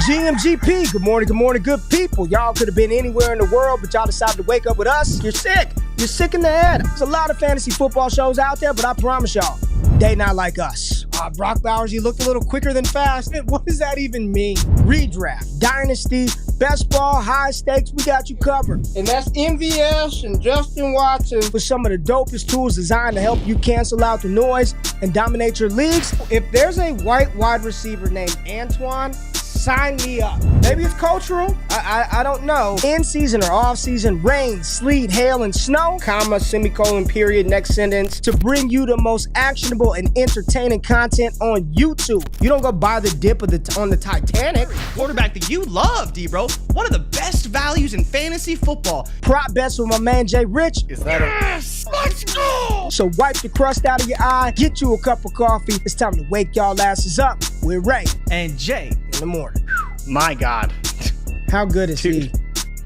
GMGP, good morning, good people. Y'all could have been anywhere in the world, but y'all decided to wake up with us. You're sick. You're sick in the head. There's a lot of fantasy football shows out there, but I promise y'all, they not like us. Brock Bowers, you look a little quicker than fast. What does that even mean? Redraft, Dynasty, best ball, high stakes, we got you covered. And that's MVS and Justin Watson with some of the dopest tools designed to help you cancel out the noise and dominate your leagues. If there's a white wide receiver named Antoine, sign me up. Maybe it's cultural. I don't know. In season or off season, rain, sleet, hail, and snow, comma, semicolon, period, next sentence, to bring you the most actionable and entertaining content on YouTube. You don't go buy the dip on the Titanic. Quarterback that you love, D-Bro. One of the best values in fantasy football. Prop bets with my man JRich. Is that yes? Let's go! So wipe the crust out of your eye, get you a cup of coffee. It's time to wake y'all asses up with Ray and Jay in the morning. My God. How good is he?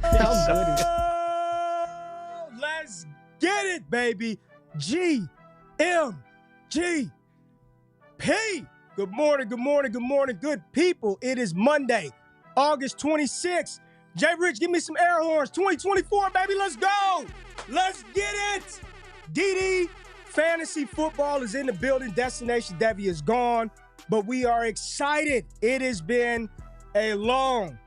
How good is he? Let's get it, baby. GMGP. Good morning, good people. It is Monday, August 26th. JRich, give me some air horns. 2024, baby, let's go. Let's get it. DD Fantasy Football is in the building. Destination Devi is gone, but we are excited. It has been a long,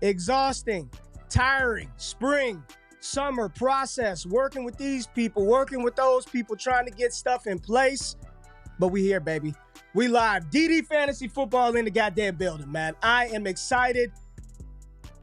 exhausting, tiring spring, summer process, working with these people, working with those people, trying to get stuff in place. But we here, baby. We live. DD Fantasy Football in the goddamn building, man. I am excited.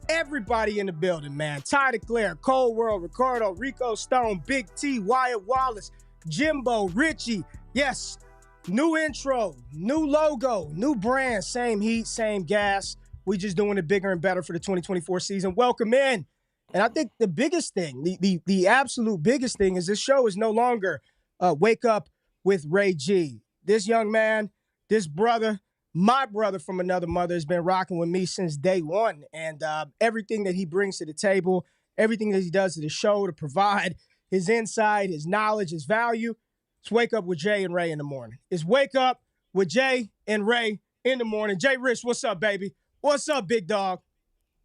Everybody in the building, man. Ty DeClaire, Cole World, Ricardo, Rico Stone, Big T, Wyatt Wallace, Jimbo, Richie. Yes, new intro, new logo, new brand, same heat, same gas. We just doing it bigger and better for the 2024 season. Welcome in. And I think the biggest thing, the absolute biggest thing is this show is no longer Wake Up with Ray G. This young man, this brother, my brother from another mother, has been rocking with me since day one. And everything that he brings to the table, everything that he does to the show to provide his insight, his knowledge, his value, it's Wake Up with Jay and Ray in the morning. It's Wake Up with Jay and Ray in the morning. JRich, what's up, baby? What's up, big dog?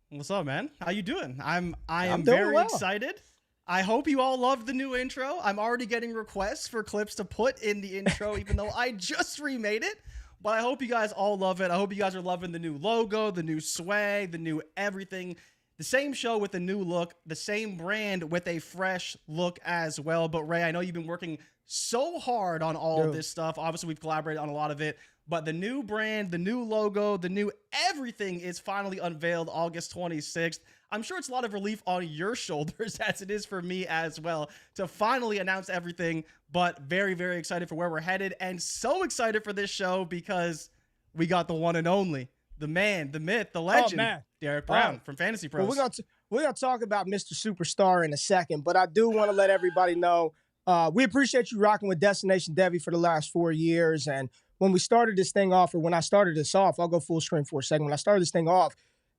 What's up, man? How you doing? I am doing very well. excited. I hope you all loved the new intro. I'm already getting requests for clips to put in the intro, even though I just remade it. But I hope you guys all love it. I hope you guys are loving the new logo, the new swag, the new everything. The same show with a new look, the same brand with a fresh look as well. But Ray, I know you've been working so hard on all of this stuff. Obviously, we've collaborated on a lot of it. But the new brand, the new logo, the new everything is finally unveiled August 26th. I'm sure it's a lot of relief on your shoulders as it is for me as well to finally announce everything. But very, very excited for where we're headed and so excited for this show because we got the one and only, the man, the myth, the legend, Derek Brown from Fantasy Pros. Well, we're gonna talk about Mr. Superstar in a second, but I do want to let everybody know we appreciate you rocking with Destination Devi for the last 4 years. And when we started this thing off, or when I started this off, I'll go full screen for a second. When I started this thing off,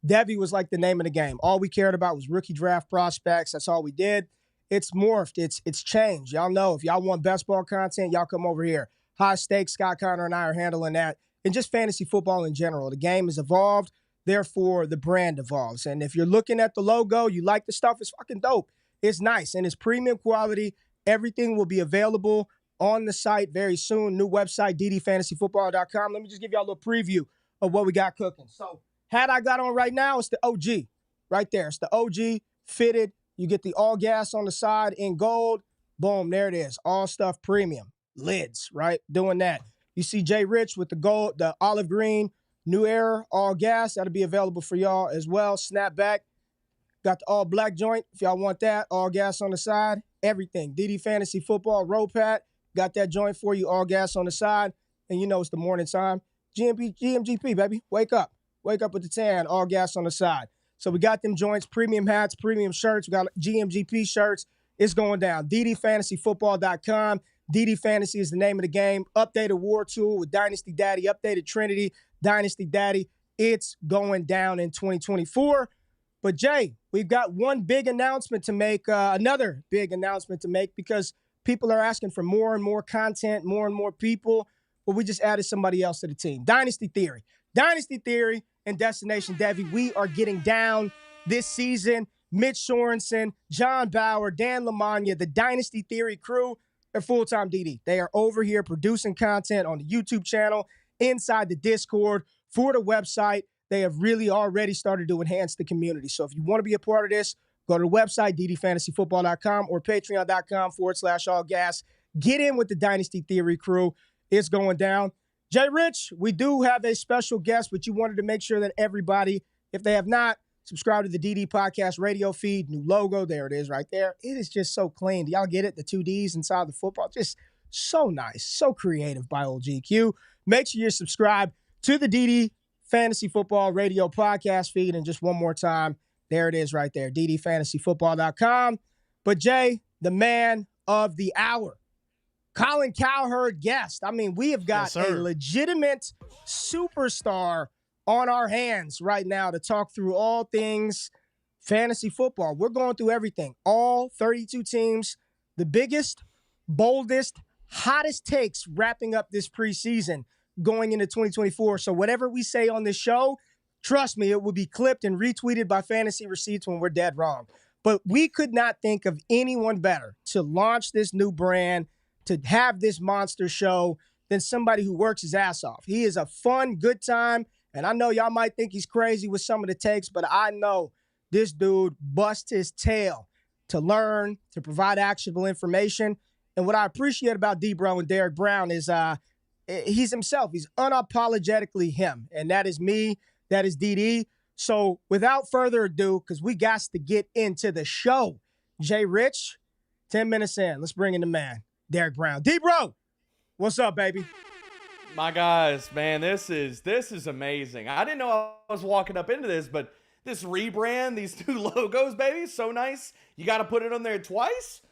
Devi was like the name of the game. All we cared about was rookie draft prospects. That's all we did. It's morphed. It's changed. Y'all know if y'all want best ball content, y'all come over here. High stakes, Scott Connor and I are handling that. And just fantasy football in general. The game has evolved. Therefore, the brand evolves. And if you're looking at the logo, you like the stuff, it's fucking dope. It's nice. And it's premium quality. Everything will be available on the site very soon. New website, ddfantasyfootball.com. Let me just give y'all a little preview of what we got cooking. So, hat I got on right now, it's the OG. Right there. It's the OG fitted. You get the all gas on the side in gold. Boom, there it is. All stuff premium. Lids, right? Doing that. You see JRich with the gold, the olive green, New Era, all gas. That'll be available for y'all as well. Snapback. Got the all black joint if y'all want that. All gas on the side. Everything. DD Fantasy Football, Row Pat. Got that joint for you. All gas on the side. And you know it's the morning time. GMGP, baby. Wake up. Wake up with the tan. All gas on the side. So we got them joints, premium hats, premium shirts. We got GMGP shirts. It's going down. ddfantasyfootball.com. DD Fantasy is the name of the game. Updated war tool with Dynasty Daddy. Updated Trinity. Dynasty Daddy. It's going down in 2024. But Jay, we've got one big announcement to make, another big announcement to make because people are asking for more and more content, more and more people. But we just added somebody else to the team. Dynasty Theory. Dynasty Theory and Destination Devy. We are getting down this season. Mitch Sorensen, John Bauer, Dan Lamagna, the Dynasty Theory crew, they're full-time DD. They are over here producing content on the YouTube channel, inside the Discord, for the website. They have really already started to enhance the community. So if you want to be a part of this, go to the website, ddfantasyfootball.com or patreon.com/allgas. Get in with the Dynasty Theory crew. It's going down. JRich, we do have a special guest, but you wanted to make sure that everybody, if they have not, subscribe to the DD Podcast radio feed. New logo. There it is right there. It is just so clean. Do y'all get it? The 2 Ds inside the football. Just so nice. So creative by old GQ. Make sure you're subscribed to the DD Fantasy Football Radio podcast feed. And just one more time, there it is right there, ddfantasyfootball.com. But Jay, the man of the hour, Colin Cowherd guest. I mean, we have got a legitimate superstar on our hands right now to talk through all things fantasy football. We're going through everything, all 32 teams, the biggest, boldest, hottest takes wrapping up this preseason going into 2024. So whatever we say on this show, trust me, it will be clipped and retweeted by Fantasy Receipts when we're dead wrong. But we could not think of anyone better to launch this new brand, to have this monster show, than somebody who works his ass off. He is a fun, good time. And I know y'all might think he's crazy with some of the takes, but I know this dude busts his tail to learn, to provide actionable information. And what I appreciate about D-Bro and Derek Brown is he's himself. He's unapologetically him. And that is me. That is DD. So without further ado, because we got to get into the show, JRich, 10 minutes in. Let's bring in the man, Derek Brown. D-Bro, what's up, baby? My guys, man, this is amazing. I didn't know I was walking up into this, but this rebrand, these new logos, baby, so nice. You got to put it on there twice?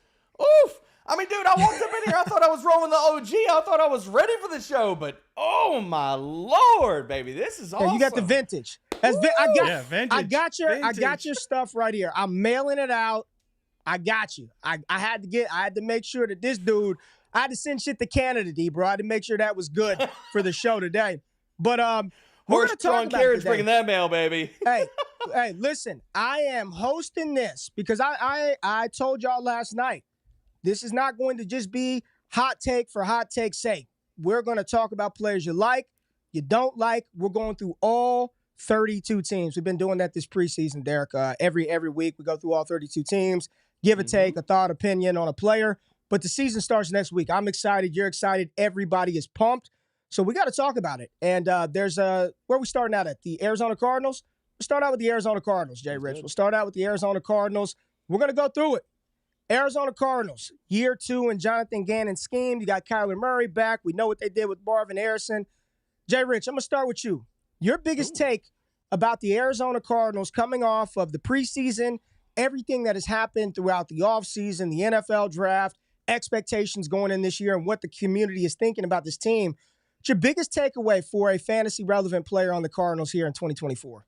Oof. I mean, dude, I walked up in here. I thought I was rolling the OG. I thought I was ready for the show, but oh my Lord, baby, this is awesome. Yeah, you got the vintage. Vintage. I got your stuff right here. I'm mailing it out. I got you. I had to make sure that this dude, I had to send shit to Canada, D-Bro. I had to make sure that was good for the show today. But we're going to talk about carriage bringing that mail, baby. hey, listen, I am hosting this because I told y'all last night, this is not going to just be hot take for hot take's sake. We're going to talk about players you like, you don't like. We're going through all 32 teams. We've been doing that this preseason, Derek. Every week we go through all 32 teams, give a take, a thought, opinion on a player. But the season starts next week. I'm excited. You're excited. Everybody is pumped. So we got to talk about it. And there's where are we starting out at? The Arizona Cardinals? We'll start out with the Arizona Cardinals, Jay Rich. We'll start out with the Arizona Cardinals. We're going to go through it. Arizona Cardinals, year 2 in Jonathan Gannon's scheme. You got Kyler Murray back. We know what they did with Marvin Harrison. Jay Rich, I'm going to start with you. Your biggest take about the Arizona Cardinals coming off of the preseason, everything that has happened throughout the offseason, the NFL draft, expectations going in this year, and what the community is thinking about this team. What's your biggest takeaway for a fantasy relevant player on the Cardinals here in 2024?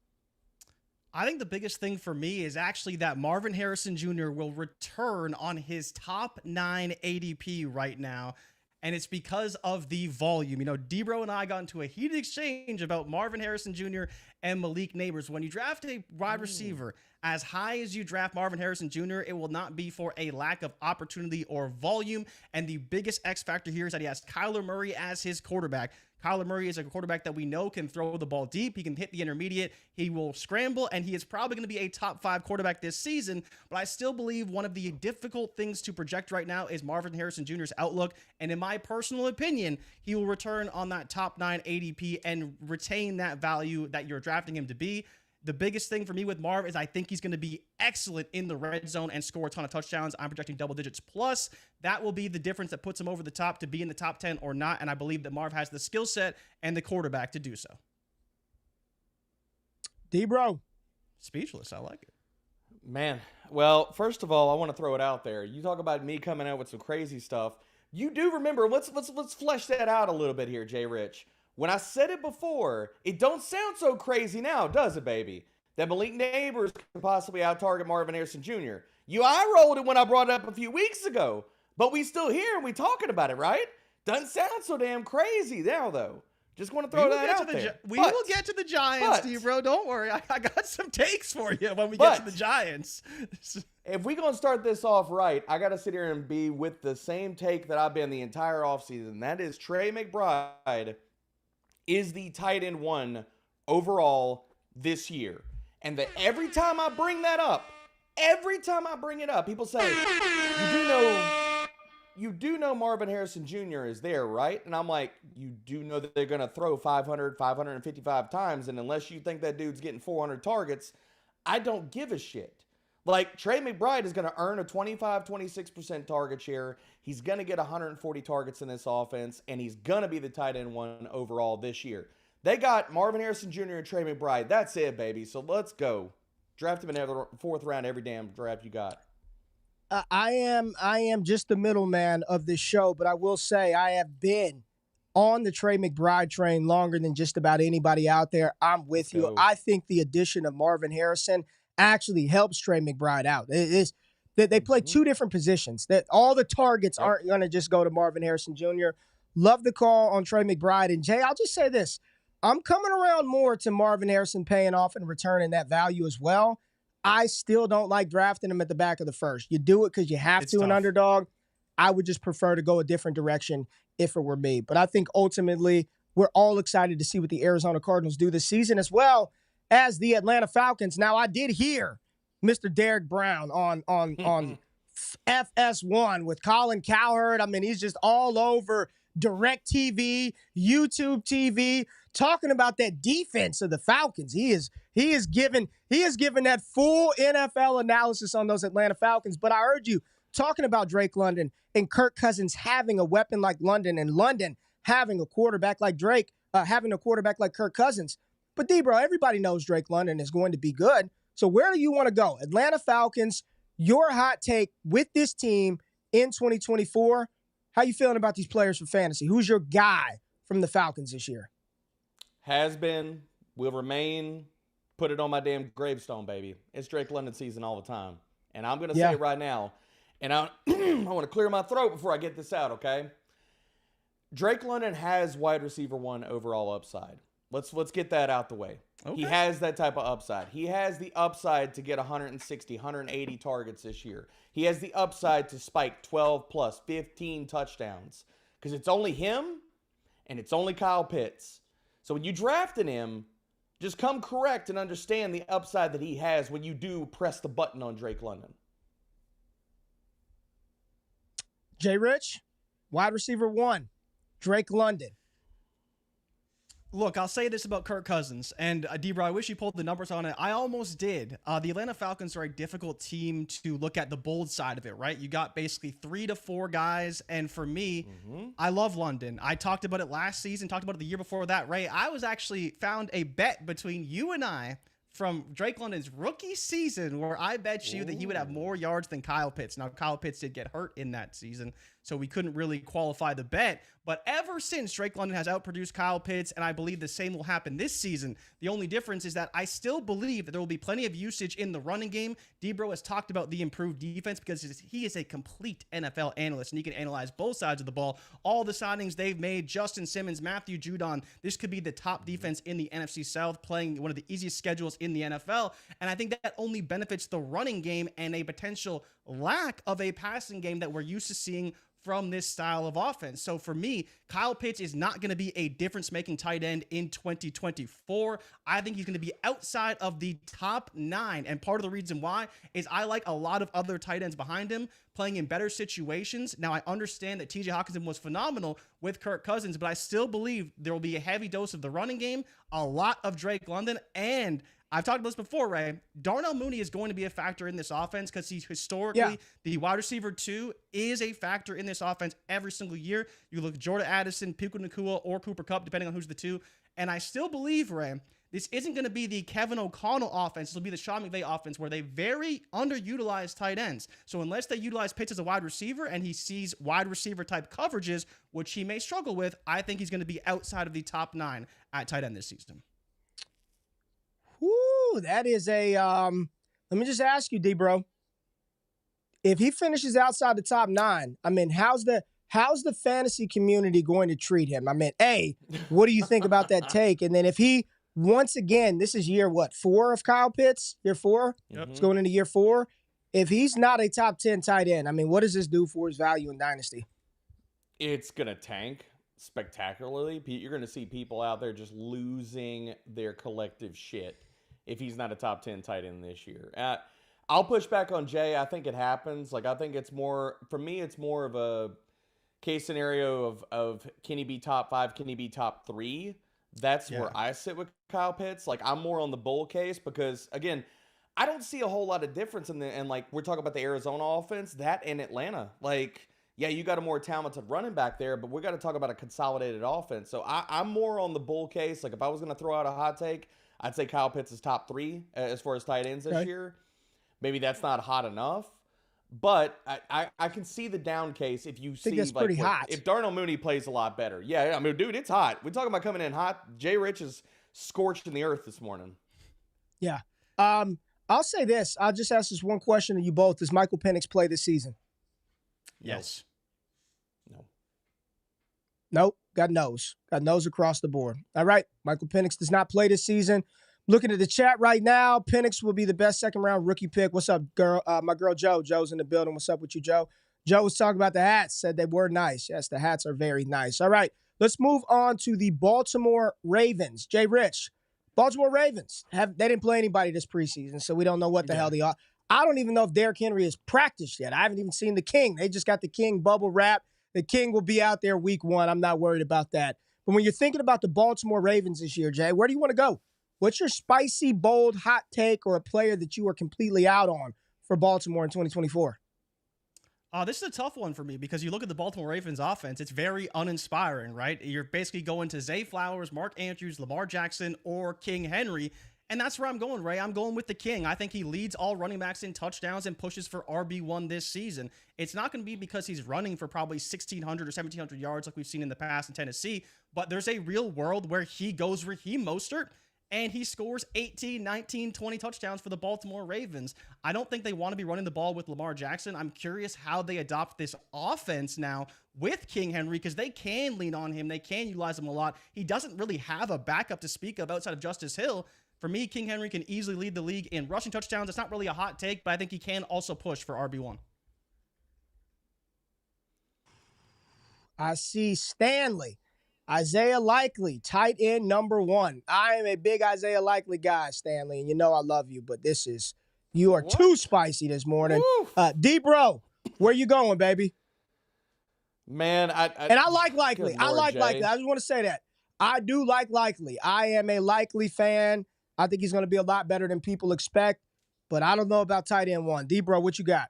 I think the biggest thing for me is actually that Marvin Harrison Jr. will return on his top 9 ADP right now. And it's because of the volume. You know, D-Bro and I got into a heated exchange about Marvin Harrison Jr. and Malik Neighbors. When you draft a wide receiver as high as you draft Marvin Harrison Jr., it will not be for a lack of opportunity or volume. And the biggest X factor here is that he has Kyler Murray as his quarterback. Kyler Murray is a quarterback that we know can throw the ball deep. He can hit the intermediate. He will scramble, and he is probably going to be a top 5 quarterback this season. But I still believe one of the difficult things to project right now is Marvin Harrison Jr.'s outlook. And in my personal opinion, he will return on that top 9 ADP and retain that value that you're drafting him to be. The biggest thing for me with Marv is I think he's going to be excellent in the red zone and score a ton of touchdowns. I'm projecting double digits plus. That will be the difference that puts him over the top to be in the top 10 or not. And I believe that Marv has the skill set and the quarterback to do so. D-Bro. Speechless. I like it. Man, well, first of all, I want to throw it out there. You talk about me coming out with some crazy stuff. You do remember, let's flesh that out a little bit here, Jay Rich. When I said it before, it don't sound so crazy now, does it, baby? That Malik Neighbors could possibly out-target Marvin Harrison Jr. You eye-rolled it when I brought it up a few weeks ago, but we still here and we talking about it, right? Doesn't sound so damn crazy now, though. Just want to throw that out there. We will get to the Giants, D-Bro. Don't worry. I got some takes for you when we get to the Giants. If we're going to start this off right, I got to sit here and be with the same take that I've been the entire offseason. That is Trey McBride is the tight end 1 overall this year. And that every time I bring that up, people say, you do know Marvin Harrison Jr. is there, right? And I'm like, you do know that they're going to throw 555 times, and unless you think that dude's getting 400 targets, I don't give a shit. Like, Trey McBride is going to earn a 26% target share. He's going to get 140 targets in this offense, and he's going to be the tight end 1 overall this year. They got Marvin Harrison Jr. and Trey McBride. That's it, baby. So let's go. Draft him in the 4th round every damn draft you got. I am just the middleman of this show, but I will say I have been on the Trey McBride train longer than just about anybody out there. I'm with you. I think the addition of Marvin Harrison actually helps Trey McBride out. It is that they play 2 different positions. That all the targets aren't going to just go to Marvin Harrison Jr. Love the call on Trey McBride. And Jay, I'll just say this. I'm coming around more to Marvin Harrison paying off and returning that value as well. I still don't like drafting him at the back of the first. You do it because you have to, an underdog. I would just prefer to go a different direction if it were me. But I think ultimately we're all excited to see what the Arizona Cardinals do this season as well as the Atlanta Falcons. Now, I did hear Mr. Derek Brown on FS1 with Colin Cowherd. I mean, he's just all over DirecTV, YouTube TV, talking about that defense of the Falcons. He is given that full NFL analysis on those Atlanta Falcons. But I heard you talking about Drake London and Kirk Cousins having a weapon like London, and London having a quarterback like Drake, having a quarterback like Kirk Cousins. But D-Bro, everybody knows Drake London is going to be good. So where do you want to go? Atlanta Falcons, your hot take with this team in 2024. How you feeling about these players for fantasy? Who's your guy from the Falcons this year? Has been, will remain, put it on my damn gravestone, baby. It's Drake London season all the time. And I'm going to say it right now. And I want to clear my throat before I get this out, okay? Drake London has wide receiver 1 overall upside. Let's get that out the way. Okay. He has that type of upside. He has the upside to get 160, 180 targets this year. He has the upside to spike 12 plus 15 touchdowns because it's only him and it's only Kyle Pitts. So when you drafted him, just come correct and understand the upside that he has when you do press the button on Drake London. JRich, wide receiver 1, Drake London. Look, I'll say this about Kirk Cousins, and D-Bro, I wish you pulled the numbers on it. I almost did. The Atlanta Falcons are a difficult team to look at the bold side of it, right? You got basically 3 to 4 guys, and for me, I love London. I talked about it last season, talked about it the year before that, Ray. I was actually found a bet between you and I from Drake London's rookie season where I bet you that he would have more yards than Kyle Pitts. Now, Kyle Pitts did get hurt in that season, so we couldn't really qualify the bet. But ever since, Drake London has outproduced Kyle Pitts, and I believe the same will happen this season. The only difference is that I still believe that there will be plenty of usage in the running game. D-Bro has talked about the improved defense because he is a complete NFL analyst, and he can analyze both sides of the ball. All the signings they've made, Justin Simmons, Matthew Judon, this could be the top defense in the NFC South, playing one of the easiest schedules in the NFL. And I think that only benefits the running game and a potential lack of a passing game that we're used to seeing from this style of offense. So for me, Kyle Pitts is not going to be a difference-making tight end in 2024. I think he's going to be outside of the top 9. And part of the reason why is I like a lot of other tight ends behind him playing in better situations. Now, I understand that TJ Hawkinson was phenomenal with Kirk Cousins, but I still believe there will be a heavy dose of the running game, a lot of Drake London, and I've talked about this before, Ray. Darnell Mooney is going to be a factor in this offense because he's historically the wide receiver 2 is a factor in this offense every single year. You look at Jordan Addison, Puka Nacua, or Cooper Kupp, depending on who's the 2. And I still believe, Ray, this isn't going to be the Kevin O'Connell offense. It'll be the Sean McVay offense where they very underutilize tight ends. So unless they utilize Pitts as a wide receiver and he sees wide receiver type coverages, which he may struggle with, I think he's going to be outside of the top 9 at tight end this season. Woo, that is a let me just ask you, D-Bro. If he finishes outside the top 9, I mean, how's the how's the fantasy community going to treat him? I mean, A, what do you think about that take? And then if he, once again, this is year, 4 of Kyle Pitts? Year 4? Yep. It's going into year 4. If he's not a top 10 tight end, I mean, what does this do for his value in Dynasty? It's going to tank spectacularly. You're going to see people out there just losing their collective shit if he's not a top 10 tight end this year. I'll push back on Jay. I think it happens. Like, I think it's more, for me, it's more of a case scenario of can he be top 5? Can he be top 3? That's where I sit with Kyle Pitts. Like, I'm more on the bull case because, again, I don't see a whole lot of difference and like, we're talking about the Arizona offense, that and Atlanta. Like, yeah, you got a more talented running back there, but we got to talk about a consolidated offense. So I'm more on the bull case. Like, if I was going to throw out a hot take, I'd say Kyle Pitts is top 3 as far as tight ends this year. Maybe that's not hot enough, but I can see the down case if you see that's pretty hot. If Darnell Mooney plays a lot better. Yeah, I mean, dude, it's hot. We're talking about coming in hot. JRich is scorched in the earth this morning. Yeah. I'll say this. I'll just ask this one question to you both. Does Michael Penix play this season? Yes. No. Nope. Got no's. Got no's across the board. All right. Michael Penix does not play this season. Looking at the chat right now, Penix will be the best second-round rookie pick. What's up, girl? My girl, Joe. Joe's in the building. What's up with you, Joe? Joe was talking about the hats, said they were nice. Yes, the hats are very nice. All right. Let's move on to the Baltimore Ravens. JRich. Baltimore Ravens, they didn't play anybody this preseason, so we don't know what the hell they are. I don't even know if Derrick Henry has practiced yet. I haven't even seen the King. They just got the King bubble wrap. The King will be out there week 1. I'm not worried about that. But when you're thinking about the Baltimore Ravens this year, Jay, where do you want to go? What's your spicy, bold, hot take or a player that you are completely out on for Baltimore in 2024? This is a tough one for me because you look at the Baltimore Ravens offense, it's very uninspiring, right? You're basically going to Zay Flowers, Mark Andrews, Lamar Jackson, or King Henry, and that's where I'm going, Ray. I'm going with the King. I think he leads all running backs in touchdowns and pushes for RB1 this season. It's not going to be because he's running for probably 1,600 or 1,700 yards like we've seen in the past in Tennessee, but there's a real world where he goes Raheem Mostert, and he scores 18, 19, 20 touchdowns for the Baltimore Ravens. I don't think they want to be running the ball with Lamar Jackson. I'm curious how they adopt this offense now with King Henry because they can lean on him. They can utilize him a lot. He doesn't really have a backup to speak of outside of Justice Hill. For me, King Henry can easily lead the league in rushing touchdowns. It's not really a hot take, but I think he can also push for RB1. I see Stanley. Isaiah Likely, tight end number 1. I am a big Isaiah Likely guy, Stanley, and you know I love you, but you are too spicy this morning. D-Bro, where you going, baby? Man, I like Likely. I like Likely. I just want to say that. I do like Likely. I am a Likely fan. I think he's going to be a lot better than people expect, but I don't know about tight end 1. D-Bro, what you got?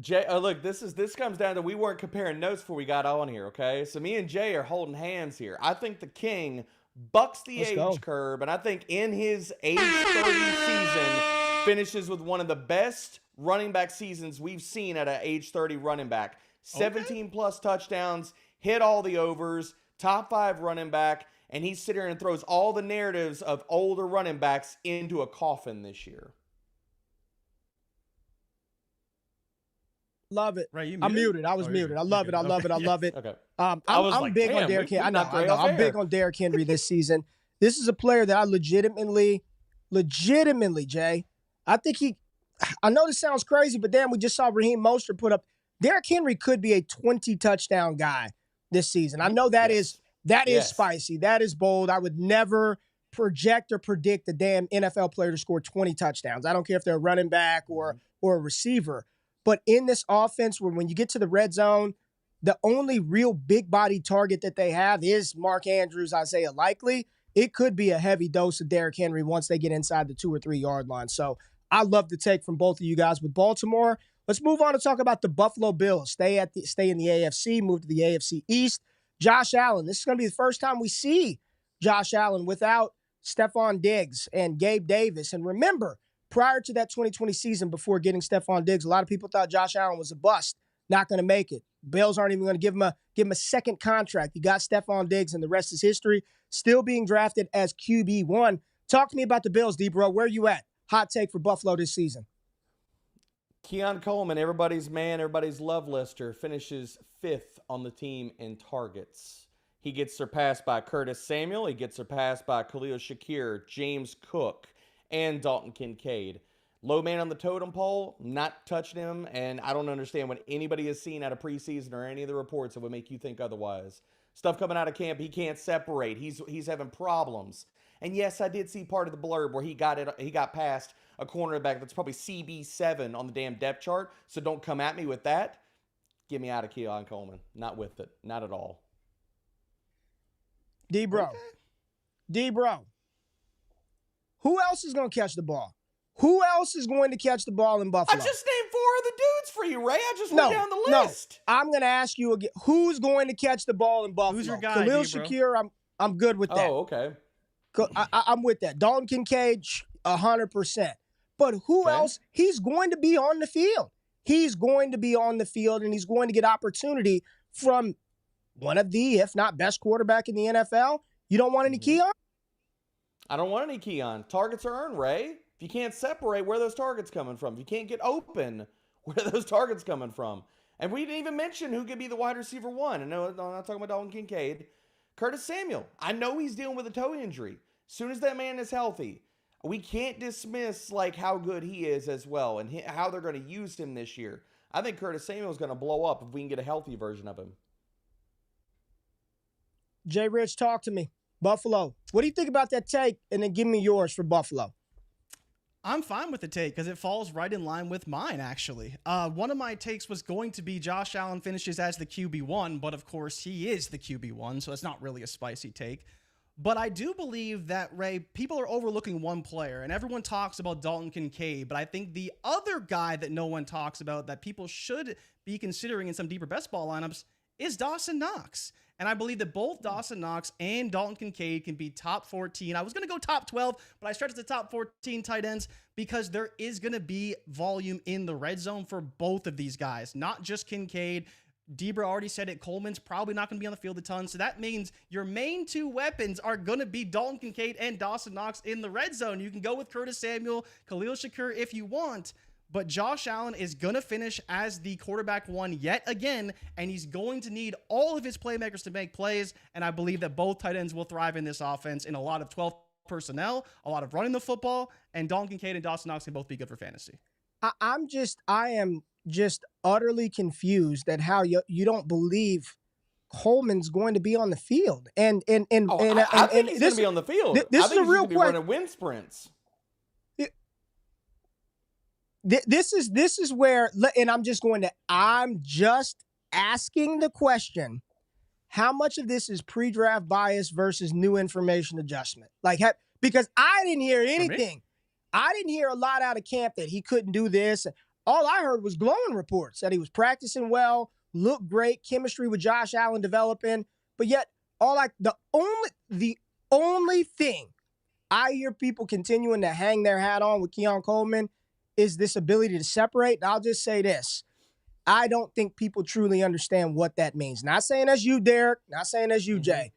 Jay, look, this comes down to we weren't comparing notes before we got on here, okay? So me and Jay are holding hands here. I think the King bucks the age curve, and I think in his age 30 season finishes with one of the best running back seasons we've seen at an age 30 running back. 17 plus touchdowns, hit all the overs, top 5 running back, and he's sitting here and throws all the narratives of older running backs into a coffin this year. Love it. Right, I'm muted. I was muted. I love it. I love it. I love it. Okay. I'm big on Derrick Henry. I'm big on Derrick Henry this season. This is a player that I legitimately, Jay, I know this sounds crazy, but damn, we just saw Raheem Mostert put up. Derrick Henry could be a 20 touchdown guy this season. I know that is spicy. That is bold. I would never project or predict a damn NFL player to score 20 touchdowns. I don't care if they're a running back or a receiver. But in this offense, when you get to the red zone, the only real big body target that they have is Mark Andrews, Isaiah Likely. It could be a heavy dose of Derrick Henry once they get inside the 2 or 3 yard line. So I love the take from both of you guys with Baltimore. Let's move on and talk about the Buffalo Bills. Stay in the AFC, move to the AFC East. Josh Allen. This is going to be the first time we see Josh Allen without Stephon Diggs and Gabe Davis. And remember, prior to that 2020 season, before getting Stephon Diggs, a lot of people thought Josh Allen was a bust, not going to make it. Bills aren't even going to give him a second contract. You got Stephon Diggs, and the rest is history. Still being drafted as QB1. Talk to me about the Bills, D-Bro. Where are you at? Hot take for Buffalo this season. Keon Coleman, everybody's man, everybody's love lister, finishes 5th on the team in targets. He gets surpassed by Curtis Samuel. He gets surpassed by Khalil Shakir, James Cook, and Dalton Kincaid. Low man on the totem pole, not touching him, and I don't understand what anybody has seen out of preseason or any of the reports that would make you think otherwise. Stuff coming out of camp, he can't separate. He's having problems. And yes, I did see part of the blurb where he got past a cornerback that's probably CB7 on the damn depth chart, so don't come at me with that. Get me out of Keon Coleman. Not with it. Not at all. D-Bro. D-Bro. Who else is going to catch the ball? Who else is going to catch the ball in Buffalo? I just named 4 of the dudes for you, Ray. I just went down the list. No, I'm going to ask you again. Who's going to catch the ball in Buffalo? Who's your guy, Khalil D-Bro? Shakir, I'm good with that. Oh, okay. I'm with that. Dalton Kincaid, 100%. But who else? He's going to be on the field. He's going to be on the field, and he's going to get opportunity from one of the, if not best quarterback in the NFL. You don't want any Keon? I don't want any Keon. Targets are earned, Ray. If you can't separate, where are those targets coming from? If you can't get open, where are those targets coming from? And we didn't even mention who could be the wide receiver 1. I know I'm not talking about Dalton Kincaid. Curtis Samuel. I know he's dealing with a toe injury. As soon as that man is healthy, we can't dismiss like how good he is as well and how they're going to use him this year. I think Curtis Samuel is going to blow up if we can get a healthy version of him. JRich, talk to me. Buffalo. What do you think about that take? And then give me yours for Buffalo. I'm fine with the take because it falls right in line with mine, actually. One of my takes was going to be Josh Allen finishes as the QB1, but of course he is the QB1, so it's not really a spicy take. But I do believe that, Ray, people are overlooking one player, and everyone talks about Dalton Kincaid, but I think the other guy that no one talks about that people should be considering in some deeper best ball lineups is Dawson Knox. And I believe that both Dawson Knox and Dalton Kincaid can be top 14. I was going to go top 12, but I stretched the top 14 tight ends because there is going to be volume in the red zone for both of these guys, not just Kincaid. Debra already said it. Coleman's probably not going to be on the field a ton. So that means your main 2 weapons are going to be Dalton Kincaid and Dawson Knox in the red zone. You can go with Curtis Samuel, Khalil Shakir if you want. But Josh Allen is going to finish as the quarterback 1 yet again, and he's going to need all of his playmakers to make plays, and I believe that both tight ends will thrive in this offense in a lot of 12 personnel, a lot of running the football, and Dalton Kincaid and Dawson Knox can both be good for fantasy. I am just utterly confused at how you don't believe Coleman's going to be on the field. I think he's going to be on the field. This is a real question. Running wind sprints. This is where, and I'm just asking the question, how much of this is pre-draft bias versus new information adjustment? Because I didn't hear anything. I didn't hear a lot out of camp that he couldn't do this. All I heard was glowing reports that he was practicing well, looked great, chemistry with Josh Allen developing. But yet, the only thing I hear people continuing to hang their hat on with Keon Coleman is this ability to separate. And I'll just say this. I don't think people truly understand what that means. Not saying as you, Derek. Not saying as you, Jay.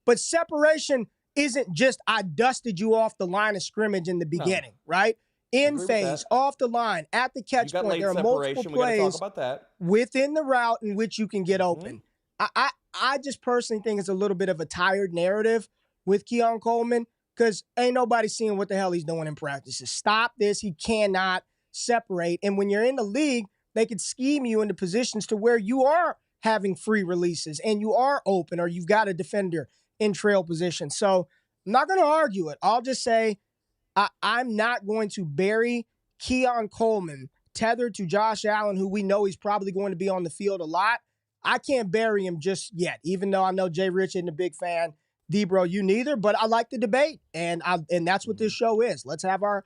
But separation isn't just I dusted you off the line of scrimmage in the beginning, right? In phase, off the line, at the catch point. There are multiple plays talk about that. Within the route in which you can get open. I just personally think it's a little bit of a tired narrative with Keon Coleman because ain't nobody seeing what the hell he's doing in practices. Stop this. He cannot separate. And when you're in the league, they could scheme you into positions to where you are having free releases and you are open or you've got a defender in trail position. So I'm not going to argue it. I'll just say I'm not going to bury Keon Coleman tethered to Josh Allen, who we know he's probably going to be on the field a lot. I can't bury him just yet, even though I know JRich isn't a big fan. D-Bro, you neither, but I like the debate, and that's what this show is. Let's have our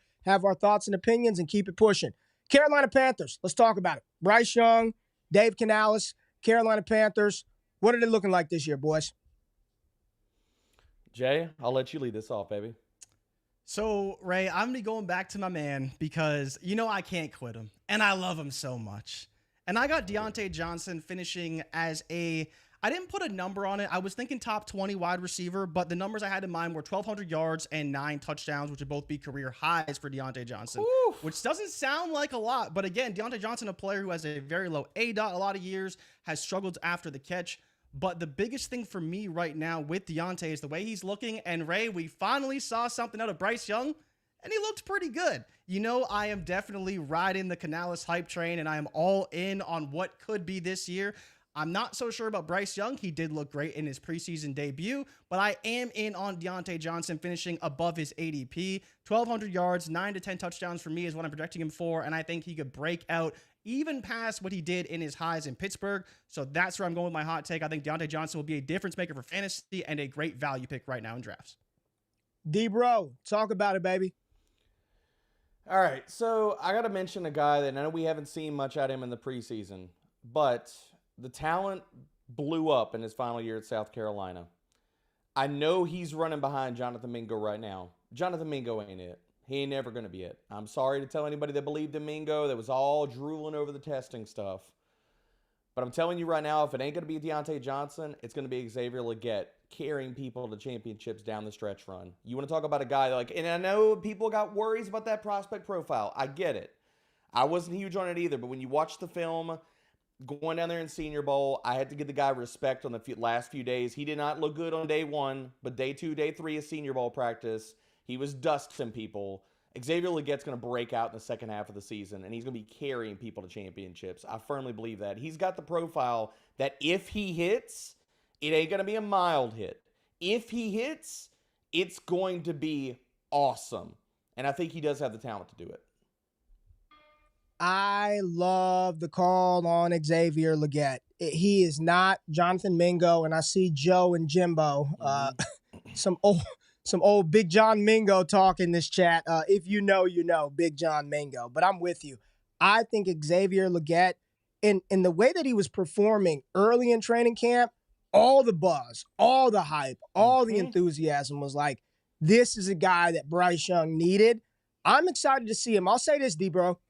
thoughts and opinions and keep it pushing. Carolina Panthers, let's talk about it. Bryce Young, Dave Canales, Carolina Panthers. What are they looking like this year, boys? Jay, I'll let you lead this off, baby. So, Ray, I'm going to be going back to my man because, I can't quit him, and I love him so much. And I got Deontay Johnson finishing as I didn't put a number on it. I was thinking top 20 wide receiver, but the numbers I had in mind were 1,200 yards and 9 touchdowns, which would both be career highs for Diontae Johnson, which doesn't sound like a lot. But again, Diontae Johnson, a player who has a very low ADOT a lot of years, has struggled after the catch. But the biggest thing for me right now with Diontae is the way he's looking. And Ray, we finally saw something out of Bryce Young, and he looked pretty good. You know, I am definitely riding the Canales hype train, and I am all in on what could be this year. I'm not so sure about Bryce Young. He did look great in his preseason debut, but I am in on Diontae Johnson finishing above his ADP. 1,200 yards, 9 to 10 touchdowns for me is what I'm projecting him for, and I think he could break out even past what he did in his highs in Pittsburgh. So that's where I'm going with my hot take. I think Diontae Johnson will be a difference maker for fantasy and a great value pick right now in drafts. D-Bro, talk about it, baby. All right, so I got to mention a guy that I know we haven't seen much out of him in the preseason, but the talent blew up in his final year at South Carolina. I know he's running behind Jonathan Mingo right now. Jonathan Mingo ain't it. He ain't never going to be it. I'm sorry to tell anybody that believed in Mingo that was all drooling over the testing stuff. But I'm telling you right now, if it ain't going to be Diontae Johnson, it's going to be Xavier Legette carrying people to championships down the stretch run. You want to talk about a guy like, and I know people got worries about that prospect profile. I get it. I wasn't huge on it either, but when you watch the film, going down there in Senior Bowl, I had to give the guy respect on the last few days. He did not look good on day 1, but day 2, day 3 of Senior Bowl practice, he was dusting people. Xavier Legette's going to break out in the second half of the season, and he's going to be carrying people to championships. I firmly believe that. He's got the profile that if he hits, it ain't going to be a mild hit. If he hits, it's going to be awesome. And I think he does have the talent to do it. I love the call on Xavier Legette. He is not Jonathan Mingo, and I see Joe and Jimbo, some old Big John Mingo talk in this chat. If you know, you know, Big John Mingo. But I'm with you. I think Xavier Legette, in the way that he was performing early in training camp, all the buzz, all the hype, all the enthusiasm was like, this is a guy that Bryce Young needed. I'm excited to see him. I'll say this, D-Bro.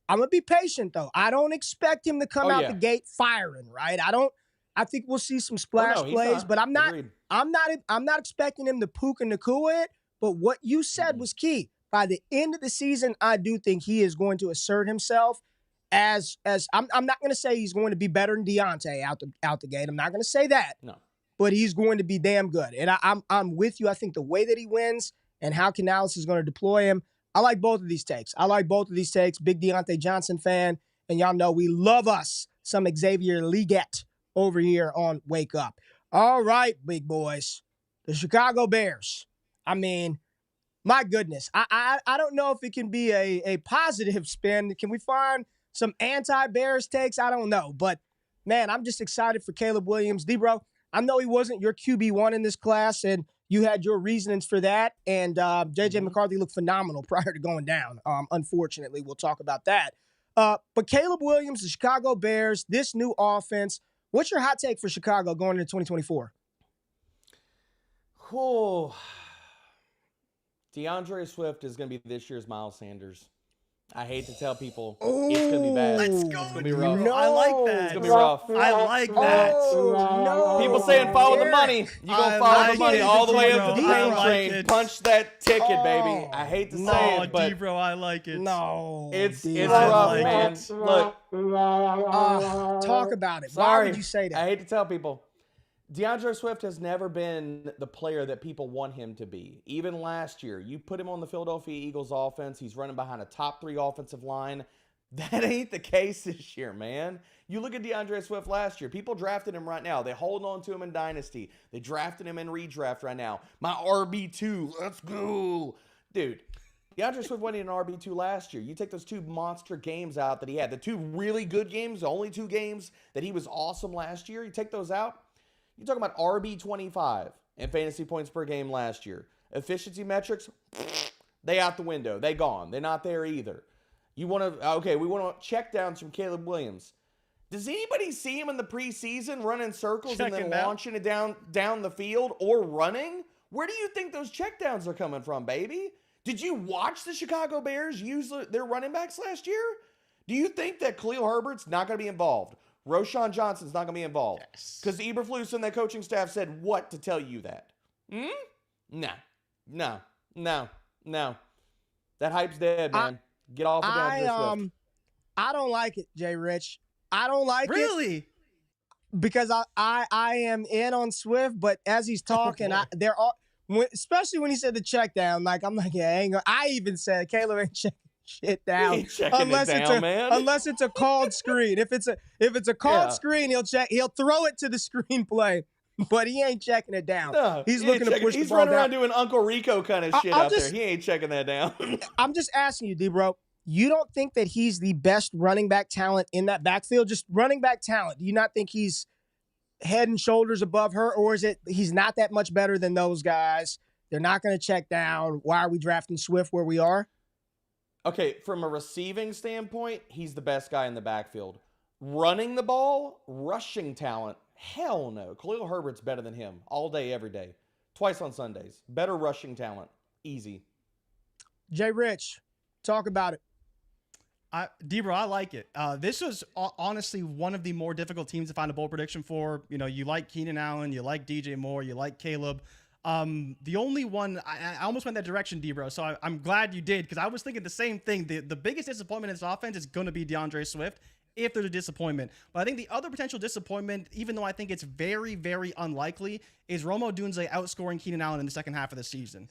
I'm going to be patient, though. I don't expect him to come out the gate firing, right? I think we'll see some splash plays, but I'm not expecting him to Puka Nacua it. But what you said was key. By the end of the season, I do think he is going to assert himself as I'm not going to say he's going to be better than Diontae out the gate. I'm not going to say that. No. But he's going to be damn good. And I'm with you. I think the way that he wins and how Canales is going to deploy him, I like both of these takes. Big Diontae Johnson fan. And y'all know we love us some Xavier Legette over here on Wake Up. All right, big boys. The Chicago Bears. I mean, my goodness. I don't know if it can be a positive spin. Can we find some anti-Bears takes? I don't know. But, man, I'm just excited for Caleb Williams. D-Bro, I know he wasn't your QB1 in this class, and you had your reasonings for that. And J.J. McCarthy looked phenomenal prior to going down. Unfortunately, we'll talk about that. But Caleb Williams, the Chicago Bears, this new offense, what's your hot take for Chicago going into 2024? Cool. DeAndre Swift is going to be this year's Miles Sanders. I hate to tell people it's going to be bad. Let's go. It's going to be rough. No. I like that. It's going to be rough. I like that. No. People saying follow the money. You going to follow the money all the way up to the plane train. Punch that ticket, baby. I hate to say it, but D-Bro, I like it. No. It's rough, man. Look. Talk about it. Sorry. Why would you say that? I hate to tell people. DeAndre Swift has never been the player that people want him to be. Even last year, you put him on the Philadelphia Eagles offense, he's running behind a top 3 offensive line. That ain't the case this year, man. You look at DeAndre Swift last year. People drafted him right now. They hold on to him in Dynasty. They drafted him in redraft right now. My RB2, let's go. Dude, DeAndre Swift wasn't an RB2 last year. You take those 2 monster games out that he had, the 2 really good games, the only 2 games that he was awesome last year, you take those out, you're talking about RB25 and fantasy points per game last year. Efficiency metrics, they out the window. They gone. They're not there either. You want to, okay, we want to check downs from Caleb Williams. Does anybody see him in the preseason running circles and then launching it down the field or running? Where do you think those check downs are coming from, baby? Did you watch the Chicago Bears use their running backs last year? Do you think that Khalil Herbert's not going to be involved? Roshan Johnson's not going to be involved. Because Eberflus and that coaching staff said what to tell you that? No. That hype's dead, man. Get off of DeAndre Swift. I don't like it, JRich. I don't like it. Really? Because I am in on Swift, but as he's talking, especially when he said the check down, like I'm like, I even said Caleb ain't checking shit down. He ain't checking it down, man. Unless it's a called screen. If it's a called screen, he'll throw it to the screenplay, but he ain't checking it down. No, he's looking to push the ball down. He's running around doing Uncle Rico kind of shit out there. He ain't checking that down. I'm just asking you, D-Bro. You don't think that he's the best running back talent in that backfield? Just running back talent. Do you not think he's head and shoulders above her, or is it he's not that much better than those guys? They're not going to check down. Why are we drafting Swift where we are? Okay, from a receiving standpoint, he's the best guy in the backfield. Running the ball, rushing talent, hell no. Khalil Herbert's better than him all day, every day. Twice on Sundays. Better rushing talent. Easy. JRich, talk about it. D-Bro, I like it. This was honestly one of the more difficult teams to find a bold prediction for. You know, you like Keenan Allen, you like DJ Moore, you like Caleb. The only one, I almost went that direction, D-Bro, so I'm glad you did, because I was thinking the same thing. The biggest disappointment in this offense is going to be DeAndre Swift, if there's a disappointment. But I think the other potential disappointment, even though I think it's very, very unlikely, is Rome Odunze outscoring Keenan Allen in the second half of the season.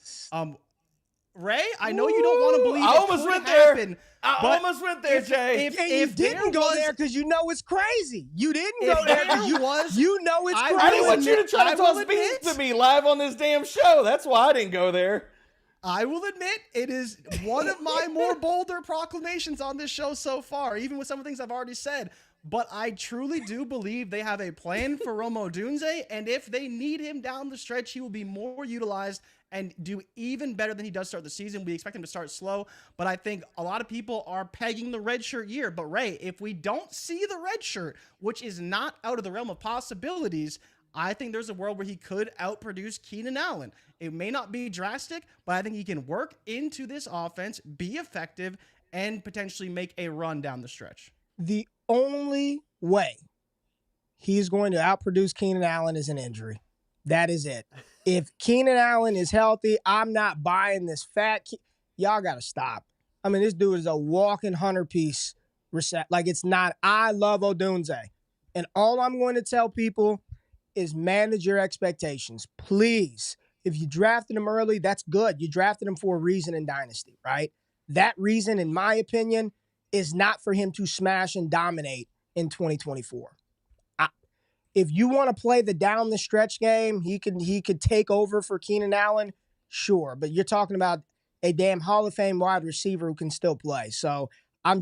Ray, I know you don't want to believe I almost went there. I almost went there, Jay. If you didn't go there because you know it's crazy. You didn't go there because you know it's crazy. I didn't want you to try to toss beans to me live on this damn show. That's why I didn't go there. I will admit it is one of my more bolder proclamations on this show so far, even with some of the things I've already said. But I truly do believe they have a plan for Rome Odunze, and if they need him down the stretch, he will be more utilized and do even better than he does start the season. We expect him to start slow, but I think a lot of people are pegging the redshirt year. But Ray, if we don't see the redshirt, which is not out of the realm of possibilities, I think there's a world where he could outproduce Keenan Allen. It may not be drastic, but I think he can work into this offense, be effective, and potentially make a run down the stretch. The only way he's going to outproduce Keenan Allen is an injury. That is it. If Keenan Allen is healthy, I'm not buying this fat. Y'all got to stop. I mean, this dude is a walking 100-piece reset. Like, it's not. I love Odunze. And all I'm going to tell people is manage your expectations. Please. If you drafted him early, that's good. You drafted him for a reason in Dynasty, right? That reason, in my opinion, is not for him to smash and dominate in 2024. If you want to play the down the stretch game, he could take over for Keenan Allen, sure. But you're talking about a damn Hall of Fame wide receiver who can still play. So I'm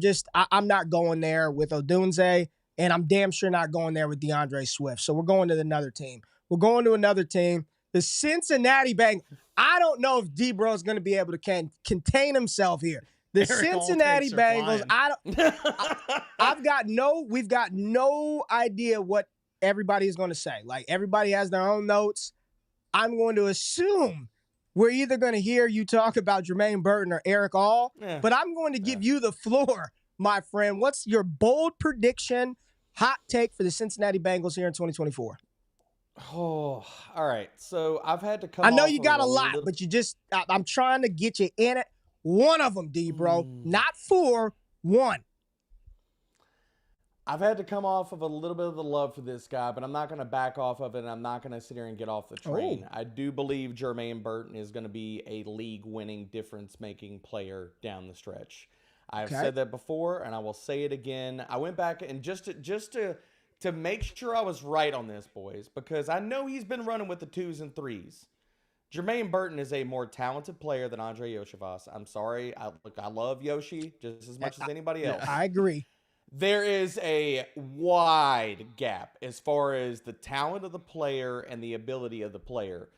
not going there with Odunze, and I'm damn sure not going there with DeAndre Swift. So we're going to another team. We're going to another team, the Cincinnati Bengals. I don't know if D-Bro is going to be able to contain himself here. The Cincinnati Bengals. We've got no idea what everybody is going to say. Like, everybody has their own notes. I'm going to assume we're either going to hear you talk about Jermaine Burton or Eric All, but I'm going to give you the floor, my friend. What's your bold prediction, hot take for the Cincinnati Bengals here in 2024? Oh, all right. So I've had to come. I know you got a lot, but I'm trying to get you in it. One of them, D-Bro. Not four, one. I've had to come off of a little bit of the love for this guy, but I'm not going to back off of it, and I'm not going to sit here and get off the train. I do believe Jermaine Burton is going to be a league-winning, difference-making player down the stretch. I've said that before, and I will say it again. I went back and just to make sure I was right on this, boys, because I know he's been running with the 2s and 3s. Jermaine Burton is a more talented player than Andre Yoshivas. I'm sorry. I love Yoshi just as much as anybody else. I agree. There is a wide gap as far as the talent of the player and the ability of the player.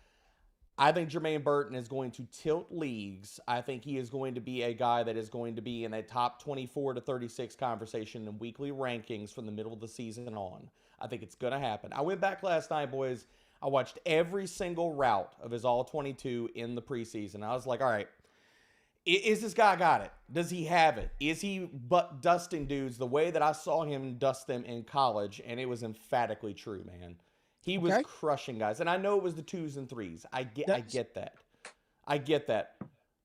I think Jermaine Burton is going to tilt leagues. I think he is going to be a guy that is going to be in a top 24 to 36 conversation in weekly rankings from the middle of the season on. I think it's going to happen. I went back last night, boys. I watched every single route of his all-22 in the preseason. I was like, all right, Is this guy got it? Does he have it? Is he but dusting dudes the way that I saw him dust them in college? And it was emphatically true, man. He was crushing guys. And I know it was the 2s and 3s. I get that. I get that.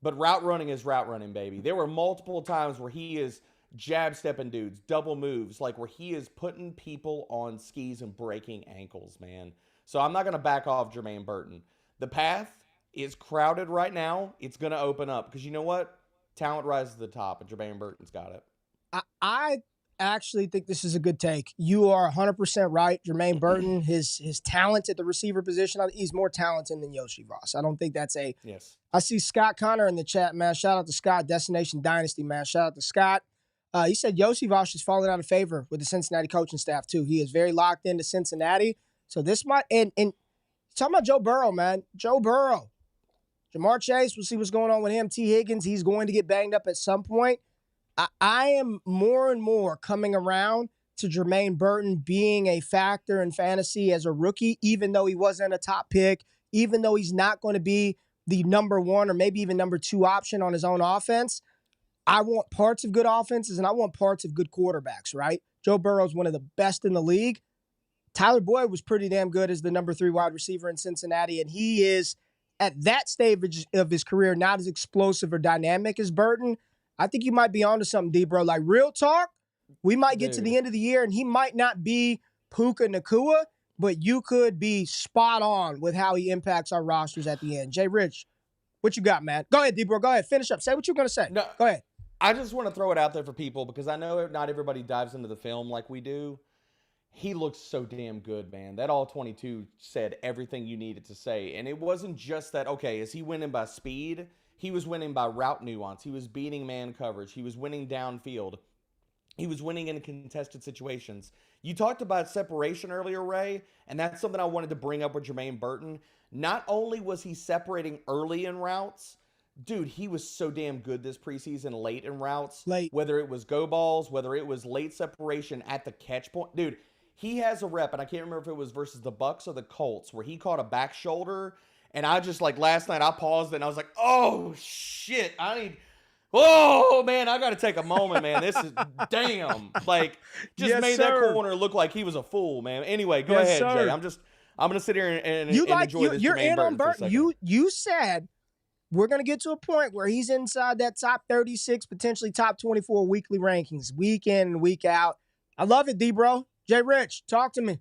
But route running is route running, baby. There were multiple times where he is jab stepping dudes, double moves, like where he is putting people on skis and breaking ankles, man. So I'm not going to back off Jermaine Burton. The path is crowded right now. It's going to open up because you know what? Talent rises to the top, and Jermaine Burton's got it. I actually think this is a good take. You are 100% right. Jermaine Burton, his talent at the receiver position, he's more talented than Yoshi Ross. I don't think that's a – Yes. I see Scott Connor in the chat, man. Shout out to Scott, Destination Dynasty, man. Shout out to Scott. He said Yoshi Ross is falling out of favor with the Cincinnati coaching staff, too. He is very locked into Cincinnati. So this might – and talking about Joe Burrow, man. Joe Burrow. Jamar Chase, we'll see what's going on with him. T. Higgins, he's going to get banged up at some point. I am more and more coming around to Jermaine Burton being a factor in fantasy as a rookie, even though he wasn't a top pick, even though he's not going to be the number 1 or maybe even number 2 option on his own offense. I want parts of good offenses and I want parts of good quarterbacks, right? Joe Burrow's one of the best in the league. Tyler Boyd was pretty damn good as the number 3 wide receiver in Cincinnati, and he is – at that stage of his career, not as explosive or dynamic as Burton. I think you might be onto something, D-Bro. Like, real talk, we might get to the end of the year, and he might not be Puka Nacua, but you could be spot on with how he impacts our rosters at the end. JRich, what you got, man? Go ahead, D-Bro. Go ahead. Finish up. Say what you're going to say. No, go ahead. I just want to throw it out there for people because I know not everybody dives into the film like we do. He looks so damn good, man. That all-22 said everything you needed to say. And it wasn't just that, okay, is he winning by speed? He was winning by route nuance. He was beating man coverage. He was winning downfield. He was winning in contested situations. You talked about separation earlier, Ray, and that's something I wanted to bring up with Jermaine Burton. Not only was he separating early in routes, dude, he was so damn good this preseason late in routes. Late. Whether it was go balls, whether it was late separation at the catch point. Dude, he has a rep, and I can't remember if it was versus the Bucs or the Colts, where he caught a back shoulder, and I just, like, last night I paused and I was like, oh, shit, oh, man, I got to take a moment, man. This is, damn. Like, just made that corner look like he was a fool, man. Anyway, go ahead, sir. Jay. I'm going to sit here and enjoy this. You're Jermaine in on Burton. You said we're going to get to a point where he's inside that top 36, potentially top 24 weekly rankings, week in and week out. I love it, D-Bro. JRich, talk to me.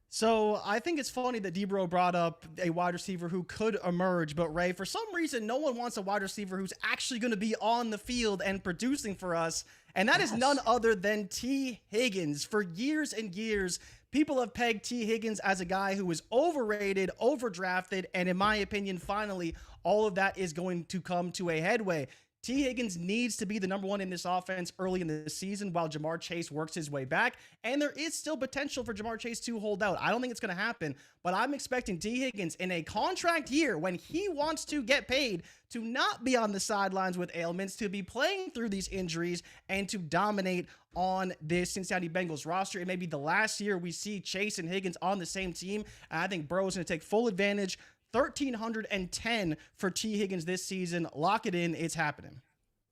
So I think it's funny that D-Bro brought up a wide receiver who could emerge, but Ray, for some reason, no one wants a wide receiver who's actually going to be on the field and producing for us, and that is none other than T. Higgins. For years and years, people have pegged T. Higgins as a guy who was overrated, overdrafted, and in my opinion, finally, all of that is going to come to a headway. T. Higgins needs to be the number 1 in this offense early in the season while Jamar Chase works his way back. And there is still potential for Jamar Chase to hold out. I don't think it's going to happen, but I'm expecting T. Higgins in a contract year when he wants to get paid to not be on the sidelines with ailments, to be playing through these injuries, and to dominate on this Cincinnati Bengals roster. It may be the last year we see Chase and Higgins on the same team. And I think Burrow's going to take full advantage. 1,310 for T. Higgins this season. Lock it in. It's happening.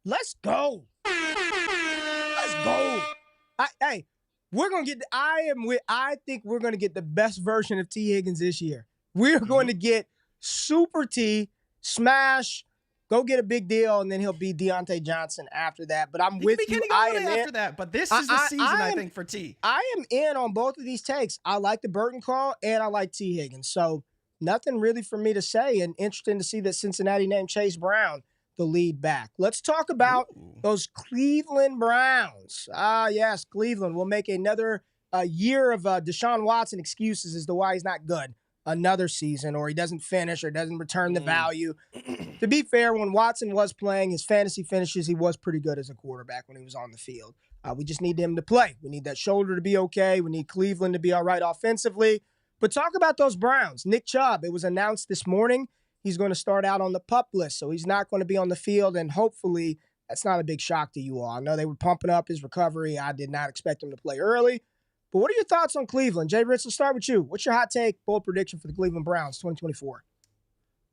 Let's go. Let's go. Hey, we're going to get – I think we're going to get the best version of T. Higgins this year. We're going to get Super T, smash, go get a big deal, and then he'll be Deontay Johnson after that. But I'm with you. I am after that, but this is the season, I think, for T. I am in on both of these takes. I like the Burton call, and I like T. Higgins. So – nothing really for me to say, and interesting to see that Cincinnati named Chase Brown the lead back. Let's talk about those Cleveland Browns. Yes, Cleveland will make another year of Deshaun Watson excuses as to why he's not good another season, or he doesn't finish or doesn't return the value. To be fair, when Watson was playing his fantasy finishes, he was pretty good as a quarterback when he was on the field. We just need him to play. We need that shoulder to be okay. We need Cleveland to be all right offensively. But talk about those Browns. Nick Chubb, it was announced this morning, he's going to start out on the PUP list, so he's not going to be on the field, and hopefully that's not a big shock to you all. I know they were pumping up his recovery. I did not expect him to play early. But what are your thoughts on Cleveland? JRich, let's start with you. What's your hot take, bold prediction for the Cleveland Browns 2024?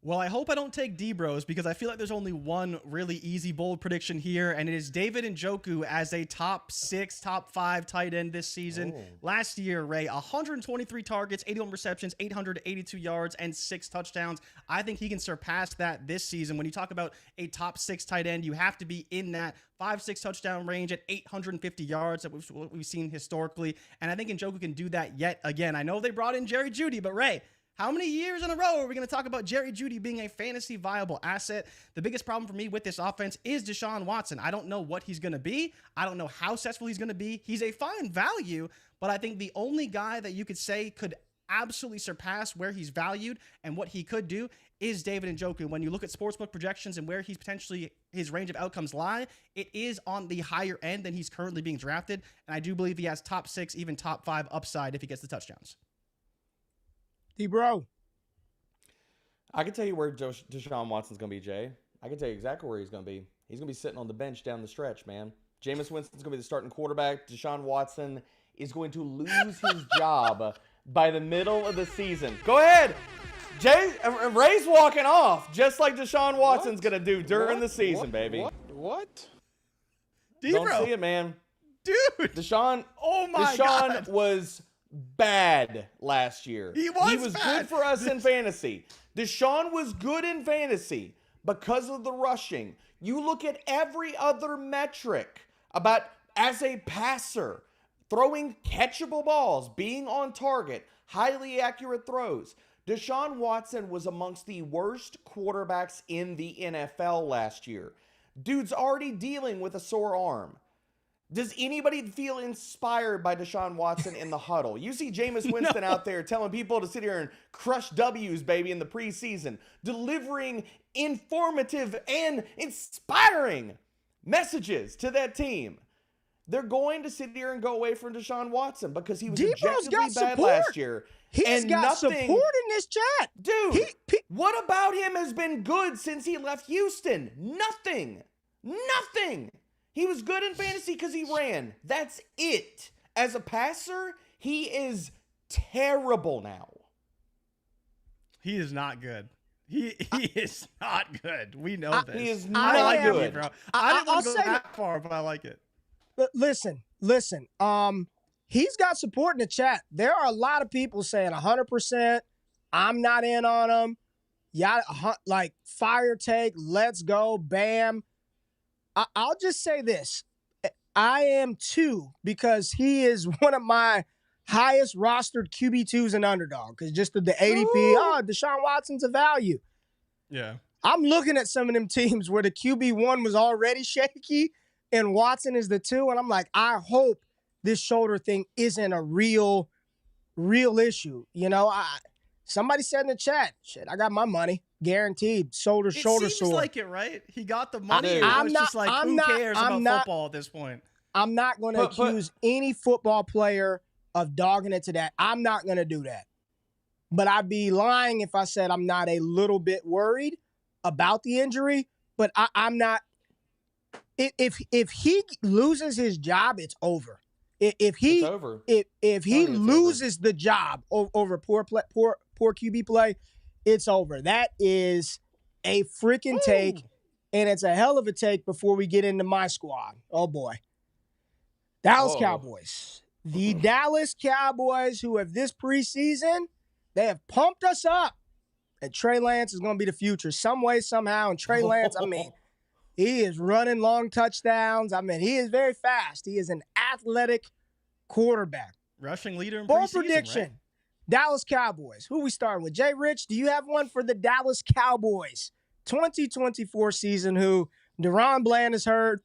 Well, I hope I don't take D-Bros because I feel like there's only one really easy bold prediction here, and it is David Njoku as a top 6, top 5 tight end this season. Oh. Last year, Ray, 123 targets, 81 receptions, 882 yards, and 6 touchdowns. I think he can surpass that this season. When you talk about a top 6 tight end, you have to be in that 5-6 touchdown range at 850 yards that we've seen historically, and I think Njoku can do that yet again. I know they brought in Jerry Jeudy, but Ray, how many years in a row are we going to talk about Jerry Jeudy being a fantasy viable asset? The biggest problem for me with this offense is Deshaun Watson. I don't know what he's going to be. I don't know how successful he's going to be. He's a fine value, but I think the only guy that you could say could absolutely surpass where he's valued and what he could do is David Njoku. When you look at sportsbook projections and where he's potentially his range of outcomes lie, it is on the higher end than he's currently being drafted. And I do believe he has top 6, even top 5 upside if he gets the touchdowns. D-Bro. I can tell you where Deshaun Watson's going to be, Jay. I can tell you exactly where he's going to be. He's going to be sitting on the bench down the stretch, man. Jameis Winston's going to be the starting quarterback. Deshaun Watson is going to lose his job by the middle of the season. Go ahead. Ray's walking off, just like Deshaun Watson's going to do during the season, baby. What? Don't see it, man. Dude. Deshaun God. was bad last year. He was bad. Good for us in fantasy. Deshaun was good in fantasy because of the rushing. You look at every other metric about as a passer, throwing catchable balls, being on target, highly accurate throws. Deshaun Watson was amongst the worst quarterbacks in the NFL last year. Dude's already dealing with a sore arm. Does anybody feel inspired by Deshaun Watson in the huddle? You see Jameis Winston out there telling people to sit here and crush W's, baby, in the preseason, delivering informative and inspiring messages to that team. They're going to sit here and go away from Deshaun Watson because he was objectively bad last year. He's got support in this chat. Dude, what about him has been good since he left Houston? Nothing. He was good in fantasy because he ran. That's it. As a passer, he is terrible now. He is not good. He is not good. We know this. He is not good. Bro. I didn't want to go that far, but I like it. But listen. He's got support in the chat. There are a lot of people saying 100%. I'm not in on him. Yeah, like fire take. Let's go. Bam. I'll just say this. I am too, because he is one of my highest rostered QB2s and underdog. Because just the ADP, Deshaun Watson's a value. Yeah. I'm looking at some of them teams where the QB1 was already shaky and Watson is the 2. And I'm like, I hope this shoulder thing isn't a real issue. You know, somebody said in the chat, shit, I got my money. Guaranteed. Shoulder sore. It seems like it, right? He got the money. Who cares about football at this point? I'm not going to accuse any football player of dogging it to that. I'm not going to do that. But I'd be lying if I said I'm not a little bit worried about the injury. But I'm not. If he loses his job, it's over. If he loses the job over poor QB play, it's over. That is a freaking take, and it's a hell of a take before we get into my squad. Oh, boy. Dallas Cowboys. The Dallas Cowboys, who have this preseason, they have pumped us up. And Trey Lance is going to be the future some way, somehow. And Trey Lance, he is running long touchdowns. He is very fast. He is an athletic quarterback. Rushing leader in bold preseason, prediction. right? Dallas Cowboys. Who we starting with? JRich, do you have one for the Dallas Cowboys 2024 season? Who Deron Bland is hurt.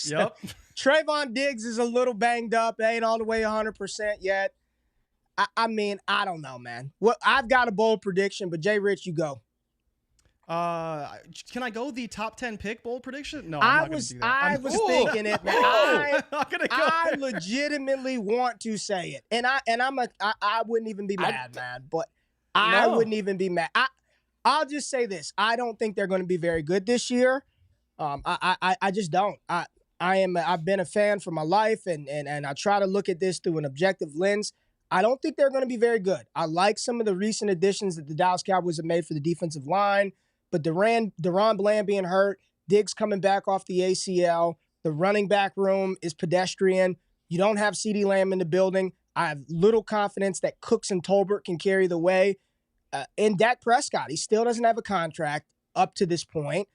Yep. Trayvon Diggs is a little banged up. Ain't all the way 100% yet. I don't know, man. I've got a bold prediction, but JRich, you go. Can I go the top 10 pick bold prediction? No, I'm not going to do that. I was thinking it, man. I legitimately want to say it, and I wouldn't even be mad, man. But I wouldn't even be mad. I'll just say this: I don't think they're going to be very good this year. I just don't. I've been a fan for my life, and I try to look at this through an objective lens. I don't think they're going to be very good. I like some of the recent additions that the Dallas Cowboys have made for the defensive line, but Deron Bland being hurt, Diggs coming back off the ACL, the running back room is pedestrian. You don't have CeeDee Lamb in the building. I have little confidence that Cooks and Tolbert can carry the way. And Dak Prescott, he still doesn't have a contract up to this point.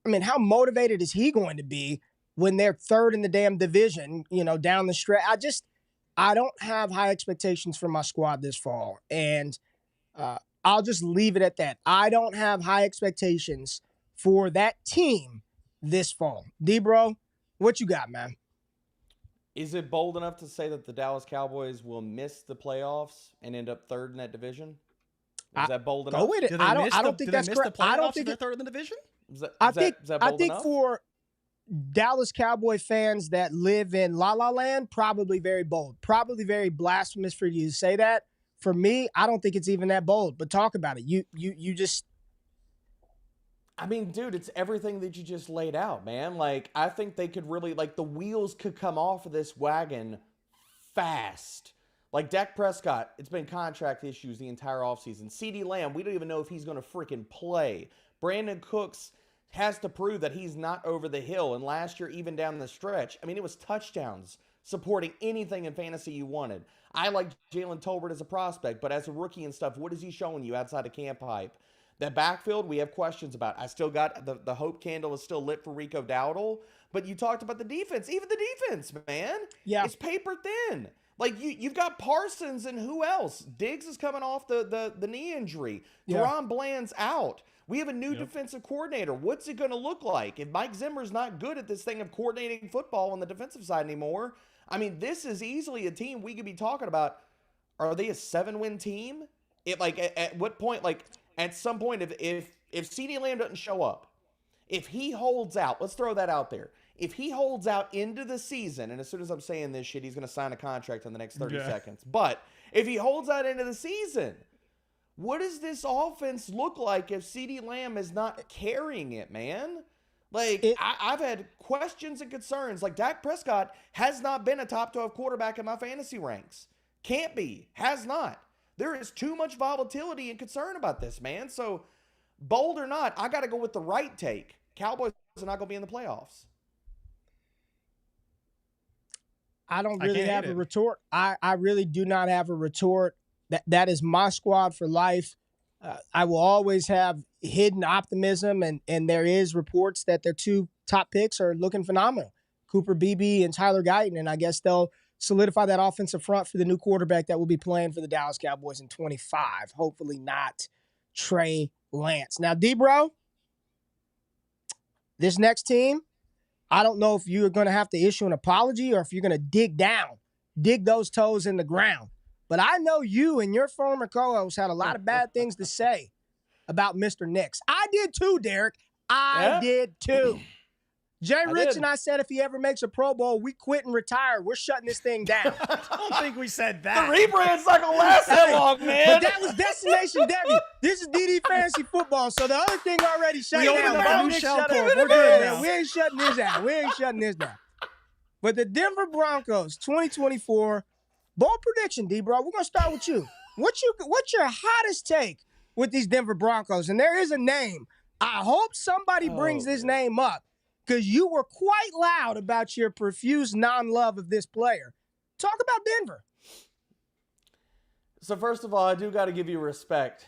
I mean, how motivated is he going to be when they're third in the damn division, down the stretch? I don't have high expectations for my squad this fall. And I'll just leave it at that. I don't have high expectations for that team this fall. D-Bro, what you got, man? Is it bold enough to say that the Dallas Cowboys will miss the playoffs and end up third in that division? Is that bold enough? Go with it. I don't think that's correct. I don't think they're third in the division. I think for Dallas Cowboy fans that live in La La Land, probably very bold, probably very blasphemous for you to say that. For me, I don't think it's even that bold. But talk about it. You just. I mean, dude, it's everything that you just laid out, man. Like, I think they could really, the wheels could come off of this wagon fast. Like, Dak Prescott, it's been contract issues the entire offseason. CeeDee Lamb, we don't even know if he's going to freaking play. Brandon Cooks has to prove that he's not over the hill. And last year, even down the stretch, I mean, it was touchdowns supporting anything in fantasy you wanted. I like Jalen Tolbert as a prospect, but as a rookie and stuff, what is he showing you outside of camp hype? That backfield, we have questions about. I still got the hope candle is still lit for Rico Dowdle, but you talked about the defense. Even the defense, man. Yeah. It's paper thin. Like, you've got Parsons and who else? Diggs is coming off the knee injury. Yeah. Deron Bland's out. We have a new defensive coordinator. What's it going to look like? If Mike Zimmer's not good at this thing of coordinating football on the defensive side anymore, I mean, this is easily a team we could be talking about. Are they a 7-win team? At what point, at some point, if CeeDee Lamb doesn't show up, if he holds out, let's throw that out there. If he holds out into the season, and as soon as I'm saying this shit, he's going to sign a contract in the next 30 seconds. But if he holds out into the season, what does this offense look like if CeeDee Lamb is not carrying it, man? I've had questions and concerns. Like, Dak Prescott has not been a top 12 quarterback in my fantasy ranks. Can't be. Has not. There is too much volatility and concern about this, man. So, bold or not, I got to go with the right take. Cowboys are not going to be in the playoffs. I don't really have a retort. I really do not have a retort. That is my squad for life. I will always have hidden optimism, and there is reports that their two top picks are looking phenomenal. Cooper Beebe and Tyler Guyton, and I guess they'll solidify that offensive front for the new quarterback that will be playing for the Dallas Cowboys in 25. Hopefully not Trey Lance. Now, D-Bro, this next team, I don't know if you're going to have to issue an apology or if you're going to dig those toes in the ground. But I know you and your former co-host had a lot of bad things to say about Mr. Nix. I did too, Derek. I did too. JRich and I said if he ever makes a Pro Bowl, we quit and retire. We're shutting this thing down. I don't think we said that. The rebrand's not going to last that long, man. But that was Destination Debbie. This is DD Fantasy Football, so the other thing already shut down. We opened up a new shell court. We're good now. We ain't shutting this down. We ain't shutting this down. But the Denver Broncos 2024, bold prediction, D-Bro. We're going to start with you. What's your hottest take with these Denver Broncos? And there is a name. I hope somebody brings this name up, because you were quite loud about your profuse non-love of this player. Talk about Denver. So first of all, I do got to give you respect.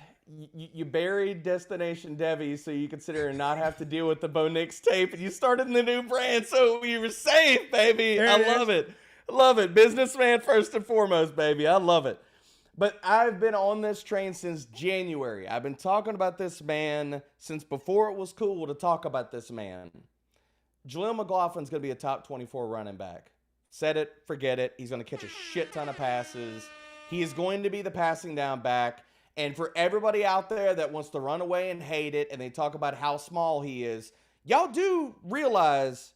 You buried Destination Debbie so you could sit here and not have to deal with the Bo Nix tape, and you started the new brand, so you were safe, baby. I love it. Love it. Businessman first and foremost, baby. I love it. But I've been on this train since January. I've been talking about this man since before it was cool to talk about this man. Jaleel McLaughlin's going to be a top 24 running back. Said it, forget it. He's going to catch a shit ton of passes. He is going to be the passing down back. And for everybody out there that wants to run away and hate it, and they talk about how small he is, y'all do realize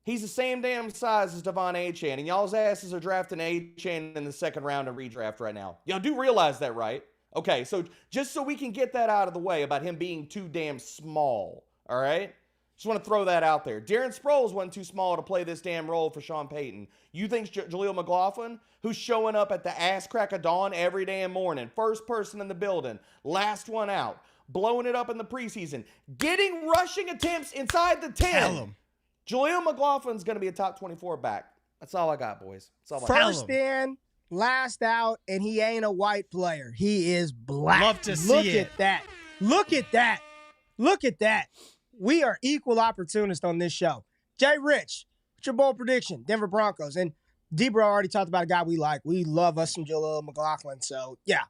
he's the same damn size as Devon Achane, and y'all's asses are drafting Achane in the second round of redraft right now. Y'all do realize that, right? Okay, so just so we can get that out of the way about him being too damn small, all right? Just want to throw that out there. Darren Sproles wasn't too small to play this damn role for Sean Payton. You think Jaleel McLaughlin, who's showing up at the ass crack of dawn every damn morning, first person in the building, last one out, blowing it up in the preseason, getting rushing attempts inside the 10. Tell him. Jaleel McLaughlin's going to be a top 24 back. That's all I got, boys. That's all I got. First in, last out, and he ain't a white player. He is black. Love to see Look it. at that. Look at that. Look at that. We are equal opportunists on this show. JRich, what's your bold prediction? Denver Broncos. And D-Bro already talked about a guy we like. We love us some Jaleel McLaughlin. So, yeah.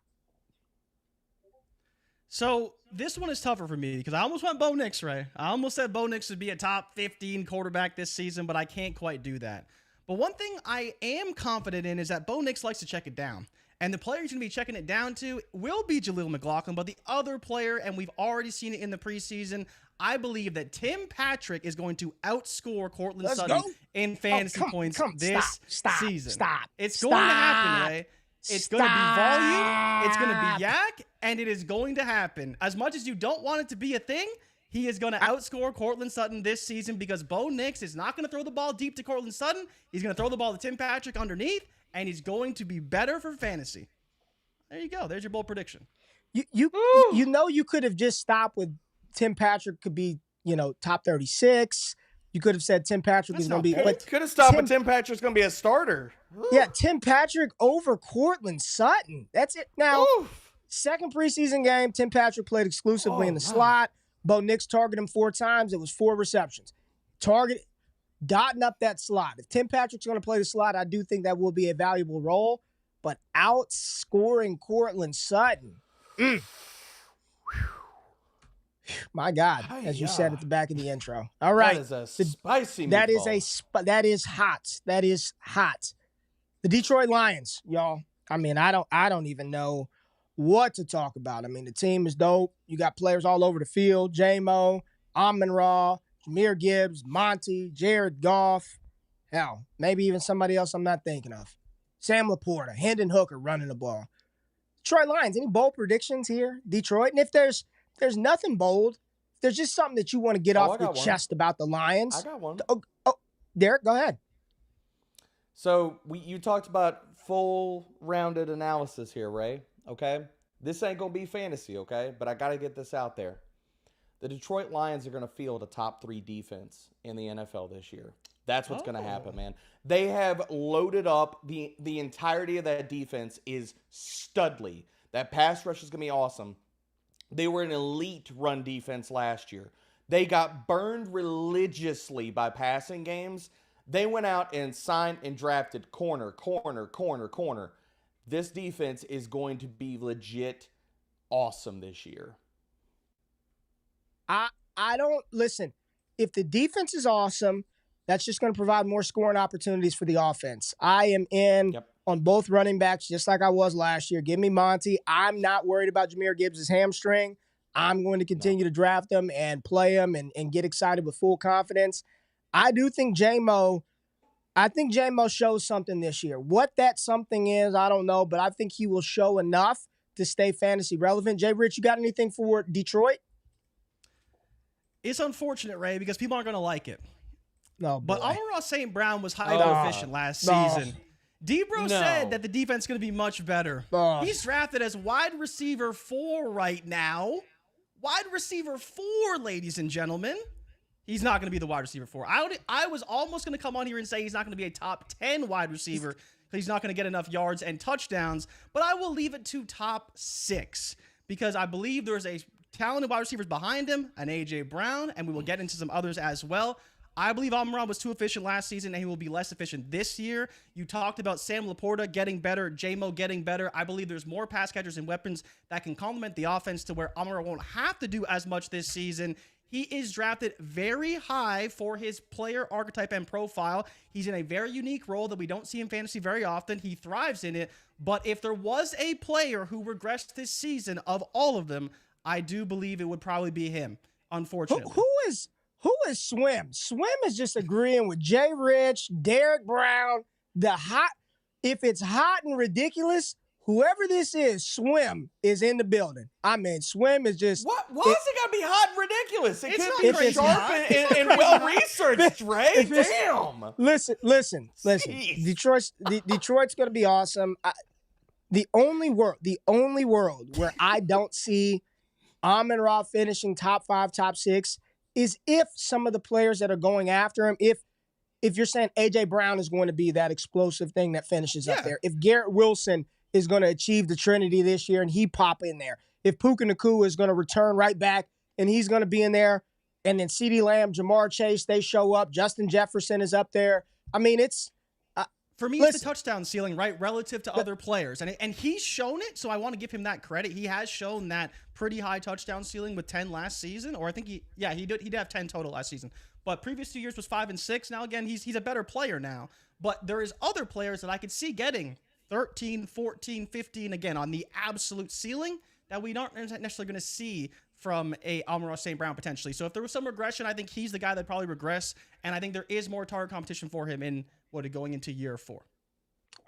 So this one is tougher for me because I almost went Bo Nix, Ray. I almost said Bo Nix would be a top 15 quarterback this season, but I can't quite do that. But one thing I am confident in is that Bo Nix likes to check it down. And the player he's going to be checking it down to will be Jaleel McLaughlin, but the other player, and we've already seen it in the preseason, I believe that Tim Patrick is going to outscore Cortland Sutton in fantasy points this season. It's going to happen, Ray. It's going to be volume, it's going to be yak, and it is going to happen. As much as you don't want it to be a thing, he is going to outscore Cortland Sutton this season because Bo Nix is not going to throw the ball deep to Cortland Sutton. He's going to throw the ball to Tim Patrick underneath, and he's going to be better for fantasy. There you go. There's your bold prediction. You know you could have just stopped with Tim Patrick could be, top 36. You could have said Tim Patrick is going to be. But could have stopped, but Tim Patrick's going to be a starter. Yeah, Tim Patrick over Cortland Sutton. That's it. Now, second preseason game, Tim Patrick played exclusively in the slot. Bo Nix targeted him 4 times. It was 4 receptions. Dotting up that slot. If Tim Patrick's going to play the slot, I do think that will be a valuable role. But outscoring Cortland Sutton. My God, as you said at the back of the intro. All right. That is a spicy meatball. That is hot. That is hot. The Detroit Lions, y'all. I mean, I don't even know what to talk about. I mean, the team is dope. You got players all over the field. J-Mo, Amon-Ra, Jahmyr Gibbs, Monty, Jared Goff. Hell, maybe even somebody else I'm not thinking of. Sam Laporta, Hendon Hooker running the ball. Detroit Lions, any bold predictions here? Detroit? And if there's nothing bold, if there's just something that you want to get off your chest about the Lions. I got one. Oh, Derek, go ahead. So you talked about full-rounded analysis here, Ray, okay? This ain't going to be fantasy, okay? But I got to get this out there. The Detroit Lions are going to field a top 3 defense in the NFL this year. That's what's going to happen, man. They have loaded up. The entirety of that defense is studly. That pass rush is going to be awesome. They were an elite run defense last year. They got burned religiously by passing games. They went out and signed and drafted corner. This defense is going to be legit awesome this year. I don't listen. If the defense is awesome, that's just going to provide more scoring opportunities for the offense. I am in on both running backs, just like I was last year. Give me Monty. I'm not worried about Jahmyr Gibbs' hamstring. I'm going to continue to draft him and play him and get excited with full confidence. I do think J-Mo shows something this year. What that something is, I don't know, but I think he will show enough to stay fantasy relevant. JRich, you got anything for Detroit? It's unfortunate, Ray, because people aren't going to like it. No, but Amon-Ra St. Brown was highly efficient last season. D-Bro said that the defense is going to be much better. He's drafted as wide receiver 4 right now. Wide receiver 4, ladies and gentlemen. He's not going to be the wide receiver 4. I was almost going to come on here and say he's not going to be a top 10 wide receiver because he's not going to get enough yards and touchdowns, but I will leave it to top 6 because I believe there's a talented wide receivers behind him, an A.J. Brown, and we will get into some others as well. I believe Amon-Ra was too efficient last season, and he will be less efficient this year. You talked about Sam Laporta getting better, J-Mo getting better. I believe there's more pass catchers and weapons that can complement the offense to where Amon-Ra won't have to do as much this season. He is drafted very high for his player archetype and profile. He's in a very unique role that we don't see in fantasy very often. He thrives in it. But if there was a player who regressed this season of all of them, I do believe it would probably be him, unfortunately. Who is Swim? Swim is just agreeing with JRich, Derek Brown, if it's hot and ridiculous, whoever this is, Swim is in the building. I mean, Swim is just. Why is it gotta be hot and ridiculous? It could not be crazy sharp hot. and well researched, Ray. Damn. Listen. Jeez. Detroit's gonna be awesome. The only world where I don't see Amon-Ra finishing top 5, top 6 is if some of the players that are going after him, if you're saying A.J. Brown is going to be that explosive thing that finishes up there, if Garrett Wilson is going to achieve the Trinity this year and he pop in there, if Puka Nacua is going to return right back and he's going to be in there, and then CeeDee Lamb, Jamar Chase, they show up, Justin Jefferson is up there. I mean, it's... For me, it's the touchdown ceiling, right, relative to other players. And he's shown it, so I want to give him that credit. He has shown that pretty high touchdown ceiling with 10 last season, or I think he did have 10 total last season. But previous 2 years was 5 and 6. Now, again, he's a better player now. But there is other players that I could see getting 13, 14, 15, again, on the absolute ceiling that we aren't necessarily going to see from a Amon-Ra St. Brown potentially. So if there was some regression, I think he's the guy that probably regress, and I think there is more target competition for him in going into year 4.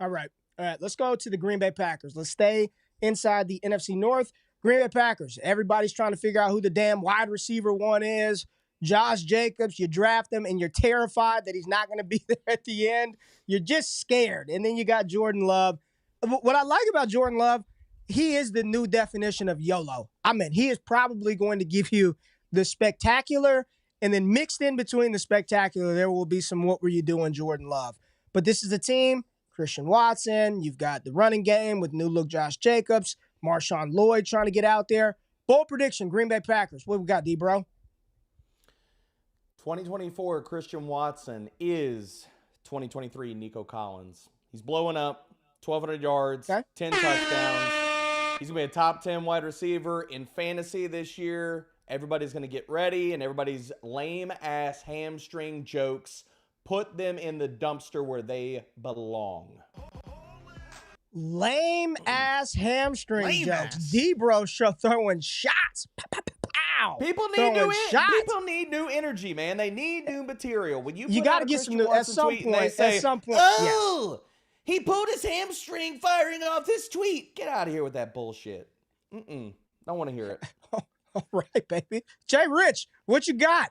All right. Let's go to the Green Bay Packers. Let's stay inside the NFC North. Green Bay Packers. Everybody's trying to figure out who the damn wide receiver one is. Josh Jacobs, you draft him, and you're terrified that he's not going to be there at the end. You're just scared. And then you got Jordan Love. What I like about Jordan Love, he is the new definition of YOLO. I mean, he is probably going to give you the spectacular, and then mixed in between the spectacular, there will be some what were you doing, Jordan Love. But this is a team, Christian Watson, you've got the running game with new look Josh Jacobs, Marshawn Lloyd trying to get out there. Bold prediction, Green Bay Packers. What we got, D-Bro? 2024 Christian Watson is 2023 Nico Collins. He's blowing up, 1,200 yards, 10 touchdowns. He's going to be a top 10 wide receiver in fantasy this year. Everybody's going to get ready, and everybody's lame-ass hamstring jokes, put them in the dumpster where they belong. Lame-ass hamstring jokes. D-Bro throwing shots. Pow. People need new energy, man. They need new material. When you got to get some new at some point. Oh, he pulled his hamstring firing off this tweet. Get out of here with that bullshit. Don't want to hear it. All right, baby. JRich, what you got?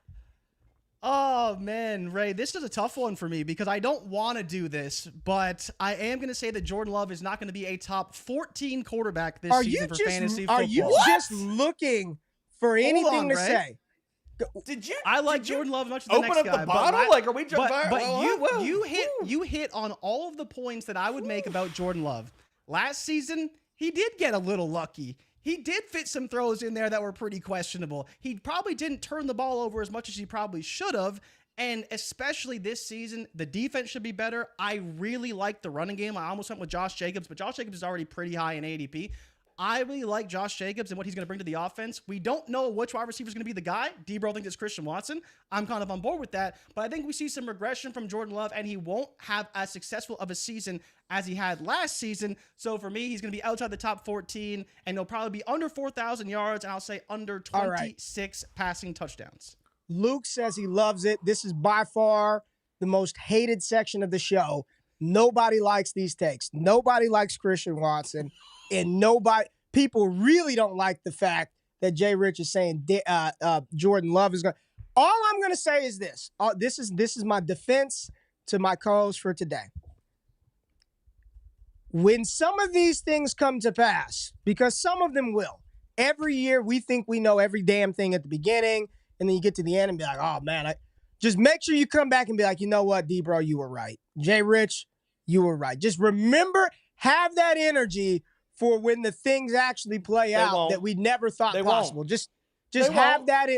Oh, man, Ray, this is a tough one for me because I don't want to do this, but I am going to say that Jordan Love is not going to be a top 14 quarterback this season for fantasy football. Are you just looking for anything to say? I like Jordan Love as much as the next guy. Open up the bottle? Like, are we jumping? But you hit on all of the points that I would make about Jordan Love. Last season, he did get a little lucky. He did fit some throws in there that were pretty questionable. He probably didn't turn the ball over as much as he probably should have. And especially this season, the defense should be better. I really like the running game. I almost went with Josh Jacobs, but Josh Jacobs is already pretty high in ADP. I really like Josh Jacobs and what he's going to bring to the offense. We don't know which wide receiver is going to be the guy. D-Bro thinks it's Christian Watson. I'm kind of on board with that. But I think we see some regression from Jordan Love, and he won't have as successful of a season as he had last season. So for me, he's going to be outside the top 14, and he'll probably be under 4,000 yards, and I'll say under 26 passing touchdowns. Luke says he loves it. This is by far the most hated section of the show. Nobody likes these takes. Nobody likes Christian Watson. And people really don't like the fact that JRich is saying Jordan Love is going to. All I'm going to say is this. This is my defense to my co-host for today. When some of these things come to pass, because some of them will, every year we think we know every damn thing at the beginning, and then you get to the end and be like, oh, man, just make sure you come back and be like, you know what, D-Bro, you were right. JRich, you were right. Just remember, have that energy for when the things actually play out that we never thought possible. Just have that.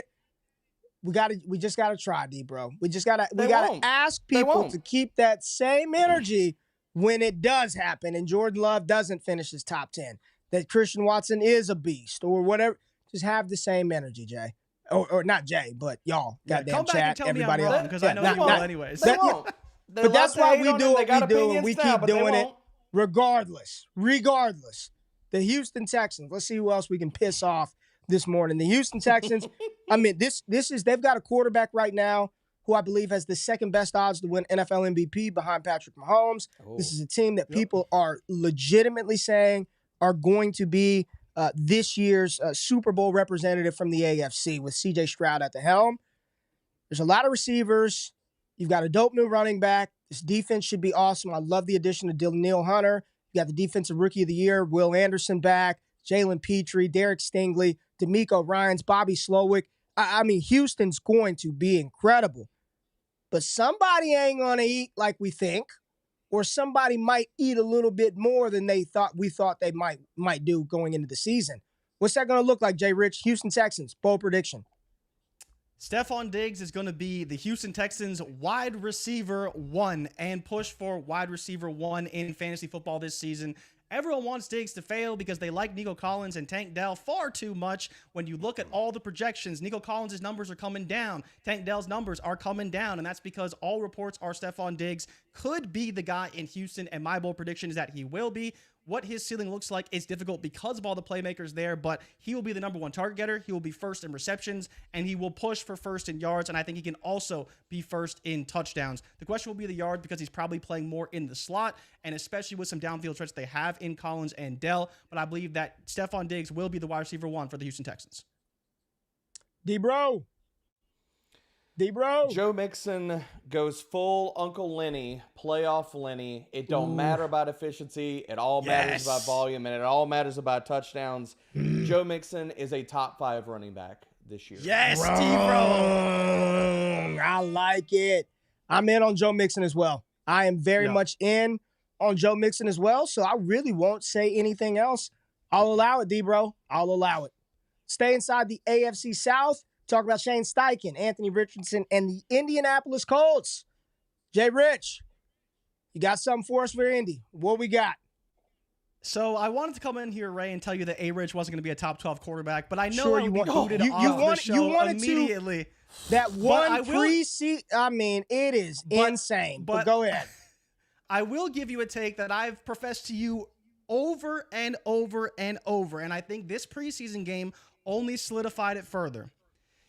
We just gotta try, D-Bro. We gotta ask people to keep that same energy when it does happen and Jordan Love doesn't finish his top 10. That Christian Watson is a beast or whatever. Just have the same energy, Jay. Or not Jay, but y'all. Goddamn chat. Everybody else. Because I know you will anyways. But that's why we do what we do, and we keep doing it regardless. The Houston Texans. Let's see who else we can piss off this morning. The Houston Texans. I mean, they've got a quarterback right now who I believe has the second best odds to win NFL MVP behind Patrick Mahomes. Oh. This is a team that people are legitimately saying are going to be this year's Super Bowl representative from the AFC with C.J. Stroud at the helm. There's a lot of receivers. You've got a dope new running back. This defense should be awesome. I love the addition of Danielle Hunter. You got the Defensive Rookie of the Year, Will Anderson back, Jalen Petrie, Derek Stingley, D'Amico Ryans, Bobby Slowick. I mean, Houston's going to be incredible. But somebody ain't going to eat like we think, or somebody might eat a little bit more than we thought they might do going into the season. What's that going to look like, JRich? Houston Texans, bold prediction. Stephon Diggs is going to be the Houston Texans wide receiver 1 and push for wide receiver 1 in fantasy football this season. Everyone wants Diggs to fail because they like Nico Collins and Tank Dell far too much. When you look at all the projections, Nico Collins' numbers are coming down. Tank Dell's numbers are coming down, and that's because all reports are Stephon Diggs could be the guy in Houston, and my bold prediction is that he will be. What his ceiling looks like is difficult because of all the playmakers there, but he will be the number 1 target getter. He will be first in receptions, and he will push for first in yards, and I think he can also be first in touchdowns. The question will be the yards because he's probably playing more in the slot, and especially with some downfield threats they have in Collins and Dell, but I believe that Stephon Diggs will be the wide receiver 1 for the Houston Texans. D-Bro. Joe Mixon goes full Uncle Lenny, playoff Lenny. It don't matter about efficiency. It all matters about volume, and it all matters about touchdowns. Joe Mixon is a top 5 running back this year. Yes, T-Bro. I like it. I'm in on Joe Mixon as well. I am very much in on Joe Mixon as well, so I really won't say anything else. I'll allow it, D-Bro. I'll allow it. Stay inside the AFC South. Talk about Shane Steichen, Anthony Richardson, and the Indianapolis Colts. JRich, you got something for us for Indy? What we got? So I wanted to come in here, Ray, and tell you that A-Rich wasn't going to be a top 12 quarterback, but I know Sure, I would be booted off the show you wanted immediately. That one preseason, I mean, it is insane. But go ahead. I will give you a take that I've professed to you over and over and over, and I think this preseason game only solidified it further.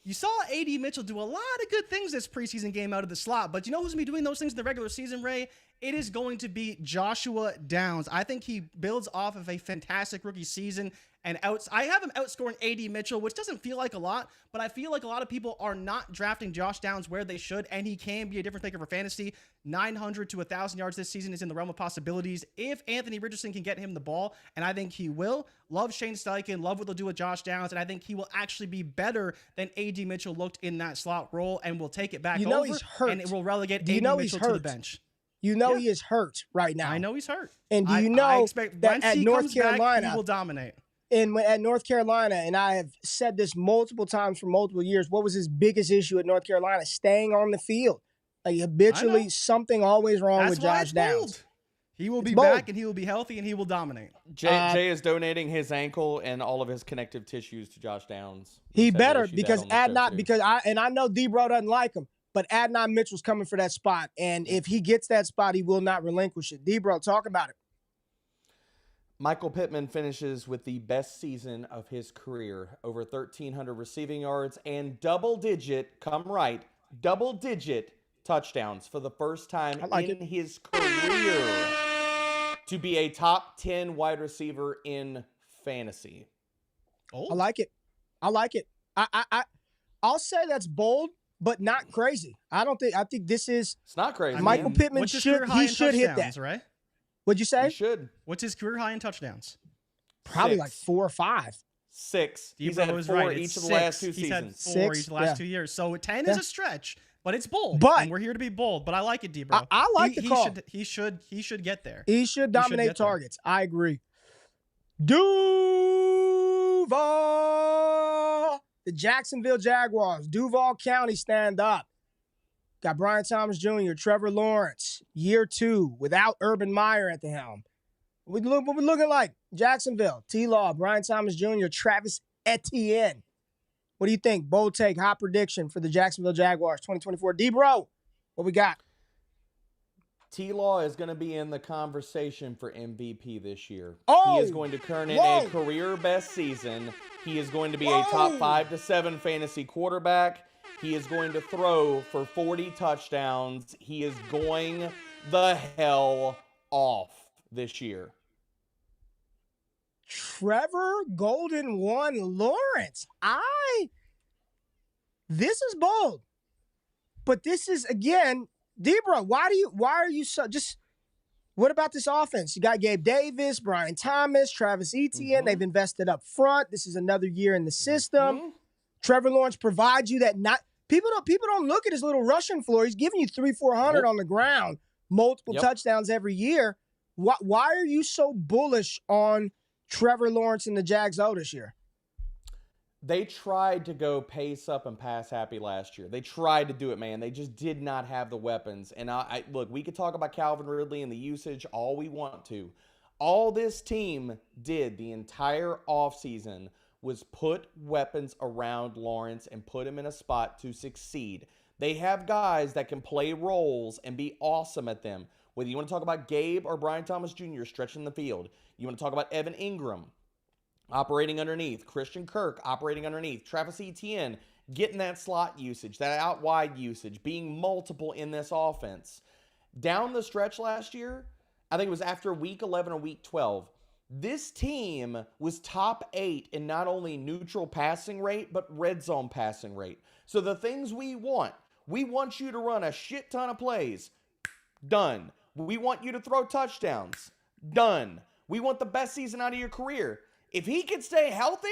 You saw A.D. Mitchell do a lot of good things this preseason game out of the slot, but you know who's going to be doing those things in the regular season, Ray? It is going to be Joshua Downs. I think he builds off of a fantastic rookie season, and I have him outscoring A.D. Mitchell, which doesn't feel like a lot, but I feel like a lot of people are not drafting Josh Downs where they should, and he can be a difference maker for fantasy. 900 to 1,000 yards this season is in the realm of possibilities if Anthony Richardson can get him the ball, and I think he will. Love Shane Steichen, love what they'll do with Josh Downs, and I think he will actually be better than A.D. Mitchell looked in that slot role, and will take it back over, he's hurt. And it will relegate A.D. Mitchell to the bench. You know he is hurt right now. I know he's hurt. And do you know that at North Carolina, he will dominate. And at North Carolina, and I have said this multiple times for multiple years, what was his biggest issue at North Carolina? Staying on the field. Like habitually, something always wrong with Josh Downs. He will be back, and he will be healthy, and he will dominate. Jay is donating his ankle and all of his connective tissues to Josh Downs. He better, because I know D-Bro doesn't like him, but Adnan Mitchell's coming for that spot, and if he gets that spot, he will not relinquish it. D-Bro, talk about it. Michael Pittman finishes with the best season of his career, over 1,300 receiving yards and double-digit touchdowns for the first time in his career to be a top 10 wide receiver in fantasy. Oh. I like it. I'll say that's bold, but not crazy. I think this is. It's not crazy. Michael Pittman should hit that. Right? What'd you say? He should. What's his career high in touchdowns? Probably like 4 or 5. 6. He's had 4 each of the last 2 seasons. He's had 4 each of the last 2 years. So 10 is a stretch, but it's bold. And we're here to be bold. But I like it, D-Bro. I like the call. He should get there. He should dominate targets. I agree. Duval. The Jacksonville Jaguars. Duval County, stand up. Got Brian Thomas Jr., Trevor Lawrence, year 2, without Urban Meyer at the helm. What we looking like? Jacksonville, T-Law, Brian Thomas Jr., Travis Etienne. What do you think? Bold take, hot prediction for the Jacksonville Jaguars 2024. D-Bro, what we got? T-Law is going to be in the conversation for MVP this year. Oh, he is going to turn in a career best season. He is going to be a top 5 to 7 fantasy quarterback. He is going to throw for 40 touchdowns. He is going the hell off this year. Trevor Golden One Lawrence. This is bold. But this is, again, Debra, why are you so just what about this offense? You got Gabe Davis, Brian Thomas, Travis Etienne. Mm-hmm. They've invested up front. This is another year in the system. Mm-hmm. Trevor Lawrence provides you that people don't look at his little rushing floor. He's giving you 300-400 on the ground, multiple touchdowns every year. Why are you so bullish on Trevor Lawrence and the Jags this year? They tried to go pace up and pass happy last year. They tried to do it, man. They just did not have the weapons. And I look, we could talk about Calvin Ridley and the usage all we want to. All this team did the entire offseason was put weapons around Lawrence and put him in a spot to succeed. They have guys that can play roles and be awesome at them. Whether you want to talk about Gabe or Brian Thomas Jr. stretching the field, you want to talk about Evan Ingram operating underneath, Christian Kirk operating underneath, Travis Etienne getting that slot usage, that out wide usage, being multiple in this offense. Down the stretch last year, I think it was after week 11 or week 12, this team was top 8 in not only neutral passing rate, but red zone passing rate. So the things we want you to run a shit ton of plays. Done. We want you to throw touchdowns. Done. We want the best season out of your career. If he can stay healthy,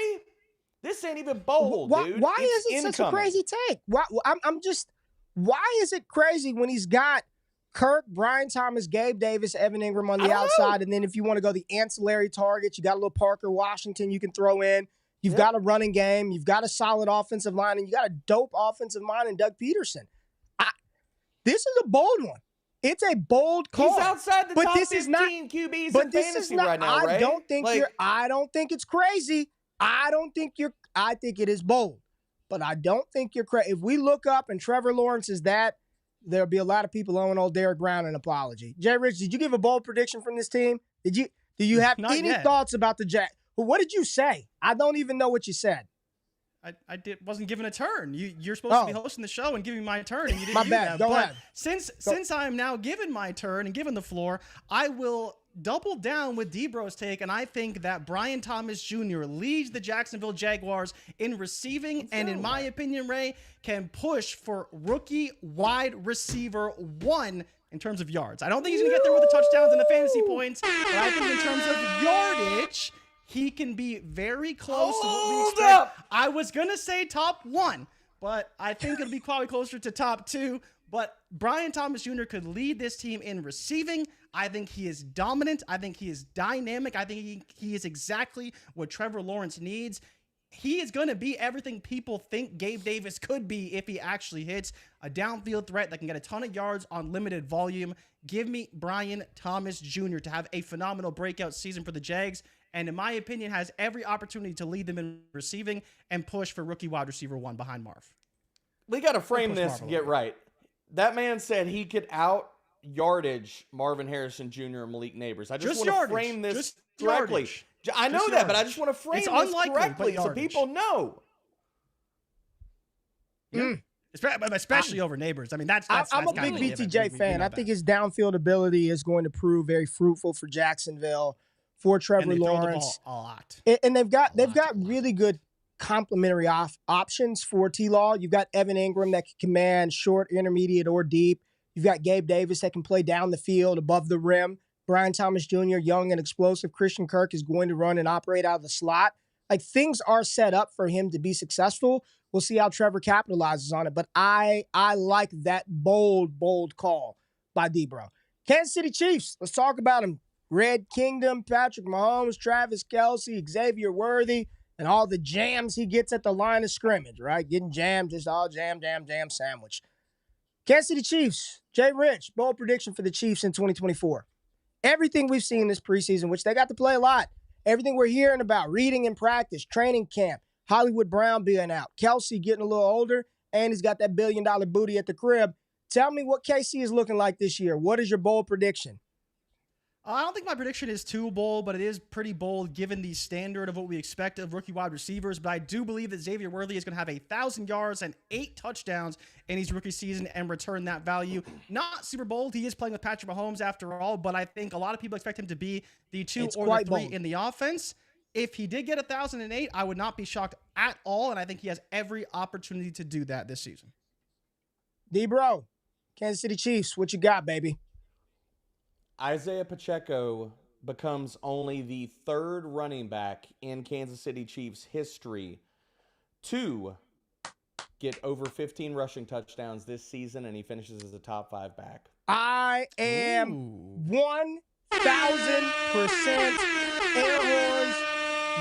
this ain't even bold, dude. Why is it such a crazy take? Why is it crazy when he's got Kirk, Brian Thomas, Gabe Davis, Evan Ingram on the outside, and then if you want to go the ancillary targets, you got a little Parker Washington you can throw in. You've got a running game. You've got a solid offensive line, and you got a dope offensive line in Doug Peterson. This is a bold one. It's a bold call. He's outside the top 15 QBs in fantasy right now, right? I don't think it's crazy. I think it is bold. But I don't think you're crazy. If we look up and Trevor Lawrence is that, there'll be a lot of people owing old Derek Brown an apology. JRich, did you give a bold prediction from this team? Do you have any thoughts about the Jags? Well, what did you say? I don't even know what you said. I wasn't given a turn. You're supposed to be hosting the show and giving my turn, and you didn't my do bad. that. Go but ahead. Since I'm now given my turn and given the floor, I will double down with Debro's take, and I think that Brian Thomas Jr. leads the Jacksonville Jaguars in receiving, and in my opinion, Ray, can push for rookie wide receiver 1 in terms of yards. I don't think he's going to get there with the touchdowns and the fantasy points, but I think in terms of yardage, he can be very close to what we expect. I was going to say top 1, but I think it'll be probably closer to top 2. But Brian Thomas Jr. could lead this team in receiving. I think he is dominant. I think he is dynamic. I think he is exactly what Trevor Lawrence needs. He is going to be everything people think Gabe Davis could be if he actually hits. A downfield threat that can get a ton of yards on limited volume. Give me Brian Thomas Jr. to have a phenomenal breakout season for the Jags. And in my opinion, has every opportunity to lead them in receiving and push for rookie wide receiver 1 behind Marv. We got to frame this and get right. That man said he could out yardage Marvin Harrison Jr. and Malik Neighbors. I just want to frame this correctly. I know that, but I just want to frame this correctly so people know. Especially over Neighbors. I mean, that's I'm a big BTJ fan. I think his downfield ability is going to prove very fruitful for Jacksonville, for Trevor Lawrence. A lot. And they've got really good complementary options for T-Law. You've got Evan Ingram that can command short, intermediate, or deep. You've got Gabe Davis that can play down the field, above the rim. Brian Thomas Jr., young and explosive. Christian Kirk is going to run and operate out of the slot. Like, things are set up for him to be successful. We'll see how Trevor capitalizes on it. But I like that bold call by Debro. Kansas City Chiefs, let's talk about them. Red Kingdom, Patrick Mahomes, Travis Kelce, Xavier Worthy, and all the jams he gets at the line of scrimmage, right? Getting jammed, just all jam sandwich. Kansas City Chiefs, JRich, bold prediction for the Chiefs in 2024. Everything we've seen this preseason, which they got to play a lot, everything we're hearing about, reading in practice, training camp, Hollywood Brown being out, Kelce getting a little older, and he's got that $1 billion booty at the crib. Tell me what KC is looking like this year. What is your bold prediction? I don't think my prediction is too bold, but it is pretty bold given the standard of what we expect of rookie wide receivers. But I do believe that Xavier Worthy is going to have 1,000 yards and 8 touchdowns in his rookie season and return that value. Not super bold. He is playing with Patrick Mahomes after all, but I think a lot of people expect him to be the 2 or the 3 in the offense. If he did get 1,008, I would not be shocked at all, and I think he has every opportunity to do that this season. D-Bro, Kansas City Chiefs, what you got, baby? Isaiah Pacheco becomes only the third running back in Kansas City Chiefs history to get over 15 rushing touchdowns this season, and he finishes as a top 5 back. I am 1,000% air horns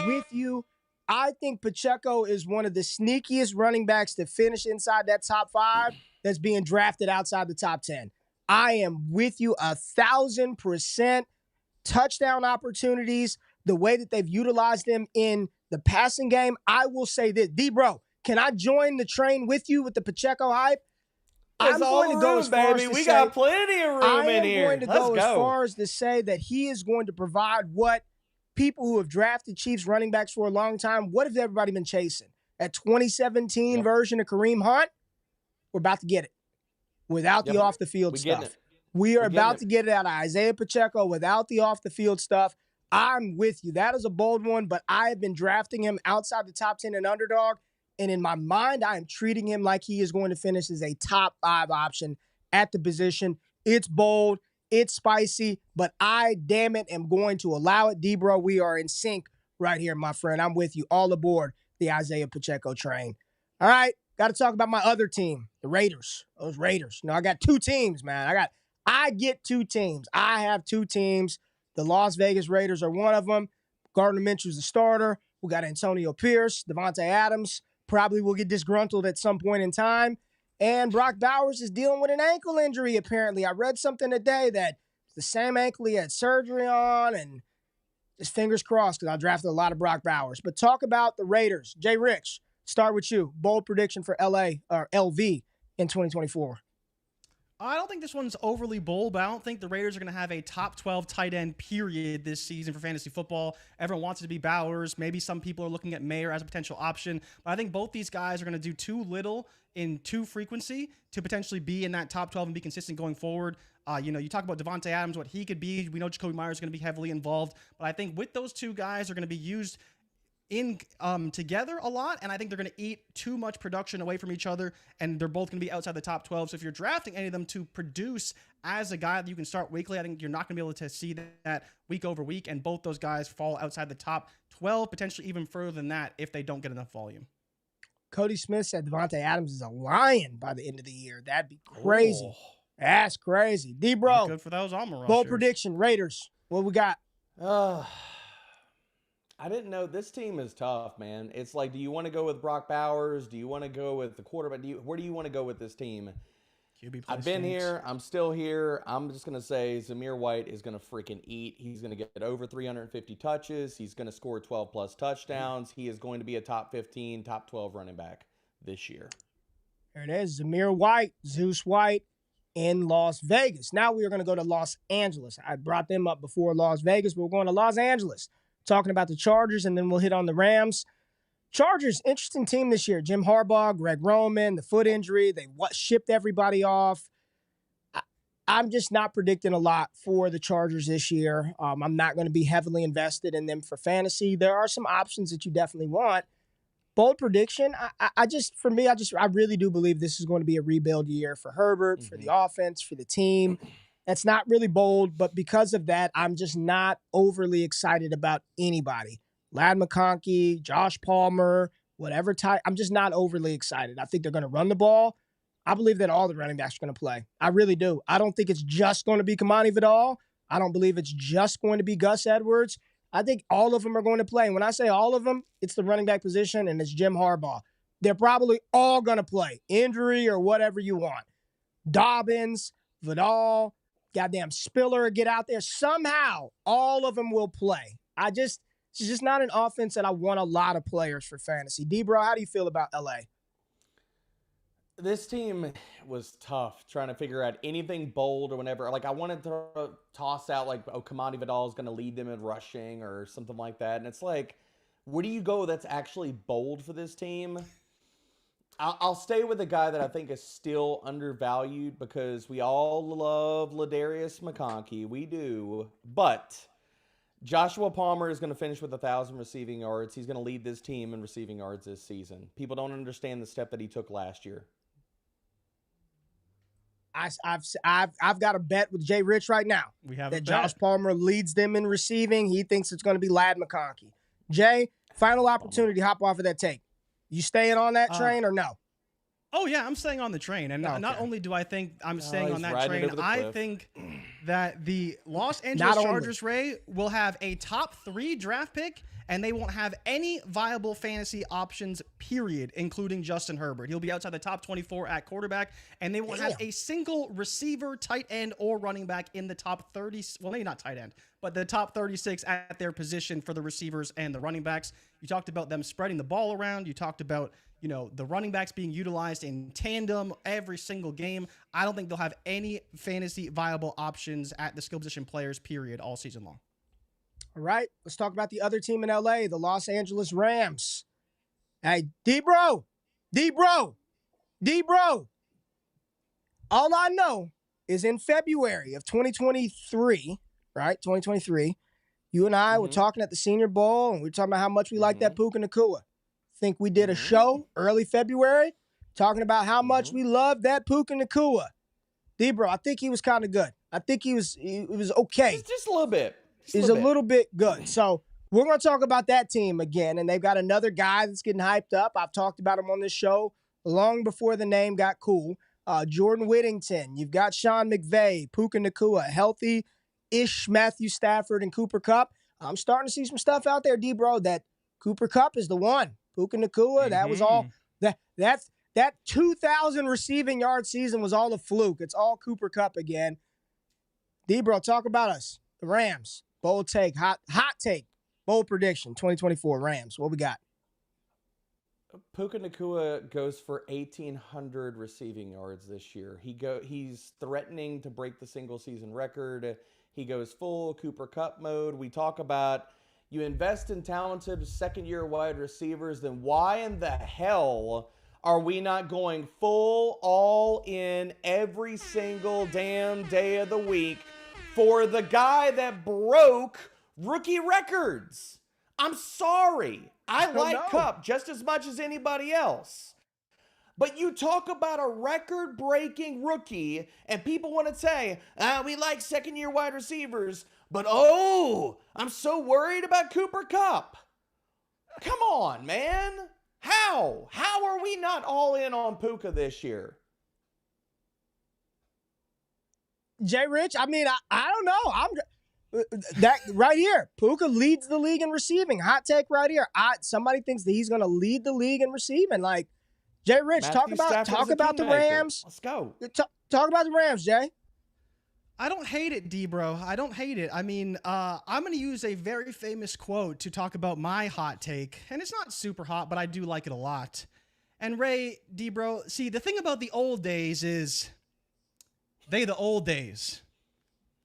with you. I think Pacheco is one of the sneakiest running backs to finish inside that top 5 that's being drafted outside the top 10. I am with you 1,000%. Touchdown opportunities, the way that they've utilized them in the passing game. I will say this, D-Bro, can I join the train with you with the Pacheco hype? I'm going to go as far as to say, we got plenty of room in here. I am going to go as far as to say that he is going to provide what people who have drafted Chiefs running backs for a long time, what have everybody been chasing? That 2017 version of Kareem Hunt? We're about to get it without the off-the-field stuff. We are about to get it out of Isaiah Pacheco without the off-the-field stuff. I'm with you. That is a bold one, but I have been drafting him outside the top 10 and underdog, and in my mind, I am treating him like he is going to finish as a top 5 option at the position. It's bold. It's spicy, but I, damn it, am going to allow it. D-Bro, we are in sync right here, my friend. I'm with you. All aboard the Isaiah Pacheco train. All right, got to talk about my other team, the Raiders. Those Raiders. I got 2 teams, man. I get 2 teams. I have 2 teams. The Las Vegas Raiders are one of them. Gardner Minshew's the starter. We got Antonio Pierce, Devontae Adams. Probably will get disgruntled at some point in time. And Brock Bowers is dealing with an ankle injury, apparently. I read something today that it's the same ankle he had surgery on, and just fingers crossed because I drafted a lot of Brock Bowers. But talk about the Raiders. JRich, start with you. Bold prediction for LA or LV in 2024. I don't think this one's overly bold, but I don't think the Raiders are going to have a top 12 tight end period this season for fantasy football. Everyone wants it to be Bowers. Maybe some people are looking at Mayer as a potential option. But I think both these guys are going to do too little in too frequency to potentially be in that top 12 and be consistent going forward. You talk about Devontae Adams, what he could be. We know Jacoby Myers is going to be heavily involved. But I think with those two guys, they're going to be used together a lot, and I think they're going to eat too much production away from each other, and they're both going to be outside the top 12. So if you're drafting any of them to produce as a guy that you can start weekly, I think you're not going to be able to see that week over week, and both those guys fall outside the top 12, potentially even further than that if they don't get enough volume. Cody Smith said Devontae Adams is a lion by the end of the year. That'd be crazy. Oh. That's crazy. D-Bro. Good for those Alma rushers. Bold prediction, Raiders. What we got? I didn't know this team is tough, man. It's like, do you want to go with Brock Bowers? Do you want to go with the quarterback? Where do you want to go with this team? I've been here. I'm still here. I'm just going to say Zamir White is going to freaking eat. He's going to get over 350 touches. He's going to score 12-plus touchdowns. He is going to be a top 15, top 12 running back this year. There it is. Zamir White, Zeus White in Las Vegas. Now we are going to go to Los Angeles. I brought them up before Las Vegas, but we're going to Los Angeles. Talking about the Chargers, and then we'll hit on the Rams. Chargers, interesting team this year. Jim Harbaugh, Greg Roman, the foot injury. They shipped everybody off. I'm just not predicting a lot for the Chargers this year. I'm not going to be heavily invested in them for fantasy. There are some options that you definitely want. Bold prediction, I really do believe this is going to be a rebuild year for Herbert, for the offense, for the team. That's not really bold, but because of that, I'm just not overly excited about anybody. Ladd McConkey, Josh Palmer, whatever type. I'm just not overly excited. I think they're going to run the ball. I believe that all the running backs are going to play. I really do. I don't think it's just going to be Kamani Vidal. I don't believe it's just going to be Gus Edwards. I think all of them are going to play. And when I say all of them, it's the running back position and it's Jim Harbaugh. They're probably all going to play. Injury or whatever you want. Dobbins, Vidal, goddamn Spiller get out there. Somehow, all of them will play. It's just not an offense that I want a lot of players for fantasy. D-Bro, how do you feel about LA? This team was tough trying to figure out anything bold or whatever. Like, I wanted to toss out, like, Kamani Vidal is going to lead them in rushing or something like that. And it's like, where do you go that's actually bold for this team? I'll stay with a guy that I think is still undervalued because we all love Ladarius McConkey. We do. But Joshua Palmer is going to finish with 1,000 receiving yards. He's going to lead this team in receiving yards this season. People don't understand the step that he took last year. I've got a bet with JRich right now We have that Josh Palmer leads them in receiving. He thinks it's going to be Ladd McConkey. Jay, final opportunity, hop off of that take. You staying on that train or no? Oh, yeah, I'm staying on the train. And not only do I think I'm staying on that train, I think that the Los Angeles Chargers, Ray, will have a top 3 draft pick, and they won't have any viable fantasy options, period, including Justin Herbert. He'll be outside the top 24 at quarterback, and they won't have a single receiver, tight end, or running back in the top 30. Well, maybe not tight end, but the top 36 at their position for the receivers and the running backs. You talked about them spreading the ball around. You talked about the running backs being utilized in tandem every single game. I don't think they'll have any fantasy viable options at the skill position players, period, all season long. All right, let's talk about the other team in LA, the Los Angeles Rams. Hey, D-Bro. All I know is in February of 2023, right, 2023, you and I were talking at the Senior Bowl, and we were talking about how much we like that Puka Nacua. Think we did a show early February talking about how much we loved that Puka Nacua. D-Bro, I think he was kind of good. I think he was okay. Just a little bit. He's a little bit good. So we're going to talk about that team again, and they've got another guy that's getting hyped up. I've talked about him on this show long before the name got cool. Jordan Whittington. You've got Sean McVay, Puka Nacua, healthy-ish Matthew Stafford, and Cooper Kupp. I'm starting to see some stuff out there, D-Bro, that Cooper Kupp is the one. Puka Nacua, that was all. That 2,000 receiving yard season was all a fluke. It's all Cooper Kupp again. D-Bro, talk about us. The Rams. Bold take, hot take, bold prediction, 2024 Rams. What we got? Puka Nacua goes for 1,800 receiving yards this year. He's threatening to break the single season record. He goes full Cooper Kupp mode. We talk about you invest in talented second-year wide receivers, then why in the hell are we not going full all in every single damn day of the week for the guy that broke rookie records? I'm sorry. I like Kupp just as much as anybody else. But you talk about a record-breaking rookie, and people want to say, we like second-year wide receivers, but I'm so worried about Cooper Kupp. Come on, man. How? How are we not all in on Puka this year? JRich, I mean, I don't know. That right here, Puka leads the league in receiving. Hot take right here. Somebody thinks that he's going to lead the league in receiving. Like, JRich, talk about the Rams. Let's go. Talk about the Rams, Jay. I don't hate it, D-Bro. I don't hate it. I mean, I'm going to use a very famous quote to talk about my hot take. And it's not super hot, but I do like it a lot. And Ray, D-Bro, see, the thing about the old days is they the old days,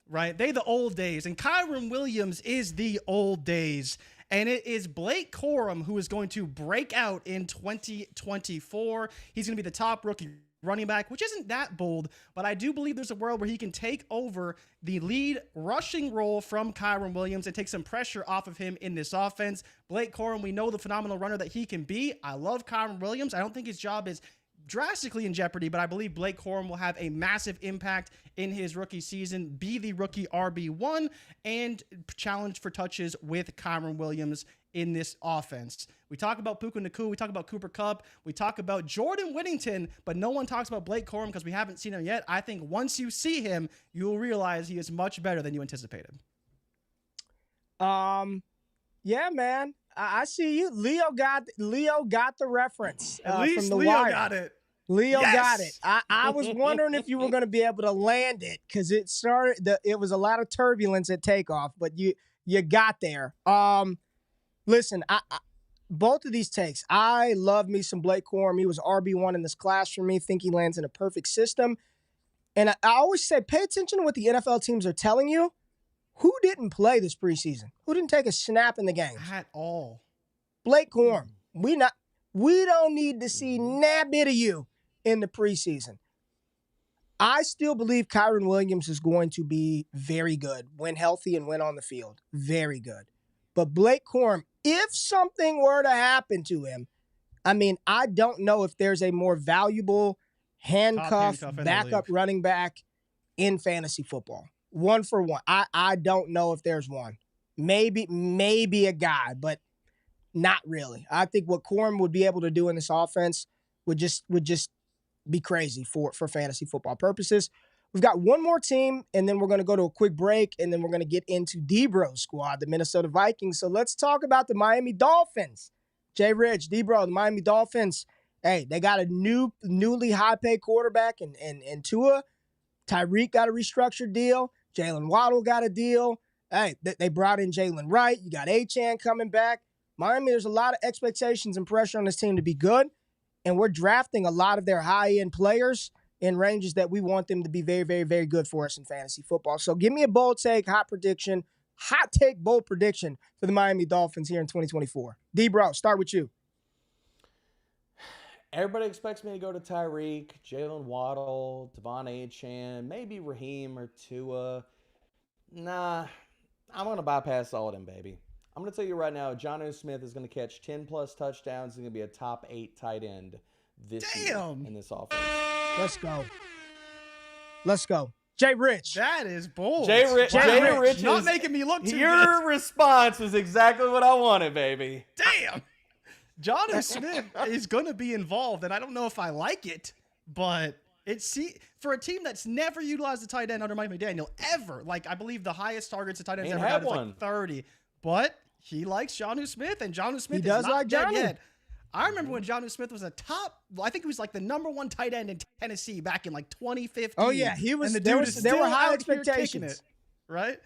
right? They the old days. And Kyron Williams is the old days. And it is Blake Corum who is going to break out in 2024. He's going to be the top rookie running back, which isn't that bold, but I do believe there's a world where he can take over the lead rushing role from Kyron Williams and take some pressure off of him in this offense. Blake Corum, we know the phenomenal runner that he can be. I love Kyron Williams. I don't think his job is drastically in jeopardy, but I believe Blake Corum will have a massive impact in his rookie season, be the rookie RB1, and challenge for touches with Kyron Williams in this offense. We talk about Puka Nacua, we talk about Cooper Kupp, we talk about Jordan Whittington, but no one talks about Blake Corum because we haven't seen him yet. I think once you see him, you will realize he is much better than you anticipated. Yeah, man. I see you. Leo got the reference. At least from the Leo wire. got it. Leo got it. I was wondering if you were going to be able to land it because it was a lot of turbulence at takeoff, but you got there. Listen, both of these takes, I love me some Blake Corum. He was RB1 in this class for me. Think he lands in a perfect system. And I always say, pay attention to what the NFL teams are telling you. Who didn't play this preseason? Who didn't take a snap in the game? At all. Blake Corum. We don't need to see na bit of you in the preseason. I still believe Kyron Williams is going to be very good when healthy and when on the field. Very good. But Blake Corum, if something were to happen to him, I mean, I don't know if there's a more valuable handcuff backup running back in fantasy football. One for one. I don't know if there's one. Maybe a guy, but not really. I think what Corum would be able to do in this offense would just be crazy for fantasy football purposes. We've got one more team, and then we're going to go to a quick break, and then we're going to get into D-Bro's squad, the Minnesota Vikings. So let's talk about the Miami Dolphins. JRich, D-Bro, the Miami Dolphins, hey, they got a newly high-paid quarterback in Tua. Tyreek got a restructured deal. Jalen Waddle got a deal. Hey, they brought in Jalen Wright. You got Achane coming back. Miami, there's a lot of expectations and pressure on this team to be good, and we're drafting a lot of their high-end players in ranges that we want them to be very, very, very good for us in fantasy football. So give me a bold take, hot take, bold prediction for the Miami Dolphins here in 2024. D-Bro, start with you. Everybody expects me to go to Tyreek, Jalen Waddle, Devon Achane, maybe Raheem or Tua. Nah, I'm going to bypass all of them, baby. I'm going to tell you right now, Jonnu Smith is going to catch 10-plus touchdowns. He's going to be a top 8 tight end this year in this offense. Let's go. JRich. That is bold. JRich not making me look too good. Your response is exactly what I wanted, baby. Damn. Jonnu Smith is going to be involved, and I don't know if I like it, but for a team that's never utilized a tight end under Mike McDaniel ever. Like, I believe the highest targets a tight end's ever had is like 30. But he likes Jonnu Smith, and Jonnu Smith is not dead yet. I remember when Jonnu Smith was I think he was like the number 1 tight end in Tennessee back in like 2015. Oh, yeah. He was. And there were high expectations. Right?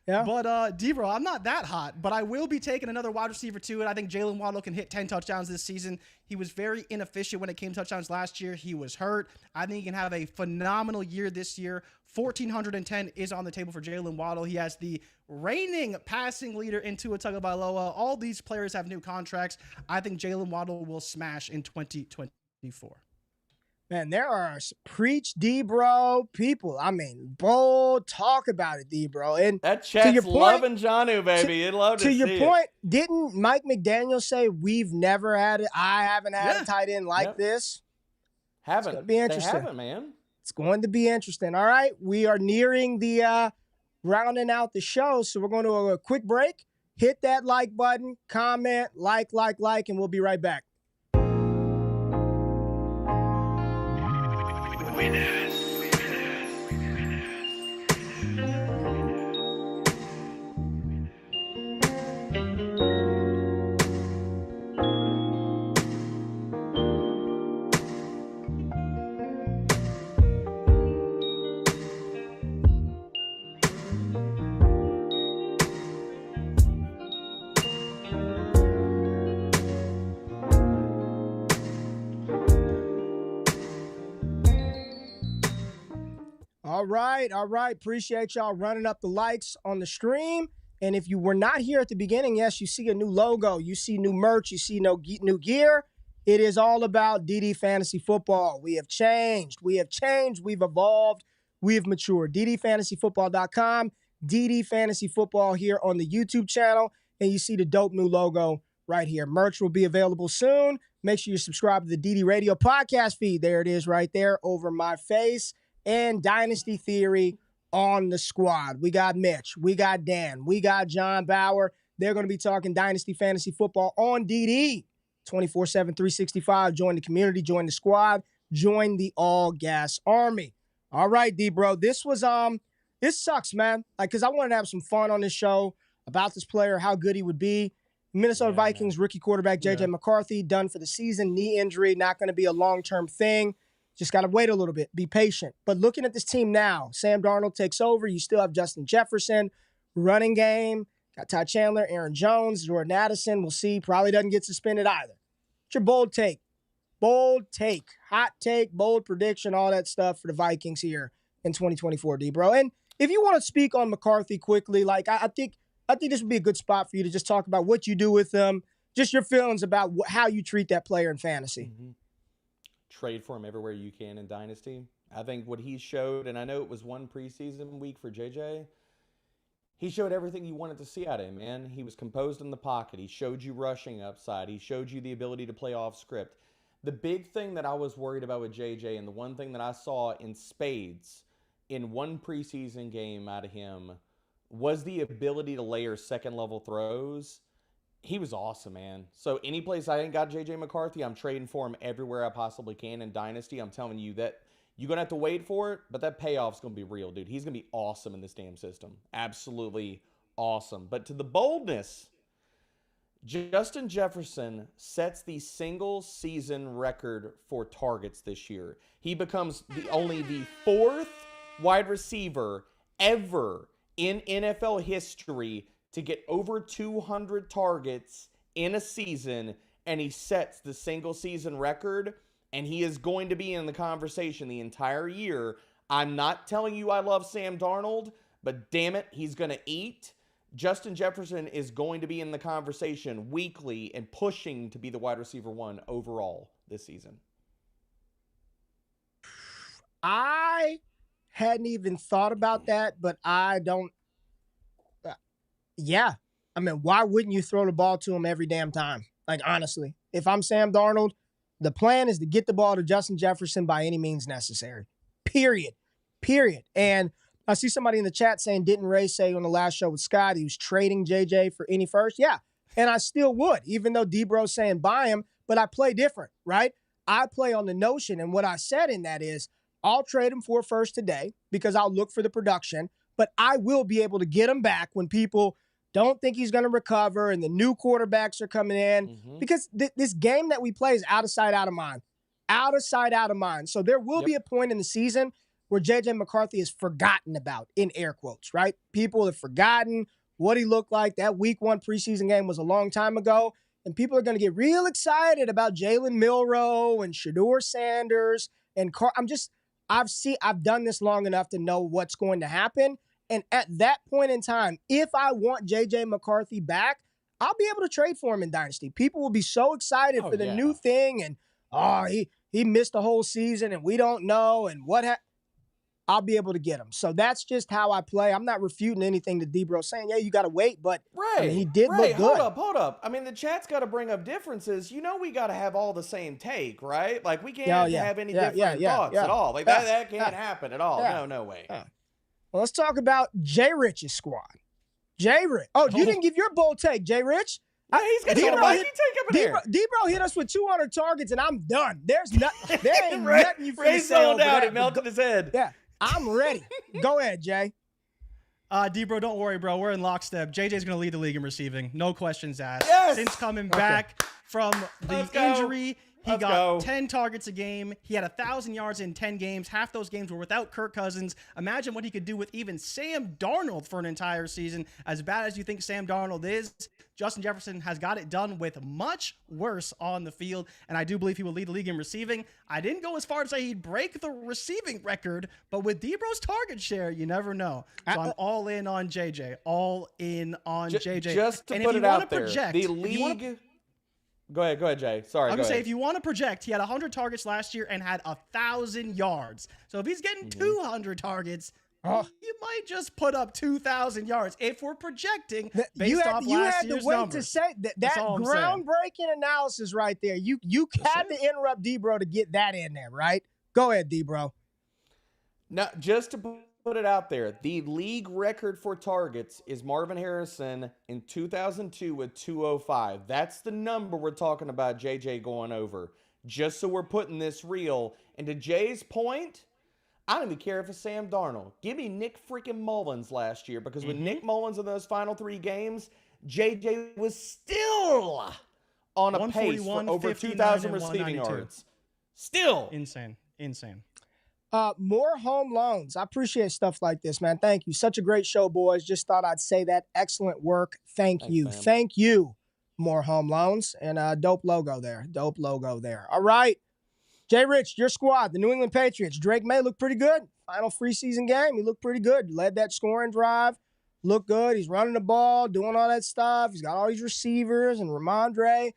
Yeah. But, D-Bro, I'm not that hot, but I will be taking another wide receiver too, and I think Jalen Waddle can hit 10 touchdowns this season. He was very inefficient when it came to touchdowns last year. He was hurt. I think he can have a phenomenal year this year. 1,410 is on the table for Jalen Waddle. He has the reigning passing leader in Tua Tagovailoa. All these players have new contracts. I think Jalen Waddle will smash in 2024. Man, there are preach D-Bro people. I mean, bold talk about it, D-Bro. And that chat's loving Jonnu, baby. You'd love to see it. To your point, didn't Mike McDaniel say I haven't had a tight end like this? Haven't. It's going to be interesting. They haven't, man. It's going to be interesting. All right, we are nearing the rounding out the show, so we're going to a quick break. Hit that like button, comment, like, and we'll be right back. All right. Appreciate y'all running up the likes on the stream. And if you were not here at the beginning, yes, you see a new logo, you see new merch, you see new gear. It is all about DD Fantasy Football. We have changed, we've evolved, we have matured. DDFantasyFootball.com, DD Fantasy Football here on the YouTube channel. And you see the dope new logo right here. Merch will be available soon. Make sure you subscribe to the DD Radio podcast feed. There it is right there over my face. And Dynasty Theory on the squad. We got Mitch. We got Dan. We got John Bauer. They're going to be talking Dynasty Fantasy Football on DD 24/7, 365. Join the community. Join the squad. Join the All Gas Army. All right, D-Bro. This sucks, man. Because I wanted to have some fun on this show about this player, how good he would be. Minnesota Vikings rookie quarterback J.J. McCarthy, done for the season. Knee injury, not going to be a long-term thing. Just got to wait a little bit. Be patient. But looking at this team now, Sam Darnold takes over. You still have Justin Jefferson. Running game. Got Ty Chandler, Aaron Jones, Jordan Addison. We'll see. Probably doesn't get suspended either. What's your bold take? Bold take. Hot take. Bold prediction. All that stuff for the Vikings here in 2024, D-Bro. And if you want to speak on McCarthy quickly, like I think this would be a good spot for you to just talk about what you do with them. Just your feelings about how you treat that player in fantasy. Mm-hmm. trade for him everywhere you can in Dynasty. I think what he showed, and I know it was one preseason week for JJ, he showed everything you wanted to see out of him, man. He was composed in the pocket. He showed you rushing upside. He showed you the ability to play off script. The big thing that I was worried about with JJ, and the one thing that I saw in spades in one preseason game out of him, was the ability to layer second-level throws. He was awesome, man. So any place I ain't got J.J. McCarthy, I'm trading for him everywhere I possibly can in Dynasty. I'm telling you that you're going to have to wait for it, but that payoff's going to be real, dude. He's going to be awesome in this damn system. Absolutely awesome. But to the boldness, Justin Jefferson sets the single-season record for targets this year. He becomes only the fourth wide receiver ever in NFL history to get over 200 targets in a season, and he sets the single-season record, and he is going to be in the conversation the entire year. I'm not telling you I love Sam Darnold, but damn it, he's going to eat. Justin Jefferson is going to be in the conversation weekly and pushing to be the wide receiver 1 overall this season. I hadn't even thought about that, but I don't. Yeah. I mean, why wouldn't you throw the ball to him every damn time? Like, honestly, if I'm Sam Darnold, the plan is to get the ball to Justin Jefferson by any means necessary. Period. And I see somebody in the chat saying, didn't Ray say on the last show with Scott he was trading JJ for any first? Yeah, and I still would, even though D-Bro's saying buy him, but I play different, right? I play on the notion, and what I said in that is I'll trade him for a first today because I'll look for the production, but I will be able to get him back when people don't think he's going to recover and the new quarterbacks are coming in because this game that we play is out of sight, out of mind. Out of sight, out of mind. So there will be a point in the season where J.J. McCarthy is forgotten about, in air quotes, right? People have forgotten what he looked like. That week 1 preseason game was a long time ago, and people are going to get real excited about Jalen Milroe and Shedeur Sanders and I've done this long enough to know what's going to happen. And at that point in time, if I want J.J. McCarthy back, I'll be able to trade for him in Dynasty. People will be so excited for the new thing, and he missed the whole season, and we don't know, and I'll be able to get him. So that's just how I play. I'm not refuting anything that D-Bro's saying. Yeah, you got to wait, but I mean, he did look good. Hold up. I mean, the chat's got to bring up differences. You know we got to have all the same take, right? Like, we can't have any different thoughts at all. Like, that can't happen at all. No way. Well, let's talk about JRich's squad. JRich. Oh, you didn't give your bold take, JRich. Yeah, he's got some mighty take up in here. D-Bro hit us with 200 targets, and I'm done. There ain't nothing you finna say over out. that. It melted his head. Yeah, I'm ready. Go ahead, Jay. D-Bro, don't worry, bro. We're in lockstep. JJ's going to lead the league in receiving. No questions asked. Yes! Since coming back from the injury, he got 10 targets a game. He had 1,000 yards in 10 games. Half those games were without Kirk Cousins. Imagine what he could do with even Sam Darnold for an entire season. As bad as you think Sam Darnold is, Justin Jefferson has got it done with much worse on the field, and I do believe he will lead the league in receiving. I didn't go as far to say he'd break the receiving record, but with D-Bro's target share, you never know. So I'm all in on JJ. All in on JJ. Just to put it out there, the league... Go ahead, Jay. Sorry. I'm going to say, if you want to project, he had 100 targets last year and had 1,000 yards. So if he's getting 200 targets, you might just put up 2,000 yards if we're projecting based off last year's numbers. You had to wait to say that groundbreaking analysis right there. You had to interrupt D-Bro to get that in there, right? Go ahead, D-Bro. Now, just to put it out there, the league record for targets is Marvin Harrison in 2002 with 205. That's the number we're talking about JJ going over. Just so we're putting this real. And to Jay's point, I don't even care if it's Sam Darnold. Give me Nick freaking Mullins last year, because with Nick Mullins in those final 3 games, JJ was still on a pace for over 2,000 receiving yards. Still. Insane. More home loans. I appreciate stuff like this, man. Thank you. Such a great show, boys. Just thought I'd say that. Excellent work. Thanks, you. Fam. Thank you. More home loans. And dope logo there. All right. JRich, your squad, the New England Patriots. Drake May looked pretty good. Final preseason game, he looked pretty good. Led that scoring drive. Looked good. He's running the ball, doing all that stuff. He's got all these receivers and Ramondre.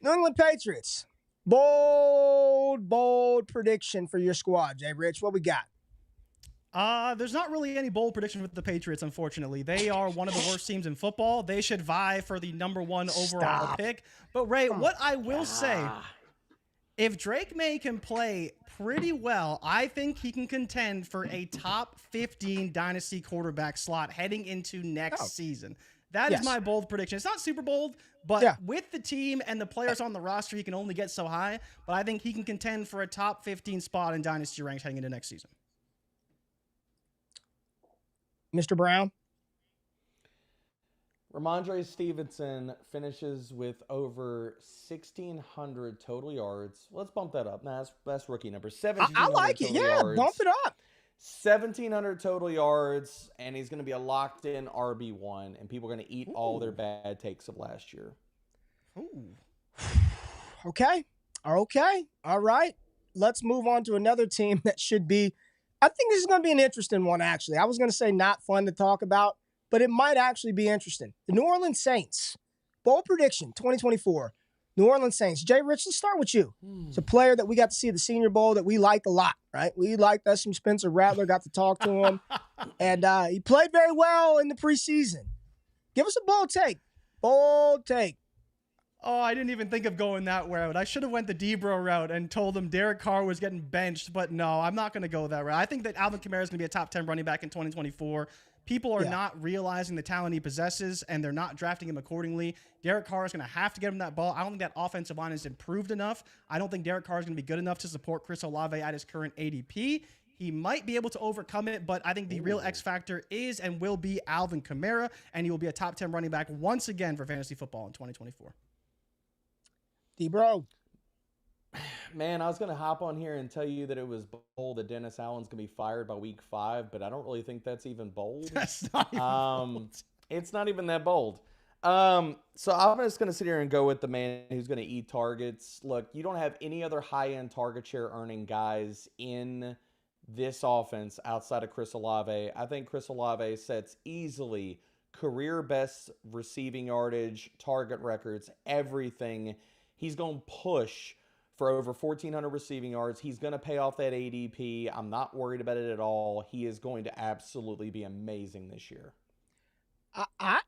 New England Patriots. Bold prediction for your squad, JRich. What we got? There's not really any bold prediction with the Patriots, unfortunately. They are one of the worst teams in football. They should vie for the number 1 overall pick. But, Ray, what I will say, if Drake May can play pretty well, I think he can contend for a top 15 dynasty quarterback slot heading into next season. That is my bold prediction. It's not super bold, but with the team and the players on the roster, he can only get so high. But I think he can contend for a top 15 spot in dynasty ranks heading into next season. Mr. Brown? Ramondre Stevenson finishes with over 1,600 total yards. Let's bump that up. Nah, that's rookie number. 1,700 I like it. Yeah, yards. Bump it up. 1,700 total yards, and he's going to be a locked-in RB1, and people are going to eat all their bad takes of last year. Ooh. Okay. All right. Let's move on to another team that should be, I think this is going to be an interesting one, actually. I was going to say not fun to talk about, but it might actually be interesting. The New Orleans Saints. Bold prediction, 2024. New Orleans Saints. JRich, let's start with you. It's a player that we got to see at the Senior Bowl that we liked a lot, right? We liked us some Spencer Rattler, got to talk to him. And he played very well in the preseason. Give us a bold take. Bold take. Oh, I didn't even think of going that route. I should have went the Debro route and told him Derek Carr was getting benched, but no, I'm not going to go that route. I think that Alvin Kamara is going to be a top 10 running back in 2024. People are not realizing the talent he possesses, and they're not drafting him accordingly. Derek Carr is going to have to get him that ball. I don't think that offensive line is improved enough. I don't think Derek Carr is going to be good enough to support Chris Olave at his current ADP. He might be able to overcome it, but I think the real X factor is and will be Alvin Kamara, and he will be a top 10 running back once again for fantasy football in 2024. D-Bro. Man, I was going to hop on here and tell you that it was bold that Dennis Allen's going to be fired by week 5, but I don't really think that's even bold. That's not even bold. It's not even that bold. So I'm just going to sit here and go with the man who's going to eat targets. Look, you don't have any other high-end target share earning guys in this offense outside of Chris Olave. I think Chris Olave sets easily career best receiving yardage, target records, everything. He's going to push for over 1,400 receiving yards. He's going to pay off that ADP. I'm not worried about it at all. He is going to absolutely be amazing this year. I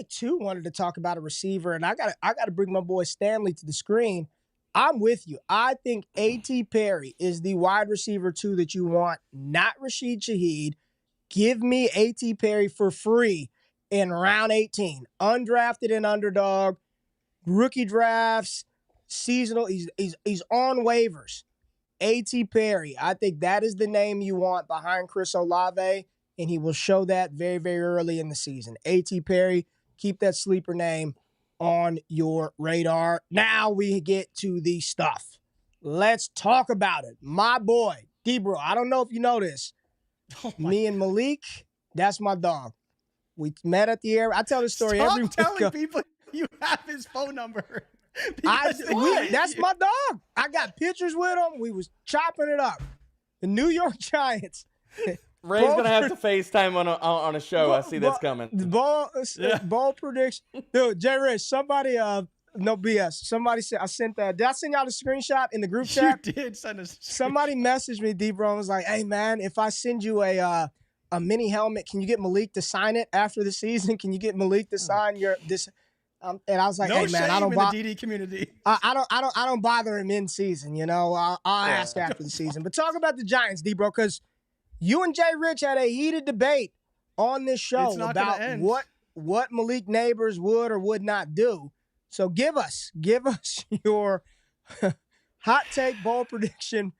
too wanted to talk about a receiver, and I got to bring my boy Stanley to the screen. I'm with you. I think A.T. Perry is the wide receiver 2 that you want, not Rashid Shaheed. Give me A.T. Perry for free in round 18. Undrafted and underdog, rookie drafts, seasonal. He's on waivers. A.T. Perry. I think that is the name you want behind Chris Olave, and he will show that very, very early in the season. A.T. Perry, keep that sleeper name on your radar. Now we get to the stuff. Let's talk about it. My boy, D-Bro, I don't know if you know this. Me and Malik, that's my dog. We met at the air. I tell this story every week. Stop telling people you have his phone number. That's my dog. I got pictures with him. We was chopping it up. The New York Giants. Ray's going to have to FaceTime on a show. I see that's coming. Ball prediction. Dude, JRich, somebody, no BS. Somebody said, I sent that. Did I send y'all the screenshot in the group chat? You did send us. Somebody messaged me, D-Bro, and was like, hey, man, if I send you a mini helmet, can you get Malik to sign it after the season? Can you get Malik to sign this? And I was like, no hey, man, I don't bother the DD community. I don't bother him in season, you know. I'll ask after the season. But talk about the Giants, D-Bro, because you and JRich had a heated debate on this show about what Malik Neighbors would or would not do. So give us your hot take ball prediction,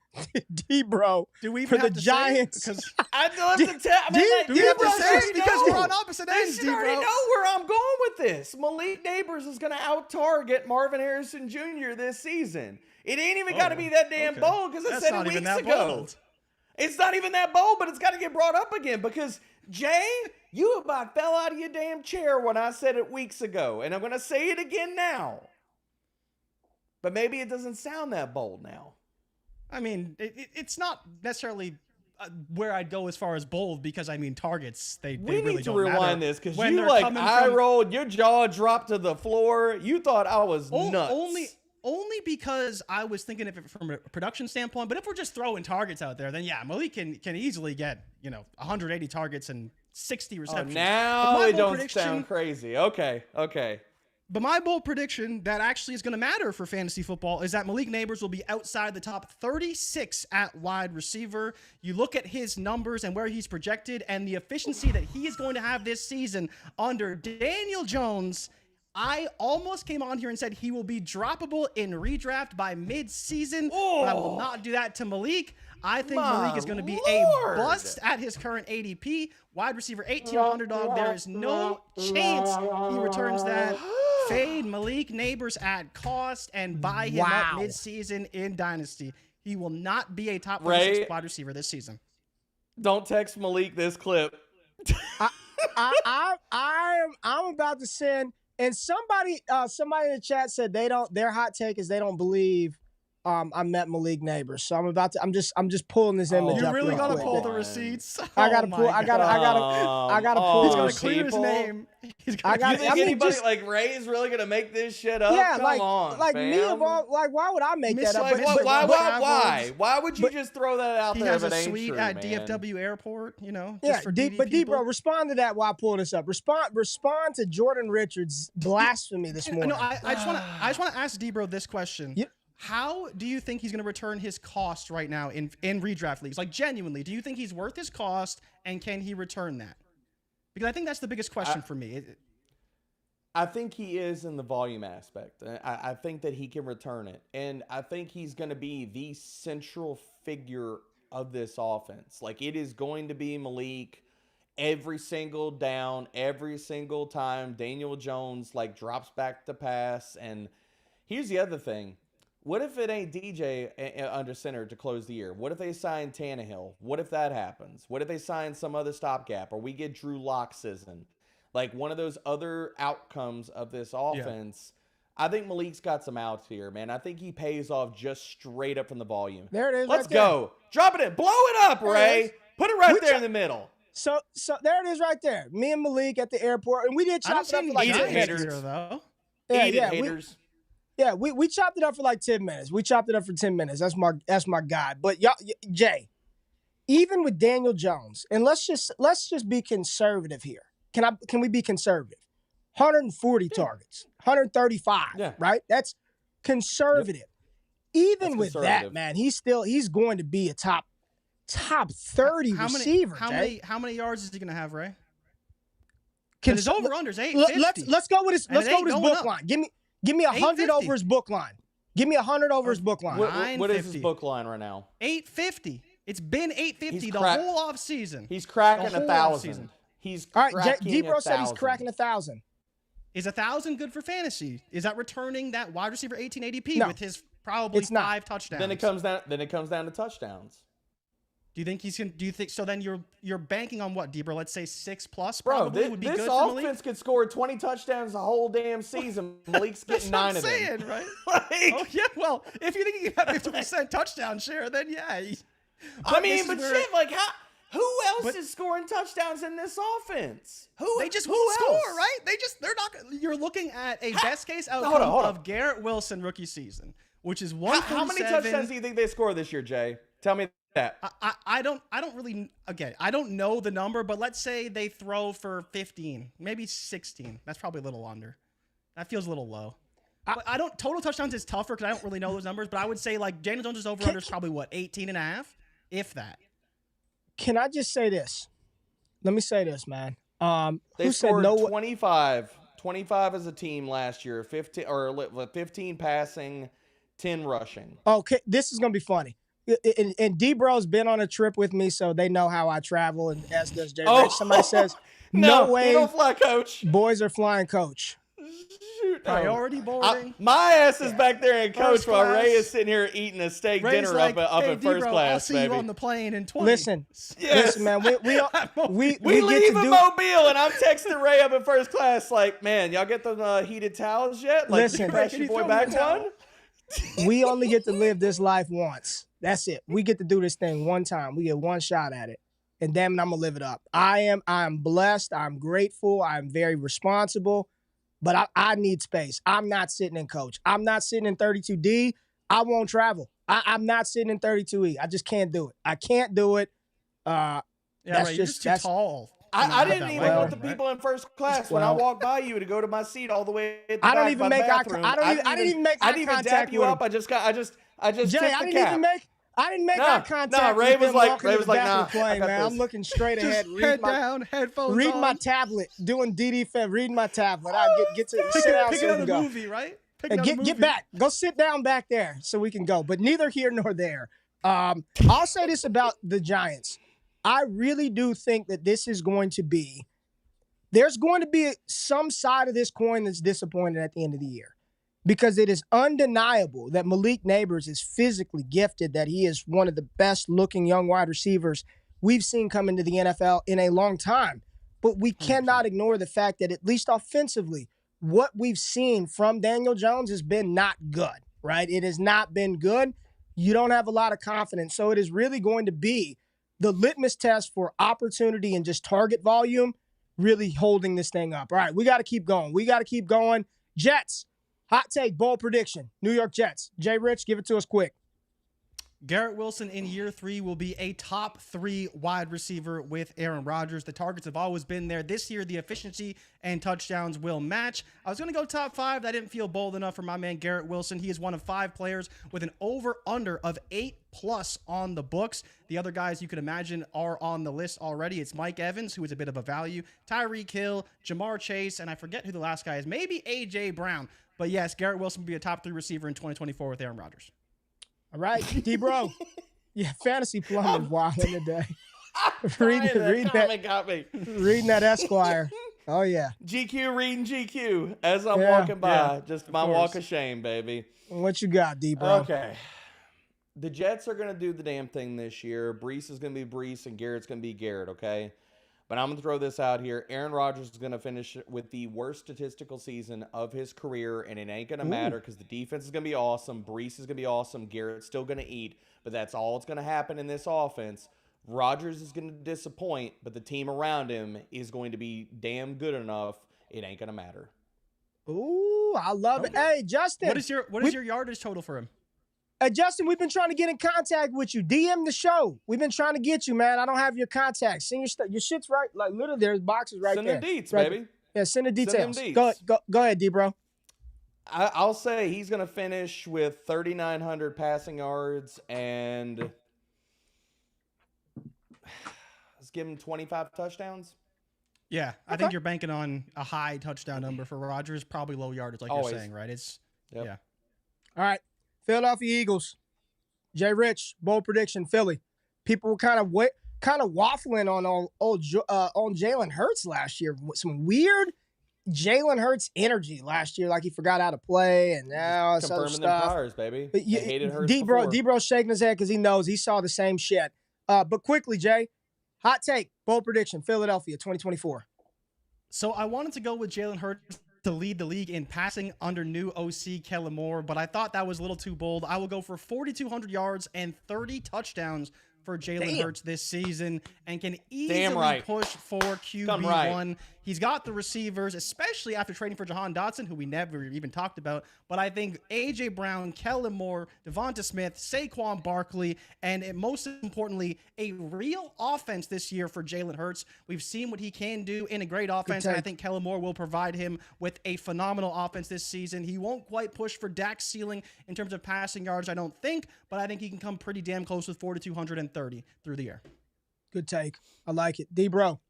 D-Bro. Do we even for the Giants? Because I do have to tell. I mean, do we have to say it because we're on opposite ends, D-Bro. You already know where I'm going with this. Malik Neighbors is going to out-target Marvin Harrison Jr. this season. It ain't even got to be that damn bold because I said it weeks ago. Bold. It's not even that bold, but it's got to get brought up again because, Jay, you about fell out of your damn chair when I said it weeks ago, and I'm going to say it again now. But maybe it doesn't sound that bold now. I mean, it's not necessarily where I'd go as far as bold because, I mean, targets, they really don't matter. We need to rewind this because you eye rolled, your jaw dropped to the floor. You thought I was nuts. only because I was thinking of it from a production standpoint. But if we're just throwing targets out there, then yeah, Malik can easily get 180 targets and 60 receptions. Now it don't sound crazy. Okay. But my bold prediction that actually is going to matter for fantasy football is that Malik Nabers will be outside the top 36 at wide receiver. You look at his numbers and where he's projected and the efficiency that he is going to have this season under Daniel Jones. I almost came on here and said he will be droppable in redraft by mid-season, but I will not do that to Malik. I think Malik is going to be a bust at his current ADP. Wide receiver 18 underdog. There is no chance he returns that. Fade Malik Nabers at cost and buy him up mid-season in Dynasty. He will not be a top 46 wide receiver this season. Don't text Malik this clip. I'm about to send, and somebody in the chat said their hot take is they don't believe I met Malik Nabers. So I'm just pulling this image up. You really gotta quick. pull the receipts. I gotta pull. I gotta pull. He's gonna clear his name. You think anybody like Ray is really gonna make this shit up? Yeah, Come on, like fam. me of all, like why would I make that up? Why? Why would you just throw that out he there? He has if a it ain't suite true, at man? DFW Airport. Yeah, for but D-Bro, respond to that while I pull this up. Respond to Jordan Richards' blasphemy this morning. No, I just want to ask D-Bro this question. Yeah. How do you think he's going to return his cost right now in redraft leagues? Like, genuinely, do you think he's worth his cost, and can he return that? Because I think that's the biggest question for me. I think he is in the volume aspect. I think that he can return it. And I think he's going to be the central figure of this offense. Like, it is going to be Malik every single down, every single time Daniel Jones, drops back to pass. And here's the other thing. What if it ain't DJ under center to close the year? What if they sign Tannehill? What if that happens? What if they sign some other stopgap or we get Drew Lock season? Like one of those other outcomes of this offense. Yeah. I think Malik's got some outs here, man. I think he pays off just straight up from the volume. There it is. Let's go. Drop it in. Blow it up, Ray. Put it right there in the middle. So there it is right there. Me and Malik at the airport. And we did chop it up for like 10 minutes. Though. Haters. We chopped it up for like 10 minutes. We chopped it up for 10 minutes. That's my guy. But y'all, Jay, even with Daniel Jones, and let's just be conservative here. Can we be conservative? 140 targets, 135, right? That's conservative. Yep. Even with that, man, he's going to be a top 30 receiver. How many yards is he going to have, Ray? His over-under is 850. Let's go with his book line. Give me 100 over his book line. Give me 100 over his book line. What is his book line right now? 850. It's been 850 the whole off season. He's cracking 1,000. He's all right. D-Bro said he's cracking 1,000. Is 1,000 good for fantasy? Is that returning that wide receiver 18 ADP with his probably 5 touchdowns? Then it comes down to touchdowns. Do you think he's gonna? Do you think so? Then you're banking on what, D-Bro? Let's say 6+. Bro, probably would be this good offense could score 20 touchdowns the whole damn season. Malik's getting 9 of them. That's what I'm saying, right? Oh yeah. Well, if you think he can have 50% touchdown share, then yeah. But shit, like who else is scoring touchdowns in this offense? They just won't score, right? They're not. You're looking at a best case outcome of Garrett Wilson rookie season, which is 1 How many touchdowns do you think they score this year, Jay? Tell me that. I don't really, again, I don't know the number, but let's say they throw for 15, maybe 16. That's probably a little under. That feels a little low. Total touchdowns is tougher because I don't really know those numbers, but I would say like Daniel Jones' over-under is probably 18.5, if that. Can I just say this? Let me say this, man. They scored 25 as a team last year, 15 passing, 10 rushing. Okay, this is gonna be funny. And D-Bro's been on a trip with me, so they know how I travel, and as does JRich. Somebody says, no way. You don't fly, coach. Boys are flying, coach. Shoot, priority boarding. My ass is back there in coach while Ray is sitting here eating a steak dinner up in first class, I'll see baby. you on the plane in 20. Listen, man, we leave in Mobile, and I'm texting Ray up in first class like, man, y'all get the heated towels yet? Like, listen, pass your boy back one? We only get to live this life once. That's it. We get to do this thing one time. We get one shot at it. And damn it, I'm going to live it up. I am blessed. I'm grateful. I'm very responsible. but I need space. I'm not sitting in coach. I'm not sitting in 32D. I won't travel. I'm not sitting in 32E. I just can't do it. I can't do it. Yeah, That's right. You're just too tall. I didn't even want the right? people in first class when I walked by you to go to my seat all the way at the I don't back even by make the eye. bathroom. I didn't even make eye I didn't even contact dap you with up. him. I just Jay, tipped the cap. I didn't make eye contact. Ray with was him like, walking to the bathroom nah, playing, I got man. this. I'm looking straight ahead, Head down, headphones reading on. my tablet, doing DD Fed, reading my tablet. I get to sit down Pick so we another can go. movie, right? Get back. Go sit down back there so we can go. But neither here nor there. I'll say this about the Giants. I really do think that this is going to be – there's going to be some side of this coin that's disappointed at the end of the year because it is undeniable that Malik Neighbors is physically gifted, that he is one of the best-looking young wide receivers we've seen come into the NFL in a long time. But we cannot ignore the fact that at least offensively, what we've seen from Daniel Jones has been not good, right? It has not been good. You don't have a lot of confidence. So it is really going to be the litmus test for opportunity and just target volume really holding this thing up. All right, we got to keep going. Jets, hot take, bold prediction. New York Jets. JRich, give it to us quick. Garrett Wilson in year 3 will be a top 3 wide receiver with Aaron Rodgers. The targets have always been there. This year, the efficiency and touchdowns will match. I was going to go top 5. I didn't feel bold enough for my man Garrett Wilson. He is one of 5 players with an over-under of 8+ on the books. The other guys you can imagine are on the list already. It's Mike Evans, who is a bit of a value, Tyreek Hill, Jamar Chase, and I forget who the last guy is. Maybe A.J. Brown. But yes, Garrett Wilson will be a top 3 receiver in 2024 with Aaron Rodgers. All right, D-Bro. Yeah, fantasy plumbing wild in the day. Reading that Esquire. Oh, yeah. GQ reading GQ as I'm walking by. Just my walk of shame, baby. What you got, D-Bro? Okay. The Jets are going to do the damn thing this year. Brees is going to be Brees, and Garrett's going to be Garrett, okay? But I'm going to throw this out here. Aaron Rodgers is going to finish with the worst statistical season of his career, and it ain't going to matter because the defense is going to be awesome. Brees is going to be awesome. Garrett's still going to eat, but that's all that's going to happen in this offense. Rodgers is going to disappoint, but the team around him is going to be damn good enough. It ain't going to matter. Ooh, I love it. Hey, Justin. What is your yardage total for him? Justin, we've been trying to get in contact with you. DM the show. We've been trying to get you, man. I don't have your contacts. Send your stuff. Your shit's right. Like, literally, there's boxes right there. Send them deets, right baby. Yeah, send the details. Send them deets. Go ahead, D-Bro. I'll say he's going to finish with 3,900 passing yards and let's give him 25 touchdowns. Yeah, I think you're banking on a high touchdown number for Rodgers, probably low yardage, like you're saying, right? Yeah. All right. Philadelphia Eagles. JRich, bold prediction, Philly. People were kind of waffling on Jalen Hurts last year. Some weird Jalen Hurts energy last year, like he forgot how to play, and now some other stuff. Confirming them powers, baby. They hated Hurts D-Bro's shaking his head because he saw the same shit. But quickly, Jay, hot take, bold prediction, Philadelphia 2024. So I wanted to go with Jalen Hurts to lead the league in passing under new OC Kellen Moore, but I thought that was a little too bold. I will go for 4,200 yards and 30 touchdowns for Jalen Hurts this season and can easily push for QB1. He's got the receivers, especially after trading for Jahan Dotson, who we never even talked about. But I think A.J. Brown, Kellen Moore, Devonta Smith, Saquon Barkley, and most importantly, a real offense this year for Jalen Hurts. We've seen what he can do in a great offense, and I think Kellen Moore will provide him with a phenomenal offense this season. He won't quite push for Dak's ceiling in terms of passing yards, I don't think, but I think he can come pretty damn close with 4,230 through the air. Good take. I like it. D-Bro.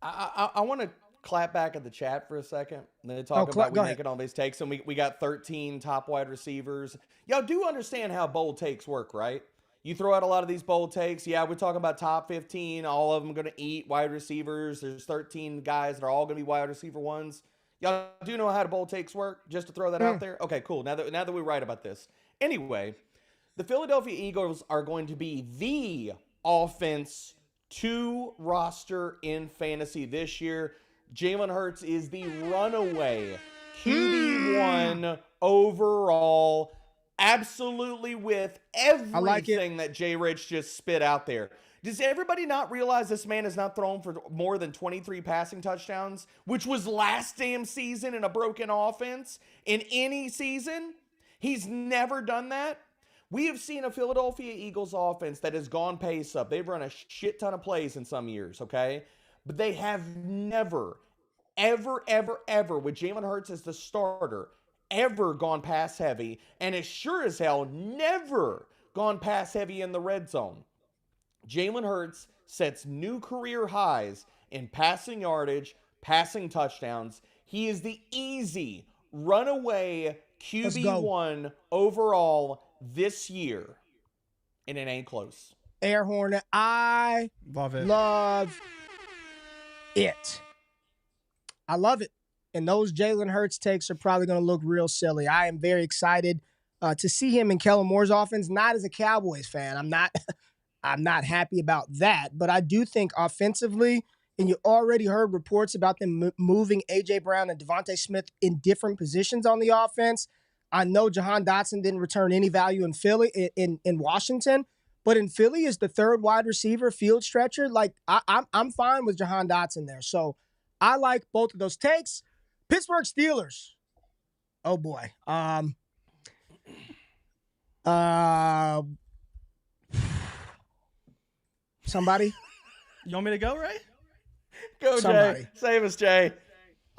I want to clap back at the chat for a second. And they talk about we making all these takes, and we got 13 top wide receivers. Y'all do understand how bold takes work, right? You throw out a lot of these bold takes. Yeah, we're talking about top 15. All of them going to eat wide receivers. There's 13 guys that are all going to be wide receiver ones. Y'all do know how the bold takes work? Just to throw that out there. Okay, cool. Now that we write about this. Anyway, the Philadelphia Eagles are going to be the offense to roster in fantasy this year. Jalen Hurts is the runaway QB1 overall. absolutely with like it. everything that JRich just spit out there. Does everybody not realize this man has not thrown for more than 23 passing touchdowns, which was last damn season in a broken offense in any season? He's never done that. We have seen a Philadelphia Eagles offense that has gone pace up. They've run a shit ton of plays in some years, okay? But they have never, ever, with Jalen Hurts as the starter, ever gone pass heavy, and as sure as hell never gone pass heavy in the red zone. Jalen Hurts sets new career highs in passing yardage, passing touchdowns. He is the easy runaway QB1 overall this year, and it ain't close. Air Hornet, I love it. I love it. And those Jalen Hurts takes are probably going to look real silly. I am very excited to see him in Kellen Moore's offense, not as a Cowboys fan. I'm not happy about that, but I do think offensively, and you already heard reports about them moving A.J. Brown and Devontae Smith in different positions on the offense. I know Jahan Dotson didn't return any value in Philly, in Washington, but in Philly is the third wide receiver, field stretcher. Like, I'm fine with Jahan Dotson there. So I like both of those takes. Pittsburgh Steelers. Oh, boy. Somebody? You want me to go, Ray? Go, Somebody. Jay. Save us, Jay.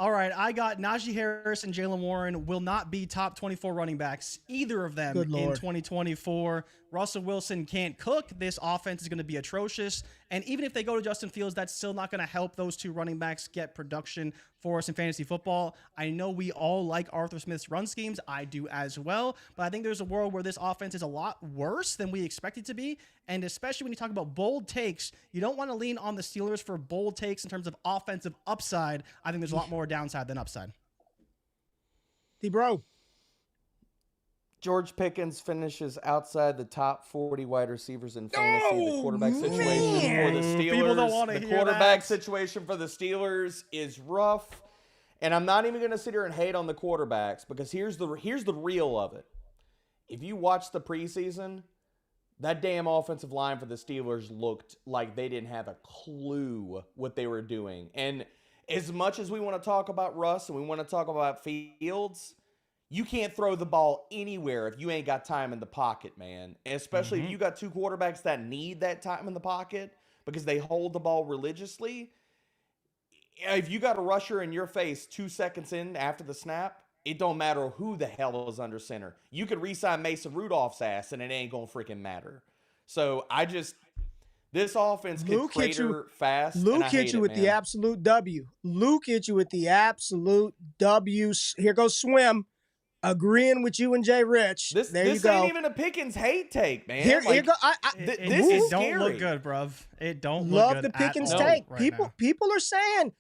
All right, I got Najee Harris and Jalen Warren will not be top 24 running backs, either of them, in 2024. Russell Wilson can't cook. This offense is going to be atrocious. And even if they go to Justin Fields, that's still not going to help those two running backs get production for us in fantasy football. I know we all like Arthur Smith's run schemes. I do as well. But I think there's a world where this offense is a lot worse than we expect it to be. And especially when you talk about bold takes, you don't want to lean on the Steelers for bold takes in terms of offensive upside. I think there's a lot more downside than upside. D-Bro. George Pickens finishes outside the top 40 wide receivers in fantasy. The quarterback situation for the Steelers. People don't want to the hear quarterback that. situation for the Steelers is rough. And I'm not even going to sit here and hate on the quarterbacks, because here's the real of it. If you watch the preseason, that damn offensive line for the Steelers looked like they didn't have a clue what they were doing. And as much as we want to talk about Russ and we want to talk about Fields, you can't throw the ball anywhere if you ain't got time in the pocket, man. And especially if you got two quarterbacks that need that time in the pocket because they hold the ball religiously. If you got a rusher in your face 2 seconds in after the snap, it don't matter who the hell is under center. You could re-sign Mason Rudolph's ass and it ain't going to freaking matter. So this offense can crater fast. Luke hit you with the absolute W. Luke hit you with the absolute W. Here goes Swim. Agreeing with you and JRich. This ain't even a Pickens hate take, man. Here go. This is don't scary. look good, bruv. It don't Love look good the Pickens at all take. right now. People are saying,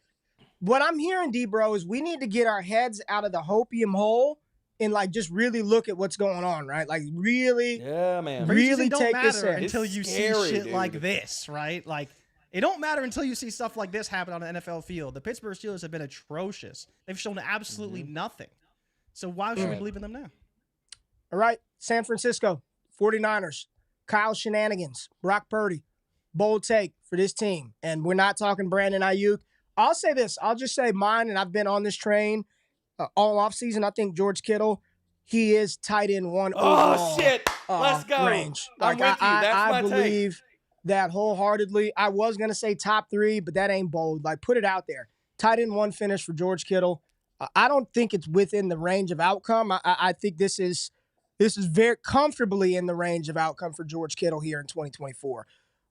what I'm hearing, D-Bro, is we need to get our heads out of the hopium hole and like just really look at what's going on, right? Like really, yeah, man. Really don't take matter this in. until you see shit dude. like this, right? Like it don't matter until you see stuff like this happen on an NFL field. The Pittsburgh Steelers have been atrocious. They've shown absolutely nothing. So why should we believe in them now? All right, San Francisco 49ers, Kyle Shenanigans, Brock Purdy, bold take for this team. And we're not talking Brandon Ayuk. I'll say this. I'll just say mine, and I've been on this train all offseason. I think George Kittle, he is tight end one overall. Oh, shit. Let's go. Range. I'm with you. That's my believe that wholeheartedly. I was going to say top 3, but that ain't bold. Like, put it out there. Tight end 1 finish for George Kittle. I don't think it's within the range of outcome. I think this is very comfortably in the range of outcome for George Kittle here in 2024.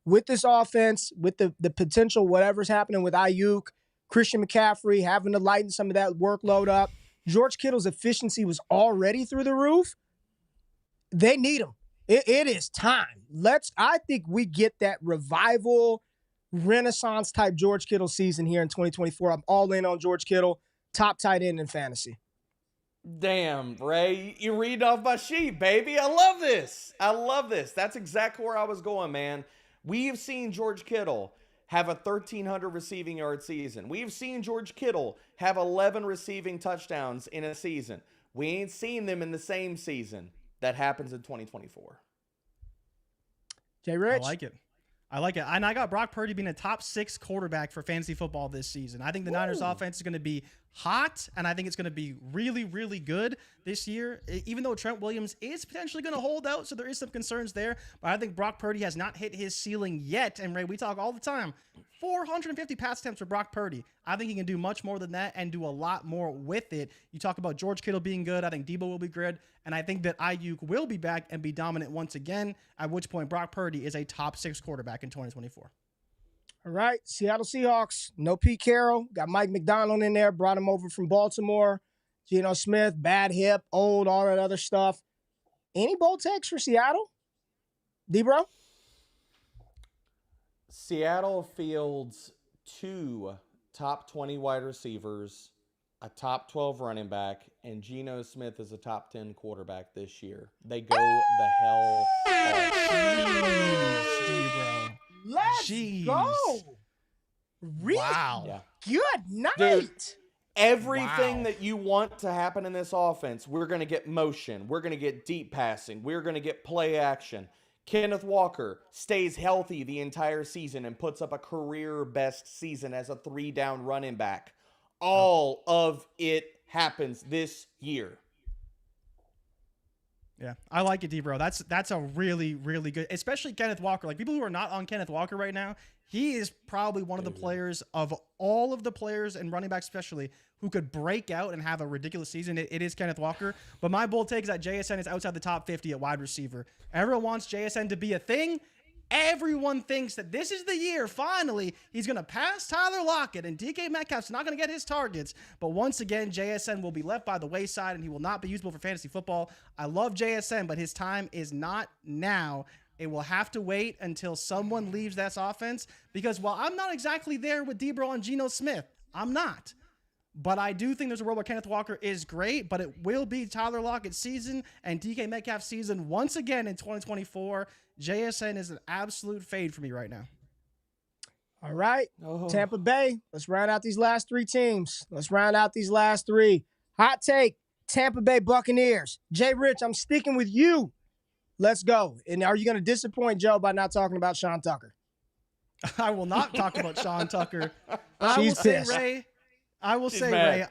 With this offense, with the potential, whatever's happening with Ayuk, Christian McCaffrey having to lighten some of that workload up, George Kittle's efficiency was already through the roof. They need him. It is time. I think we get that revival, renaissance type George Kittle season here in 2024. I'm all in on George Kittle, top tight end in fantasy. Damn, Ray, you read off my sheet, baby. I love this. That's exactly where I was going, man. We've seen George Kittle have a 1,300 receiving yard season. We've seen George Kittle have 11 receiving touchdowns in a season. We ain't seen them in the same season. that happens in 2024. JRich. I like it. And I got Brock Purdy being a top 6 quarterback for fantasy football this season. I think the Niners offense is going to be hot, and I think it's going to be really, really good this year, even though Trent Williams is potentially going to hold out, so there is some concerns there. But I think Brock Purdy has not hit his ceiling yet. And Ray, we talk all the time, 450 pass attempts for Brock Purdy. I think he can do much more than that and do a lot more with it. You talk about George Kittle being good. I think Debo will be good. And I think that Ayuk will be back and be dominant once again, at which point Brock Purdy is a top 6 quarterback in 2024. All right, Seattle Seahawks. No Pete Carroll. Got Mike McDonald in there. Brought him over from Baltimore. Geno Smith, bad hip, old, all that other stuff. Any bold takes for Seattle? D-Bro? Seattle fields 2 top 20 wide receivers, a top 12 running back, and Geno Smith is a top 10 quarterback this year. They go the hell off. Jeez, D-Bro. Let's go. Really? Wow. Yeah. Good night. Dude, everything that you want to happen in this offense, we're going to get motion. We're going to get deep passing. We're going to get play action. Kenneth Walker stays healthy the entire season and puts up a career best season as a 3-down running back. All of it happens this year. Yeah, I like it, D-Bro. That's a really, really good, especially Kenneth Walker. Like, people who are not on Kenneth Walker right now, he is probably one of the players of all of the players and running backs especially who could break out and have a ridiculous season. It is Kenneth Walker. But my bold take is that JSN is outside the top 50 at wide receiver. Everyone wants JSN to be a thing. Everyone thinks that this is the year, finally, he's going to pass Tyler Lockett, and DK Metcalf's not going to get his targets. But once again, JSN will be left by the wayside, and he will not be usable for fantasy football. I love JSN, but his time is not now. It will have to wait until someone leaves that offense, because while I'm not exactly there with Debo and Geno Smith, I'm not. But I do think there's a world where Kenneth Walker is great, but it will be Tyler Lockett's season and DK Metcalf's season once again in 2024. JSN is an absolute fade for me right now. All right, Tampa Bay. Let's round out these last 3 teams. Hot take, Tampa Bay Buccaneers. JRich, I'm sticking with you. Let's go. And are you going to disappoint Joe by not talking about Sean Tucker? I will not talk about Sean Tucker. She's pissed. Ray, I will say, mad. Ray,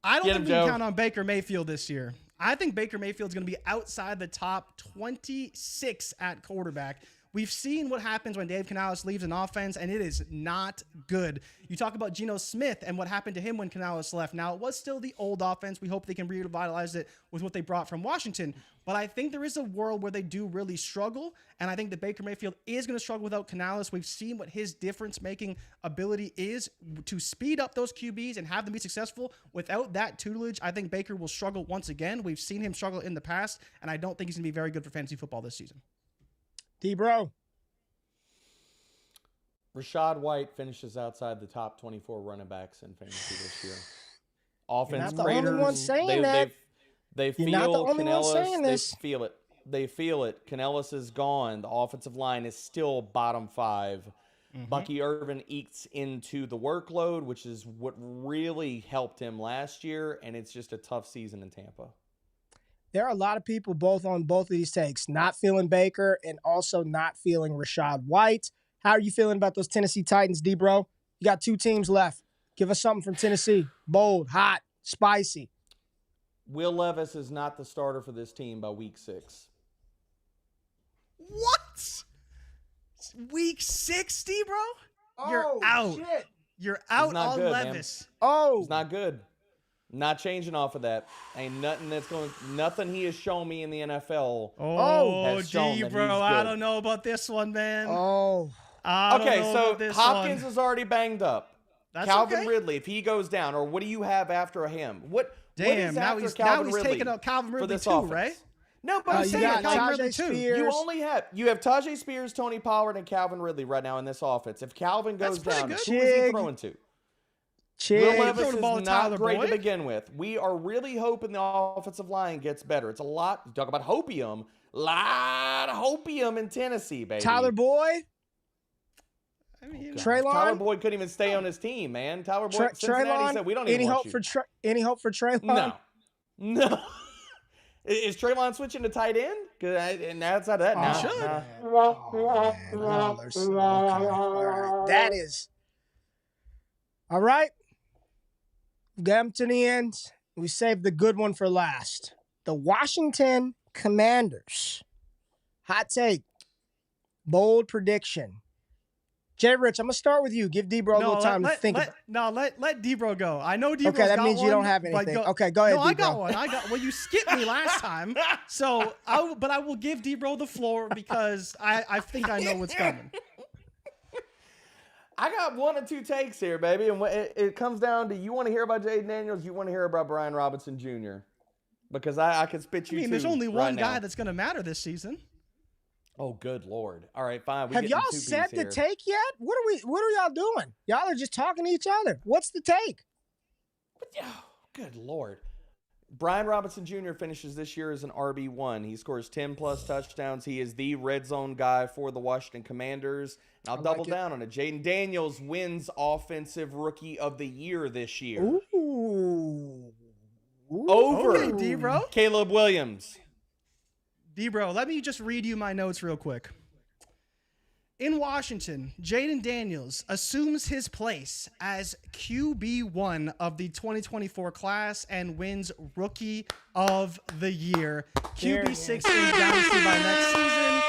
I don't Get think him, we can Joe. count on Baker Mayfield this year. I think Baker Mayfield's going to be outside the top 26 at quarterback. We've seen what happens when Dave Canales leaves an offense, and it is not good. You talk about Geno Smith and what happened to him when Canales left. Now, it was still the old offense. We hope they can revitalize it with what they brought from Washington. But I think there is a world where they do really struggle, and I think that Baker Mayfield is going to struggle without Canales. We've seen what his difference-making ability is to speed up those QBs and have them be successful. Without that tutelage, I think Baker will struggle once again. We've seen him struggle in the past, and I don't think he's going to be very good for fantasy football this season. D-Bro. Rashad White finishes outside the top 24 running backs in fantasy this year. Offense You're not the only one saying that. They You're not the feel only one saying Canellis. They this. feel it. They feel it. Canellis is gone. The offensive line is still bottom 5. Bucky Irvin eats into the workload, which is what really helped him last year, and it's just a tough season in Tampa. There are a lot of people both on both of these takes, not feeling Baker and also not feeling Rashad White. How are you feeling about those Tennessee Titans, D-Bro? You got 2 teams left. Give us something from Tennessee. Bold, hot, spicy. Will Levis is not the starter for this team by week 6. What? Week 6, D-Bro? You're Oh, out. shit. You're out not on good, Levis. Oh. It's not good. Not changing off of that. Ain't nothing he has shown me in the NFL. Oh, has shown that D-Bro, he's I good. don't know about this one, man. Oh. I don't Okay, know so about this Hopkins one. is already banged up. That's Calvin okay. Ridley, if he goes down, or what do you have after him? What Damn, is now after he's Calvin Ridley taking out Calvin for Ridley this too, offense? right? No, but I'm You saying got Calvin Ridley Tajay too. Spears. you have Tajay Spears, Tony Pollard, and Calvin Ridley right now in this offense. If Calvin goes That's pretty down, good. who is he Chig. throwing to? Chig. Will throwing Levis the ball is to not Tyler great to Boyd? begin with. We are really hoping the offensive line gets better. It's a lot. You talk about hopium. Lot of hopium in Tennessee, baby. Tyler Boyd. I mean, Treylon. Tyler Boyd couldn't even stay on his team, man. Tyler Boyd, Cincinnati Treylon. said, we don't even Any want hope you. for any hope for Treylon? No. Is Trayvon switching to tight end? And outside of that, Oh, now. should. Oh, man. Oh, mercy. Okay. All right. That is. All right. Get to the end. We saved the good one for last. The Washington Commanders. Hot take. Bold prediction. JRich, I'm going to start with you. Give D-Bro a little time to think about it. Let D-Bro go. I know D-Bro's Okay, that got means one, you don't have anything. Okay, go ahead, No, D-Bro. I got one. Well, you skipped me last time. So, but I will give D-Bro the floor because I think I know what's coming. I got one or two takes here, baby. And it comes down to, you want to hear about Jaden Daniels, you want to hear about Brian Robinson Jr. Because I can spit you two there's only one right guy now. that's going to matter this season. Oh, good Lord. All right, fine. Have y'all set the take yet? What are y'all doing? Y'all are just talking to each other. What's the take? Oh, good Lord. Brian Robinson Jr. finishes this year as an RB1. He scores 10-plus touchdowns. He is the red zone guy for the Washington Commanders. And I'll double down on it. Jaden Daniels wins Offensive Rookie of the Year this year. Ooh. Over Okay, D-Bro. Caleb Williams. D-Bro, let me just read you my notes real quick. In Washington, Jaden Daniels assumes his place as QB1 of the 2024 class and wins Rookie of the Year. QB6 in Dynasty by next season.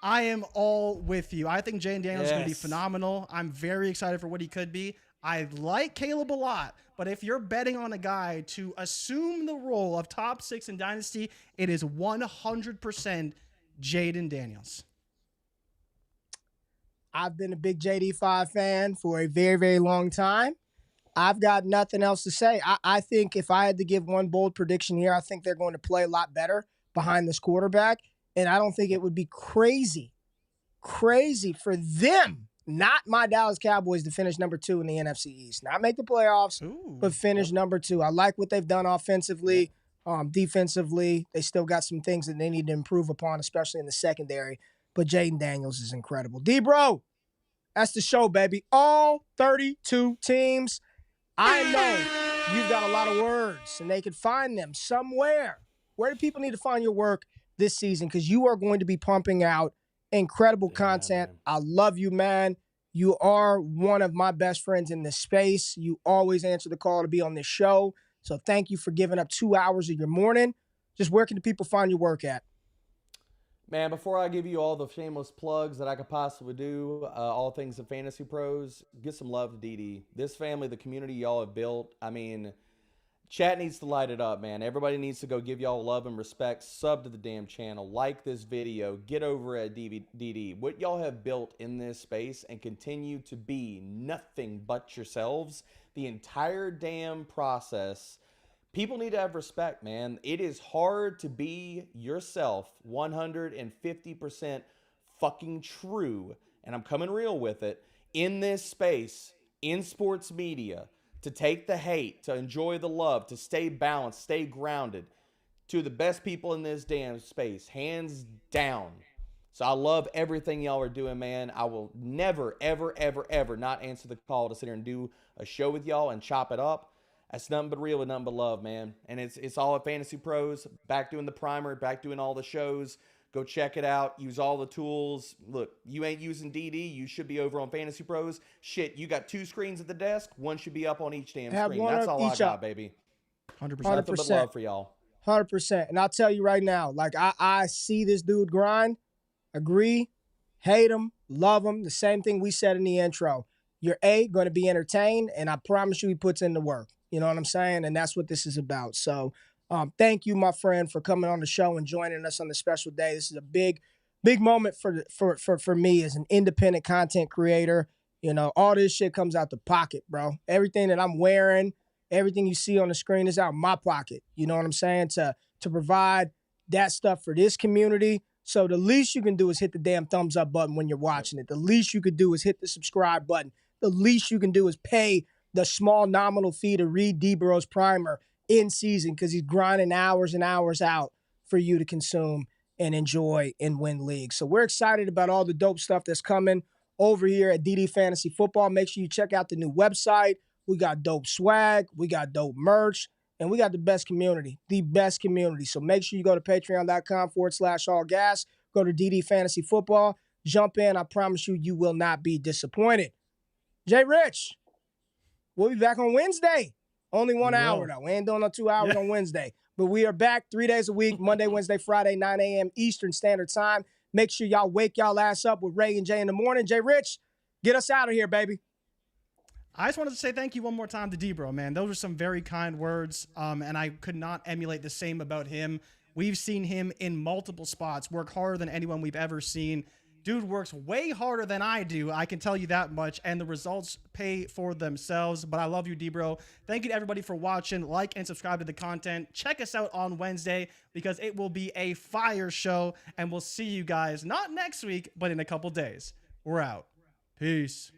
I am all with you. I think Jaden Daniels is going to be phenomenal. I'm very excited for what he could be. I like Caleb a lot, but if you're betting on a guy to assume the role of top 6 in Dynasty, it is 100% Jaden Daniels. I've been a big JD5 fan for a very, very long time. I've got nothing else to say. I think if I had to give one bold prediction here, I think they're going to play a lot better behind this quarterback. And I don't think it would be crazy for them, not my Dallas Cowboys, to finish number 2 in the NFC East. Not make the playoffs, but finish number 2. I like what they've done offensively. Defensively, they still got some things that they need to improve upon, especially in the secondary. But Jaden Daniels is incredible. D-Bro, that's the show, baby. All 32 teams. I know you've got a lot of words, and they can find them somewhere. Where do people need to find your work this season? Because you are going to be pumping out incredible content. Man. I love you, man. You are one of my best friends in this space. You always answer the call to be on this show. So thank you for giving up 2 hours of your morning. Just where can the people find your work at? Man, before I give you all the shameless plugs that I could possibly do, all things of Fantasy Pros, get some love to DD. This family, the community y'all have built, I mean, chat needs to light it up, man. Everybody needs to go give y'all love and respect. Sub to the damn channel. Like this video. Get over at DD. What y'all have built in this space and continue to be nothing but yourselves the entire damn process. People need to have respect, man. It is hard to be yourself 150% fucking true, and I'm coming real with it, in this space, in sports media, to take the hate, to enjoy the love, to stay balanced, stay grounded, to the best people in this damn space, hands down. So I love everything y'all are doing, man. I will never, ever, ever, ever not answer the call to sit here and do a show with y'all and chop it up. That's nothing but real and nothing but love, man. And it's all at Fantasy Pros. Back doing the primer, back doing all the shows. Go check it out. Use all the tools. Look, you ain't using DD. You should be over on Fantasy Pros. Shit, you got 2 screens at the desk. One should be up on each damn screen. That's all I got, baby. 100%. Nothing but love for y'all. 100%. And I'll tell you right now, like I see this dude grind, agree, hate him, love him. The same thing we said in the intro. You're going to be entertained, and I promise you he puts in the work. You know what I'm saying? And that's what this is about. So thank you, my friend, for coming on the show and joining us on this special day. This is a big moment for me as an independent content creator. You know, all this shit comes out the pocket, bro. Everything that I'm wearing, everything you see on the screen is out my pocket. You know what I'm saying? To provide that stuff for this community. So the least you can do is hit the damn thumbs up button when you're watching it. The least you could do is hit the subscribe button. The least you can do is pay the small nominal fee to read D-Bro's primer in season because he's grinding hours and hours out for you to consume and enjoy and win leagues. So we're excited about all the dope stuff that's coming over here at DD Fantasy Football. Make sure you check out the new website. We got dope swag. We got dope merch. And we got the best community. So make sure you go to patreon.com/allgas. Go to DD Fantasy Football. Jump in. I promise you, you will not be disappointed. JRich, we'll be back on Wednesday. Only 1 hour, though. We ain't doing no 2 hours on Wednesday. But we are back 3 days a week, Monday, Wednesday, Friday, 9 a.m. Eastern Standard Time. Make sure y'all wake y'all ass up with Ray and Jay in the morning. JRich, get us out of here, baby. I just wanted to say thank you one more time to D-Bro, man. Those are some very kind words, and I could not emulate the same about him. We've seen him in multiple spots, work harder than anyone we've ever seen. Dude works way harder than I do, I can tell you that much, and the results pay for themselves. But I love you, D-Bro. Thank you to everybody for watching. Like and subscribe to the content. Check us out on Wednesday because it will be a fire show, and we'll see you guys not next week, but in a couple days. We're out. Peace.